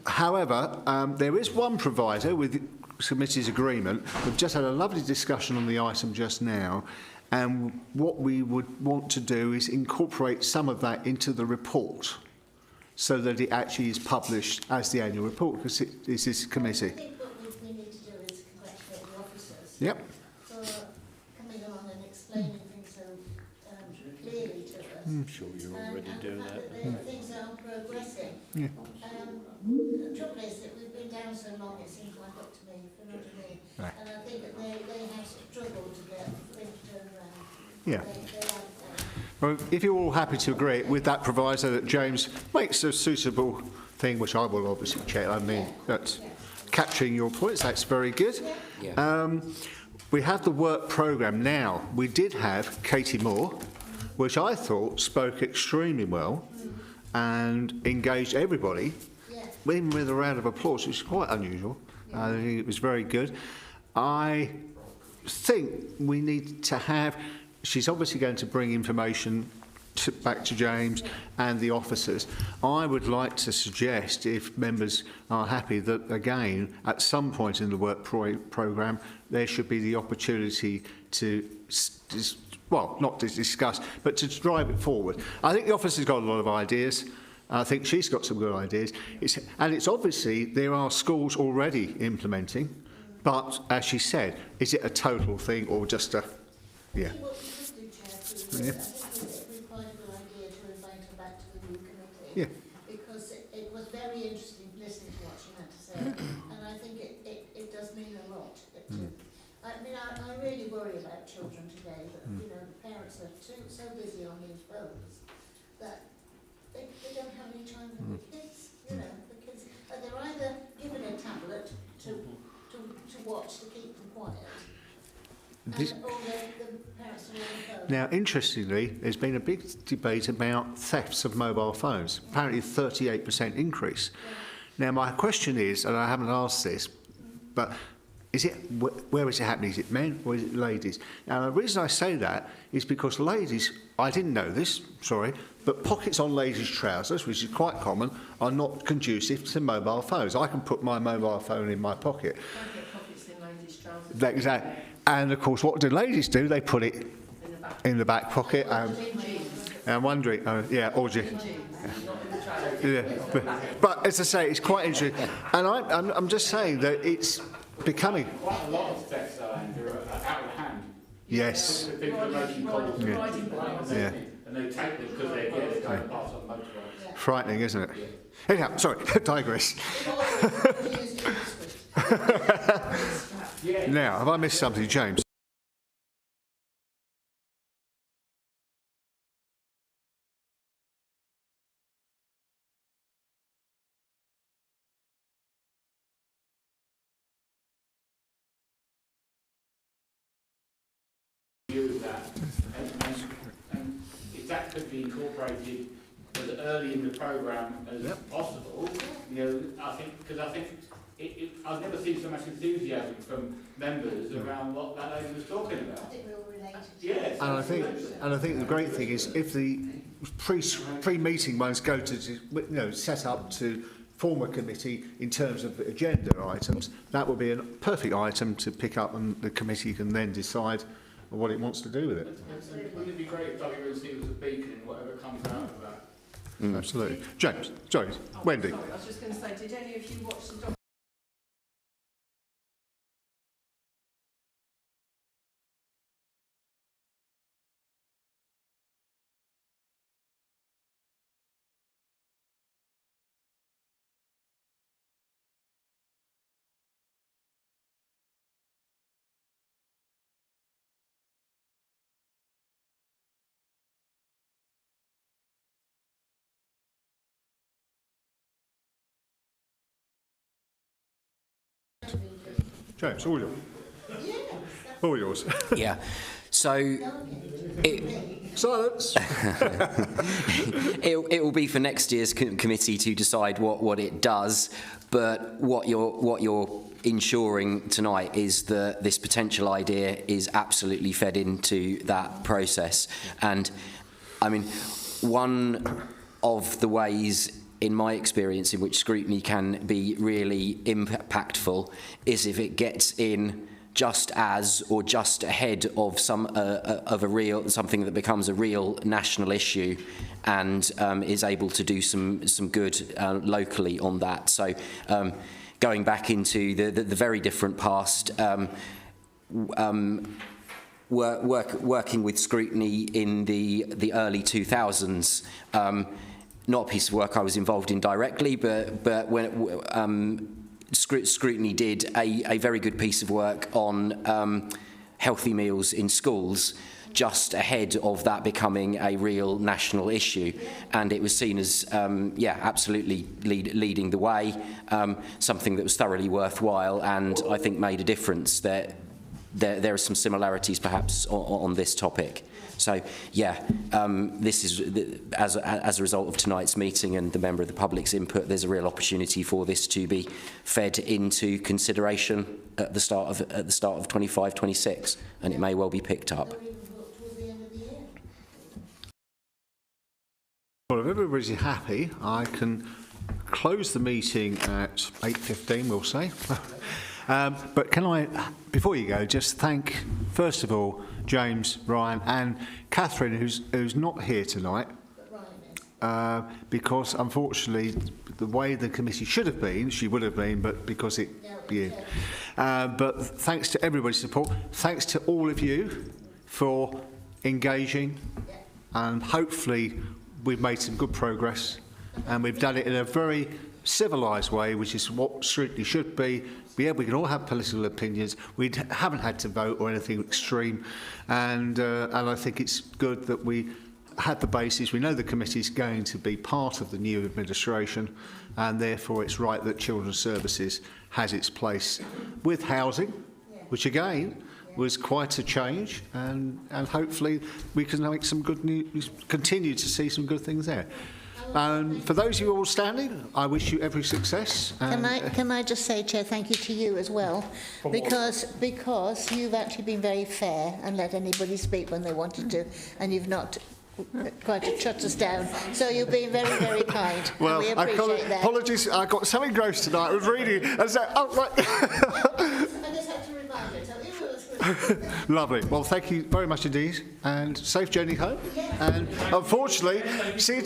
However, there is one provider with the committee's agreement. We've just had a lovely discussion on the item just now, and what we would want to do is incorporate some of that into the report so that it actually is published as the annual report, because it is this committee. I think what we need to do is congratulate the officers for coming along and explaining things so clearly to us. I'm sure you're already doing that. Things are progressing. Yeah. The trouble is that we've been down so long, it seems like up to me, you know what I mean? Right. And I think that they have struggled to get things turned around. Yeah. They have. Well, if you're all happy to agree with that proviso that James makes a suitable thing, which I will obviously check, I mean, that's capturing your points, that's very good. Yeah. We have the work programme now. We did have Katie Moore, which I thought spoke extremely well and engaged everybody, even with a round of applause, which is quite unusual. I think it was very good. I think we need to have... She's obviously going to bring information back to James and the officers. I would like to suggest, if members are happy, that again, at some point in the work programme, there should be the opportunity to, well, not to discuss, but to drive it forward. I think the officer's got a lot of ideas. I think she's got some good ideas. It's obviously, there are schools already implementing, but as she said, is it a total thing or just a, yeah. Yeah. I think it would be quite a good idea to invite her back to the new committee. Yeah. Because it was very interesting listening to what she had to say, and I think it does mean a lot. I mean, I really worry about children today, that, you know, the parents are so busy on these phones that they don't have any time for the kids, you know, because they're either given a tablet to watch to keep them quiet, or they're Now, interestingly, there's been a big debate about thefts of mobile phones. Apparently, 38% increase. Now, my question is, and I haven't asked this, but is it where is it happening? Is it men or is it ladies? Now, the reason I say that is because ladies, I didn't know this, sorry, but pockets on ladies' trousers, which is quite common, are not conducive to mobile phones. I can put my mobile phone in my pocket. I get pockets in ladies' trousers. Exactly. And of course, what do ladies do? They put it in the back pocket. And I'm wondering, yeah, or jeans. Yeah. But as I say, it's quite interesting. And I'm just saying that it's becoming. Quite a lot of thefts, Andrew, are out of hand. Yes. People are making calls Yeah. and they take them because they're going to pass on motorbikes. Frightening, isn't it? Anyhow, sorry, digress. Now, have I missed something, James? That. And if that could be incorporated as early in the programme as possible, you know, I think I've never seen so much enthusiasm from members around what that lady was talking about. I think we're all related. Yes. And I think the great thing is if the pre-meeting ones go to set up to form a committee in terms of agenda items, that would be a perfect item to pick up, and the committee can then decide what it wants to do with it. Wouldn't it be great if WNC was a beacon in whatever comes out of that? Absolutely. James, sorry, Wendy. Sorry, I was just going to say, did any of you watch the documentary? James, all yours. All yours. Yeah. So, silence. it will be for next year's committee to decide what it does. But what you're ensuring tonight is that this potential idea is absolutely fed into that process. And I mean, one of the ways, in my experience, in which scrutiny can be really impactful is if it gets in just as or just ahead of something that becomes a real national issue, and is able to do some good locally on that. So going back into the very different past, working with scrutiny in the early 2000s. Not a piece of work I was involved in directly, but when Scrutiny did a very good piece of work on healthy meals in schools just ahead of that becoming a real national issue, and it was seen as absolutely leading the way, something that was thoroughly worthwhile, and I think made a difference. There are some similarities perhaps on this topic. So, this is, as a result of tonight's meeting and the member of the public's input, there's a real opportunity for this to be fed into consideration at the start of 25-26, and it may well be picked up. Well, if everybody's happy, I can close the meeting at 8:15, we'll say. But can I, before you go, just thank, first of all, James, Ryan and Catherine, who's not here tonight, because unfortunately the way the committee should have been, she would have been, but because it... but thanks to everybody's support, thanks to all of you for engaging, and hopefully we've made some good progress, and we've done it in a very civilised way, which is what scrutiny should be. We can all have political opinions. We haven't had to vote or anything extreme, and I think it's good that we had the basis. We know the committee is going to be part of the new administration, and therefore it's right that Children's Services has its place with housing, which again was quite a change, and hopefully we can make some good news, continue to see some good things there. And for those of you all standing, I wish you every success. Can I just say, Chair, thank you to you as well, because you've actually been very fair and let anybody speak when they wanted to, and you've not quite shut us down. So you've been very, very kind. Well, and we appreciate that. Apologies, I got so engrossed tonight. I was reading and said, oh, right. I just had to remind you. Lovely. Well, thank you very much indeed, and safe journey home. And unfortunately, see you.